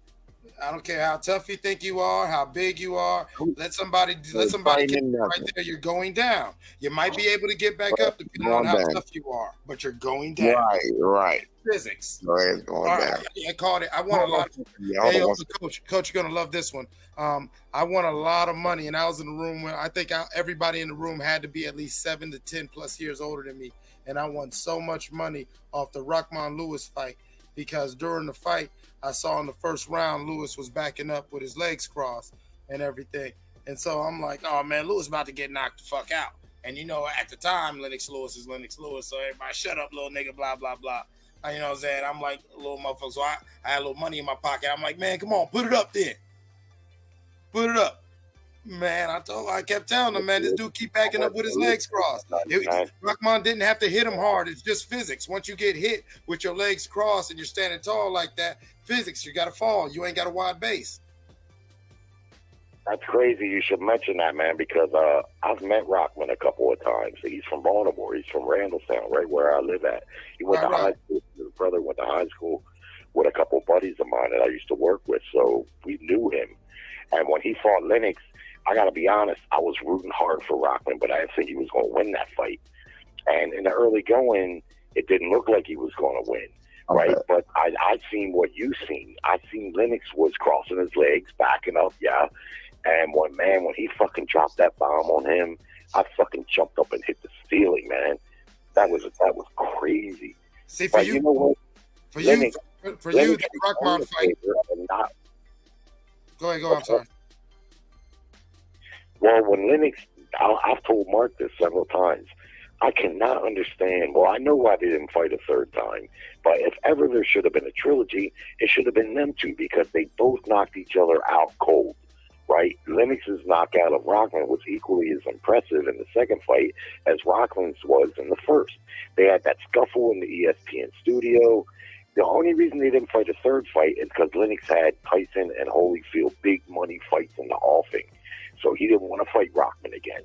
I don't care how tough you think you are, how big you are. Let somebody get you right there. You're going down. You might be able to get back up depending on how tough you are, but you're going down. Right. Physics. Right, going down. I called it. I won a lot. Coach, you're gonna love this one. I won a lot of money, and I was in the room where I think everybody in the room had to be at least 7 to 10 plus years older than me, and I won so much money off the Rahman Lewis fight because during the fight, I saw in the first round Lewis was backing up with his legs crossed and everything, and so I'm like, oh man, Lewis about to get knocked the fuck out. And at the time, Lennox Lewis is Lennox Lewis, so everybody shut up, little nigga, blah blah blah. You know what I'm saying? I'm like a little motherfucker. So I had a little money in my pocket. I'm like, man, come on, put it up then. Put it up. Man, I kept telling him, man, this dude keep backing up with his legs crossed. Rahman didn't have to hit him hard. It's just physics. Once you get hit with your legs crossed and you're standing tall like that, physics, you got to fall. You ain't got a wide base. That's crazy. You should mention that, man, because I've met Rahman a couple of times. He's from Baltimore. He's from Randallstown, right where I live at. He went to high school. His brother went to high school with a couple of buddies of mine that I used to work with, so we knew him. And when he fought Lennox, I got to be honest, I was rooting hard for Rahman, but I didn't think he was going to win that fight. And in the early going, it didn't look like he was going to win, right? Okay. But I seen what you seen. I seen Lennox was crossing his legs, backing up, yeah. And when he fucking dropped that bomb on him, I fucking jumped up and hit the ceiling, man. That was crazy. See, for you, for you, the Rahman fight. Go ahead, I'm sorry. Well, when Lennox, I've told Mark this several times, I cannot understand. Well, I know why they didn't fight a third time, but if ever there should have been a trilogy, it should have been them two because they both knocked each other out cold, right? Lennox's knockout of Rahman was equally as impressive in the second fight as Rahman's was in the first. They had that scuffle in the ESPN studio. The only reason they didn't fight a third fight is because Lennox had Tyson and Holyfield big money fights in the offing. So he didn't want to fight Rahman again.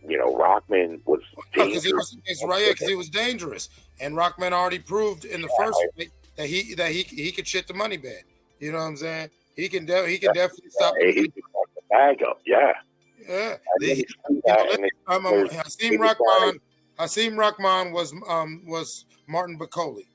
You know, Rahman was dangerous. Because he was dangerous. And Rahman already proved in the first fight that he could shit the money bag. You know what I'm saying? He can definitely stop. He can fuck the bag up, yeah. Yeah. Hasim Rahman was Martin Bacoli.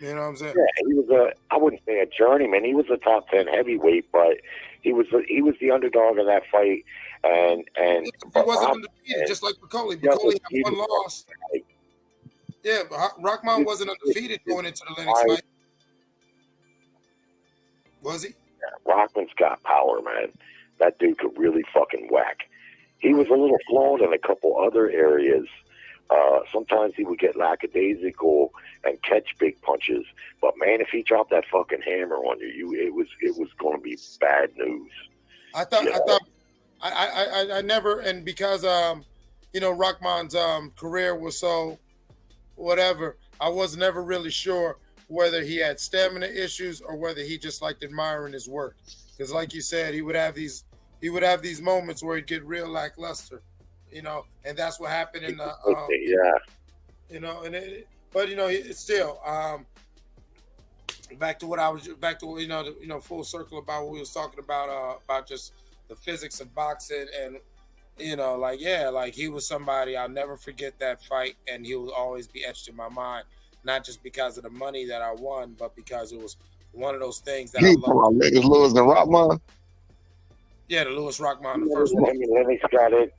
You know what I'm saying? Yeah, he was I wouldn't say a journeyman. He was a top 10 heavyweight, but he was the underdog of that fight. And he wasn't undefeated, just like Bacoli. Bacoli had one loss. Yeah, but Rahman wasn't undefeated going into the Lennox fight. Was he? Yeah, Rahman's got power, man. That dude could really fucking whack. He was a little flawed in a couple other areas. Sometimes he would get lackadaisical and catch big punches, but man, if he dropped that fucking hammer on you, it was going to be bad news. I never, and because Rahman's career was so whatever, I was never really sure whether he had stamina issues or whether he just liked admiring his work. Because, like you said, he would have these moments where he'd get real lackluster. And that's what happened in the it's still back to full circle about what we was talking about just the physics of boxing and he was somebody I'll never forget that fight, and he will always be etched in my mind, not just because of the money that I won, but because it was one of those things that I love. Lewis and Rahman? Yeah, the Lewis Rahman, the first one. Lennox got it.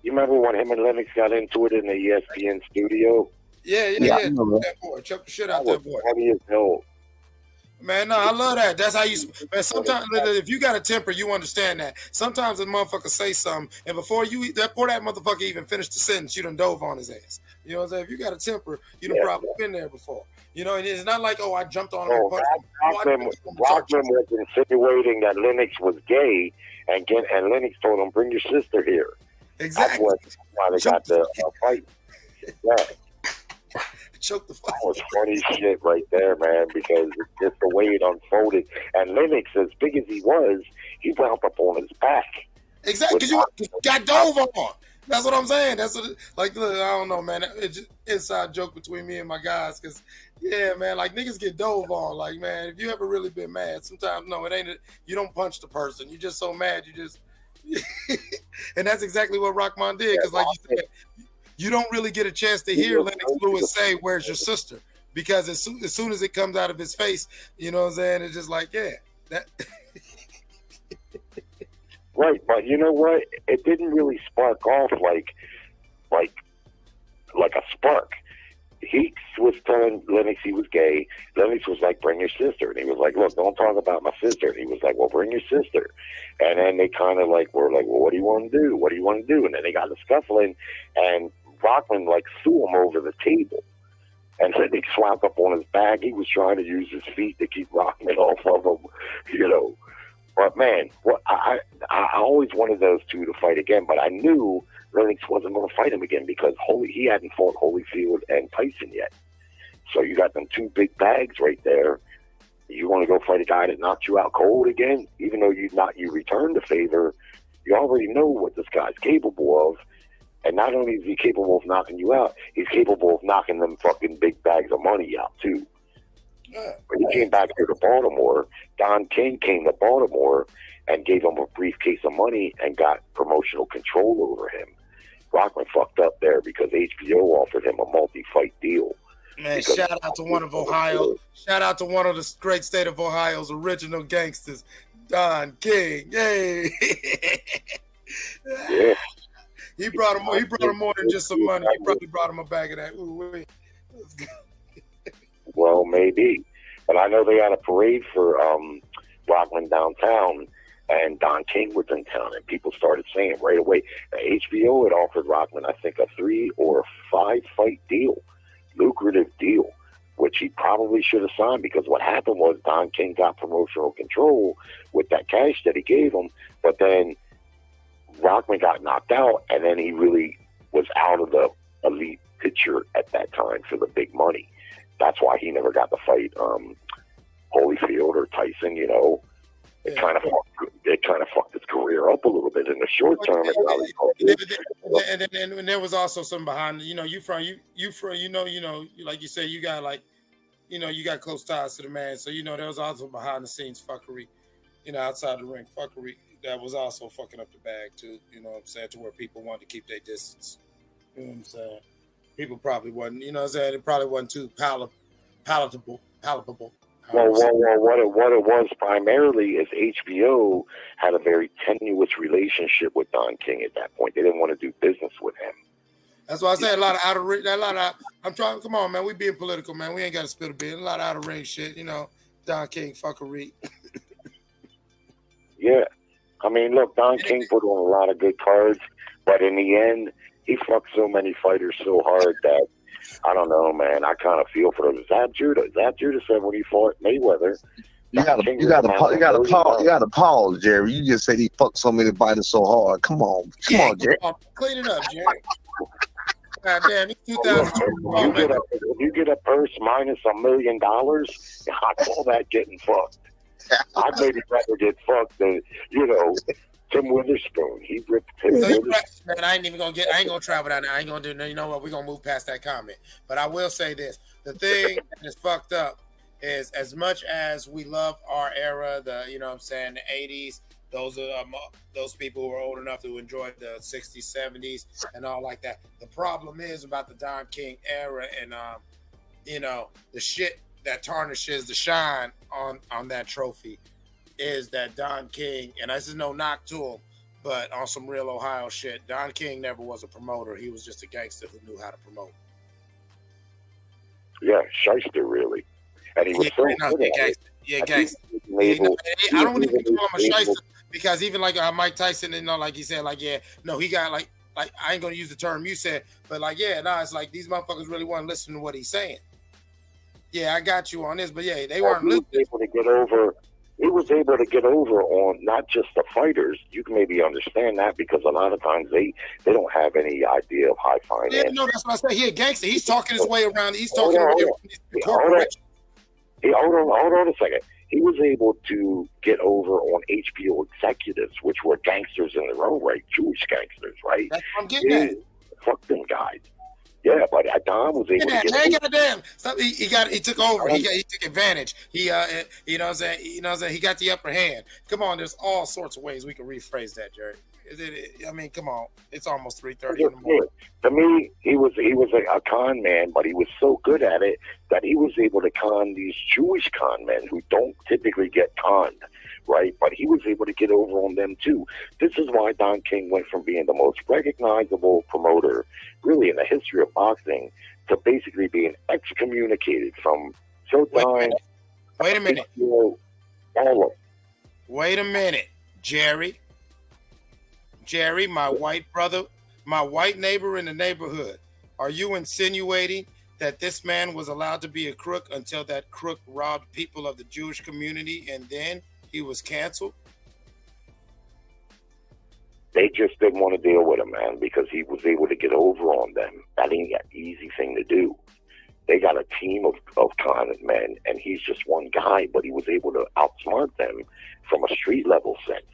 You remember when him and Lennox got into it in the ESPN studio? Yeah. That boy, choke the shit out that boy. Heavy as hell. Man, no, I love that. That's how you. Man, sometimes if you got a temper, you understand that. Sometimes a motherfucker say something, and before that motherfucker even finished the sentence, you done dove on his ass. You know what I'm saying? If you got a temper, you done probably been there before. And it's not like, I jumped on him. Rahman was insinuating that Lennox was gay, and Lennox told him, "Bring your sister here." Exactly. That's why they got the fight. Yeah. Choke the fight. That was funny shit right there, man, because it's just the way it unfolded. And Lennox, as big as he was, he wound up on his back. Exactly, because you got dove on. That's what I'm saying. That's what, look, I don't know, man. It's just inside joke between me and my guys, because, yeah, man, niggas get dove on. Man, if you ever really been mad, sometimes, no, it ain't, you don't punch the person. You're just so mad, you just, and that's exactly what Rahman did, because you said, you don't really get a chance to hear Lennox Lewis say, "Where's your sister?" Because as soon as it comes out of his face, you know what I'm saying? It's just that. Right, but you know what? It didn't really spark off like a spark. He was telling Lennox he was gay. Lennox was like, "Bring your sister," and he was like, "Look, don't talk about my sister." And he was like, "Well, bring your sister." And then they kind of were like, "Well, what do you want to do? What do you want to do?" And then they got to scuffling, and Rahman threw him over the table. and then he slapped up on his back. He was trying to use his feet to keep Rockman off of him, you know. But man, I always wanted those two to fight again, but I knew Lennox wasn't going to fight him again because he hadn't fought Holyfield and Tyson yet. So you got them two big bags right there. You want to go fight a guy that knocked you out cold again, even though you returned the favor. You already know what this guy's capable of. And not only is he capable of knocking you out, he's capable of knocking them fucking big bags of money out, too. Yeah. When he came back here to Baltimore, Don King came to Baltimore and gave him a briefcase of money and got promotional control over him. Rockman fucked up there because HBO offered him a multi-fight deal. Man, shout out to one of Ohio. Shout out to one of the great state of Ohio's original gangsters, Don King. Yay! Yeah. He brought him more than just some money. He probably brought him a bag of that. Ooh, well, maybe. But I know they had a parade for Rockman downtown, and Don King was in town, and people started saying right away, HBO had offered Rockman, I think, a 3 or 5 fight deal, lucrative deal, which he probably should have signed, because what happened was Don King got promotional control with that cash that he gave him, but then Rockman got knocked out, and then he really was out of the elite picture at that time for the big money. That's why he never got to fight Holyfield or Tyson, you know. It kind of fucked his career up a little bit in the short term. And there was also some behind, you know, like you say, you got you got close ties to the man. So, you know, there was also behind the scenes fuckery, you know, outside the ring fuckery that was also fucking up the bag too. You know what I'm saying? To where people wanted to keep their distance. You know what I'm saying? People probably wasn't, you know what I'm saying? It probably wasn't too palatable. Well, what it was primarily is HBO had a very tenuous relationship with Don King at that point. They didn't want to do business with him. That's why I said I'm trying, come on, man, we being political, man. We ain't got to spill a bit. A lot of out of ring shit, you know, Don King fuckery. Yeah. I mean, look, Don King put on a lot of good cards, but in the end, he fucked so many fighters so hard that, I don't know, man. I kind of feel for him. Zab Judah said when he fought Mayweather. You gotta pause, Jerry. You just said he fucked so many fighters so hard. Come on, Jerry. Clean it up, Jerry. God damn, it's 2020. If you get a purse minus $1 million, I call that getting fucked. I'd maybe rather get fucked than, you know, Tim Witherspoon. He ripped Tim Witherspoon. Man, I ain't gonna travel down there. I ain't gonna do. You know what? We're gonna move past that comment. But I will say this: the thing that is fucked up is, as much as we love our era, you know what I'm saying, the 80s. Those are those people who are old enough to enjoy the 60s, 70s, and all like that. The problem is about the Don King era, and you know, the shit that tarnishes the shine on that trophy is that Don King, and this is no knock to him, but on some real Ohio shit, Don King never was a promoter. He was just a gangster who knew how to promote. Yeah, shyster, really. And he was gangster. Yeah, gangster. I don't even call him a shyster, because even like Mike Tyson, you know, like he said, like, yeah, no, he got like I ain't gonna use the term you said, but like, yeah, no, it's like these motherfuckers really want to listen to what he's saying. Yeah, I got you on this, but yeah, they weren't listening. He was able to get over on not just the fighters. You can maybe understand that, because a lot of times they don't have any idea of high finance. Yeah, no, that's what I say. He a gangster. He's talking his way around. He's talking around corporations. Hold on a second. He was able to get over on HBO executives, which were gangsters in their own right, Jewish gangsters, right? That's what I'm getting at. Fuck them guys. Yeah, but Don was able to get over. Goddamn. He took over. He took advantage. You know what I'm saying? You know what I'm saying? He got the upper hand. Come on, there's all sorts of ways we can rephrase that, Jerry. I mean, come on. It's almost 3:30 in the morning. To me, he was a con man, but he was so good at it that he was able to con these Jewish con men who don't typically get conned, right? But he was able to get over on them too. This is why Don King went from being the most recognizable promoter, really, in the history of boxing, to basically being excommunicated from Showtime. Wait a minute. All of them. Wait a minute, Jerry, my white brother, my white neighbor in the neighborhood. Are you insinuating that this man was allowed to be a crook until that crook robbed people of the Jewish community, and then he was canceled? They just didn't want to deal with him, man, because he was able to get over on them. That ain't an easy thing to do. They got a team of con men, and he's just one guy, but he was able to outsmart them from a street level sense.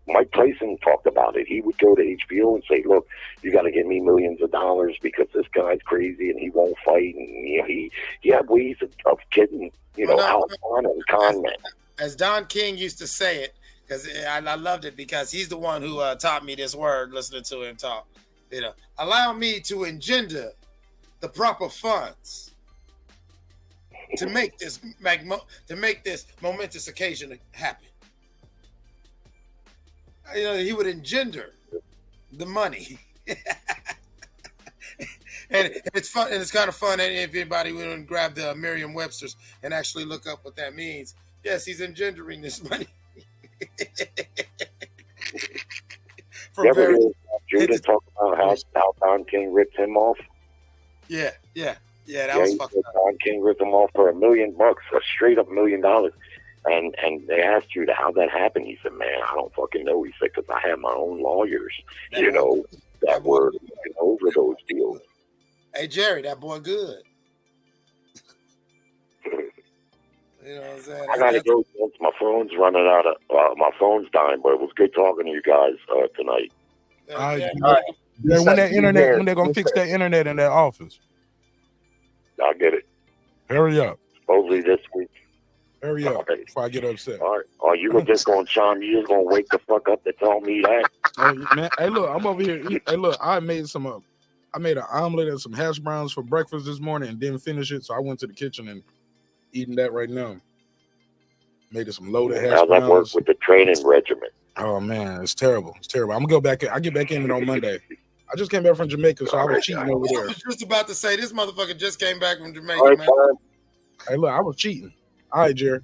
Mike Tyson talked about it. He would go to HBO and say, look, you got to give me millions of dollars because this guy's crazy and he won't fight. And he had ways of getting, out on con men. As Don King used to say it, because I loved it, because he's the one who taught me this word, listening to him talk. Allow me to engender the proper funds to make this momentous occasion happen. He would engender the money. And it's fun, and it's kind of fun. And if anybody would grab the Merriam-Webster's and actually look up what that means, yes, he's engendering this money. You ever hear Judah talk about how Don King ripped him off? Yeah, that was fucked up. Don King ripped him off for $1 million, a straight up $1 million. And they asked Judah how that happened. He said, man, I don't fucking know. He said, because I have my own lawyers, that were looking over those deals. Hey, Jerry, that boy good. You know what I'm saying? I gotta go. My phone's running out of my phone's dying, but it was good talking to you guys tonight. All right. When they're gonna fix that internet in that office? I'll get it. Hurry up. Supposedly this week. Hurry up before I get upset. All right. Oh, you were just gonna chime. You just gonna wake the fuck up to tell me that? Man, hey, look, I'm over here. Hey, look, I made an omelet and some hash browns for breakfast this morning and didn't finish it, so I went to the kitchen and eating that right now. Made it some loaded hash browns. How's that work with the training regimen? Oh man, it's terrible. It's terrible. I'm gonna go back. I get back in it on Monday. I just came back from Jamaica, so I was cheating over there. I was just about to say, this motherfucker just came back from Jamaica, all right, man. Hey, look, I was cheating. All right, Jerry.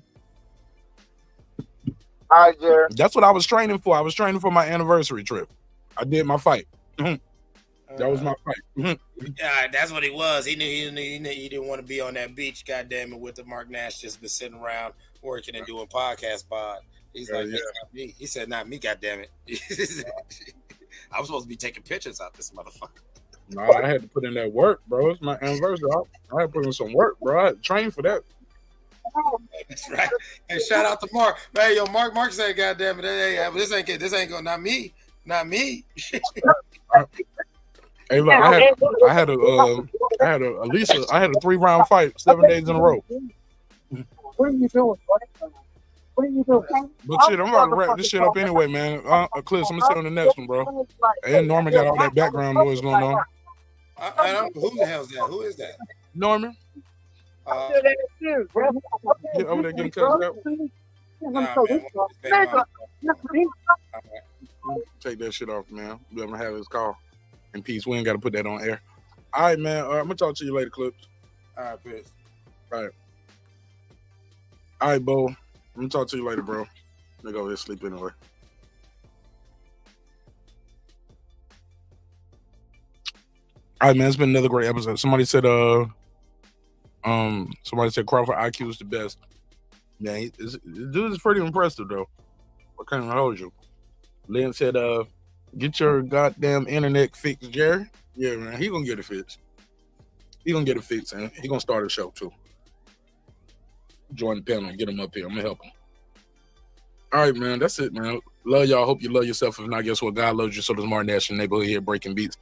All right, Jerry. That's what I was training for. I was training for my anniversary trip. I did my fight. That was my fight. Yeah, that's what he was. He knew he didn't want to be on that beach, goddamn it, with the Mark Nash just been sitting around working and doing podcast pod. He's like, yeah. Not me. He said, not me, goddamn it. I was supposed to be taking pictures out this motherfucker. No, I had to put in that work, bro. It's my anniversary. I had to put in some work, bro. I had to train for that. That's right. And shout out to Mark. Hey, yo, Mark said, goddamn it, hey, this ain't going, not me. Hey, look, I had a 3-round fight 7 days in a row. What are you doing, buddy? What are you doing? But shit, I'm about to wrap this shit up anyway, man. Clips, I'm gonna sit on the next one, bro. And Norman got all that background noise going on. I don't know who the hell's that. Who is that? Norman? Get over there getting cussed out. Take that shit off, man. Let him have his call. In peace. We ain't got to put that on air. All right, man. I'm going to talk to you later, Clips. All right, peace. All right, Bo. I'm going to talk to you later, bro. Let me go over here sleep anyway. All right, man. It's been another great episode. Somebody said Crawford IQ is the best. Yeah, this dude is pretty impressive, though. What kind of hold you? Lynn said, get your goddamn internet fixed, Jerry. Yeah, man. He gonna get it fixed. He gonna get it fixed, and he gonna start a show, too. Join the panel and get him up here. I'm gonna help him. All right, man. That's it, man. Love y'all. Hope you love yourself. If not, guess what? God loves you. So does Martin Nash in the neighborhood here, breaking beats.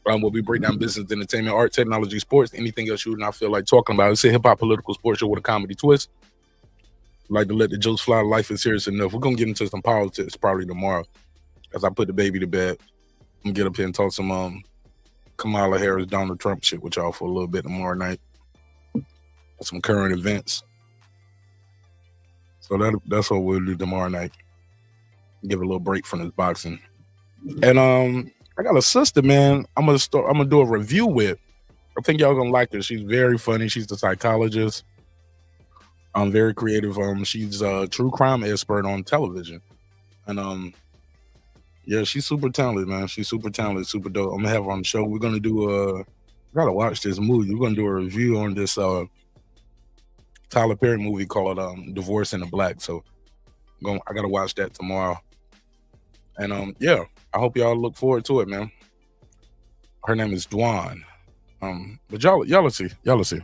We'll be breaking down business, entertainment, art, technology, sports, anything else you would not feel like talking about. It's a hip-hop political sports show with a comedy twist. Like to let the jokes fly. Life is serious enough. We're going to get into some politics probably tomorrow as I put the baby to bed. I'm going to get up here and talk some Kamala Harris, Donald Trump shit with y'all for a little bit tomorrow night. Some current events. So that's what we'll do tomorrow night. Give a little break from this boxing. And I got a sister, man. I'm gonna do a review with. I think y'all gonna like her. She's very funny. She's a psychologist. Very creative. She's a true crime expert on television. And yeah, she's super talented, man. She's super talented, super dope. I'm gonna have her on the show. We're gonna do gotta watch this movie. We're gonna do a review on this Tyler Perry movie called Divorce in the Black. So I gotta watch that tomorrow. And yeah, I hope y'all look forward to it, man. Her name is Dwan. But y'all will see. Y'all will see.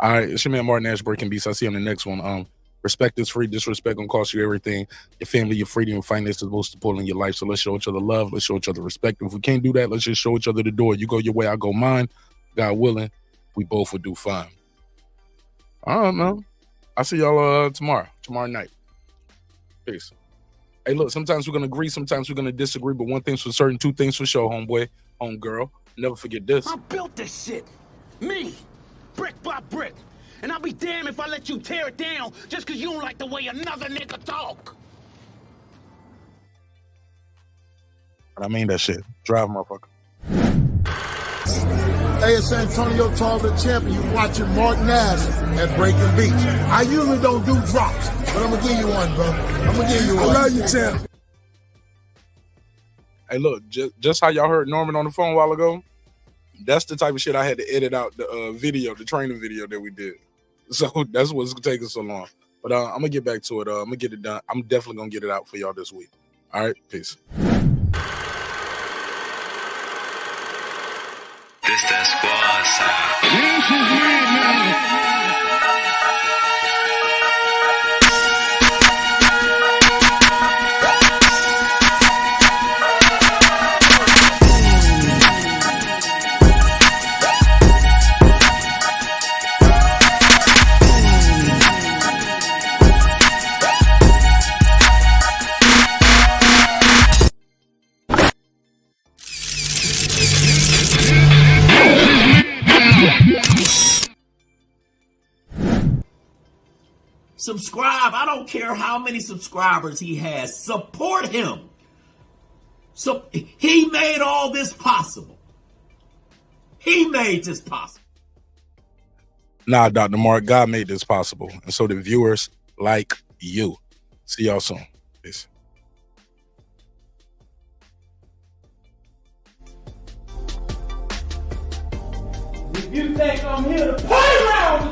All right, it's your man Martin Ash, Breaking Beats. I'll see you on the next one. Respect is free. Disrespect gonna cost you everything. Your family, your freedom, your finances is most important in your life. So let's show each other love. Let's show each other respect. If we can't do that, let's just show each other the door. You go your way, I go mine. God willing, we both will do fine. All right, man. I'll see y'all tomorrow night. Peace. Hey, look, sometimes we're gonna agree, sometimes we're gonna disagree, but one thing's for certain, two things for sure, homeboy, homegirl. Never forget this. I built this shit. Me. Brick by brick. And I'll be damned if I let you tear it down just because you don't like the way another nigga talk. I mean that shit. Drive, motherfucker. Hey, it's Antonio Tarver, champion. You watching Martin Ash at Breaking Beats. I usually don't do drops, but I'm going to give you one, bro. I'm going to give you one. I love you, champ. Hey, look, just how y'all heard Norman on the phone a while ago, that's the type of shit I had to edit out the video, the training video that we did. So that's what's taking so long. But I'm going to get back to it. I'm going to get it done. I'm definitely going to get it out for y'all this week. All right, peace. This that squad side. This is me, man. Subscribe. I don't care how many subscribers he has. Support him. So he made all this possible. He made this possible. Nah, Dr. Mark, God made this possible. And so the viewers like you. See y'all soon. Peace. If you think I'm here to play around with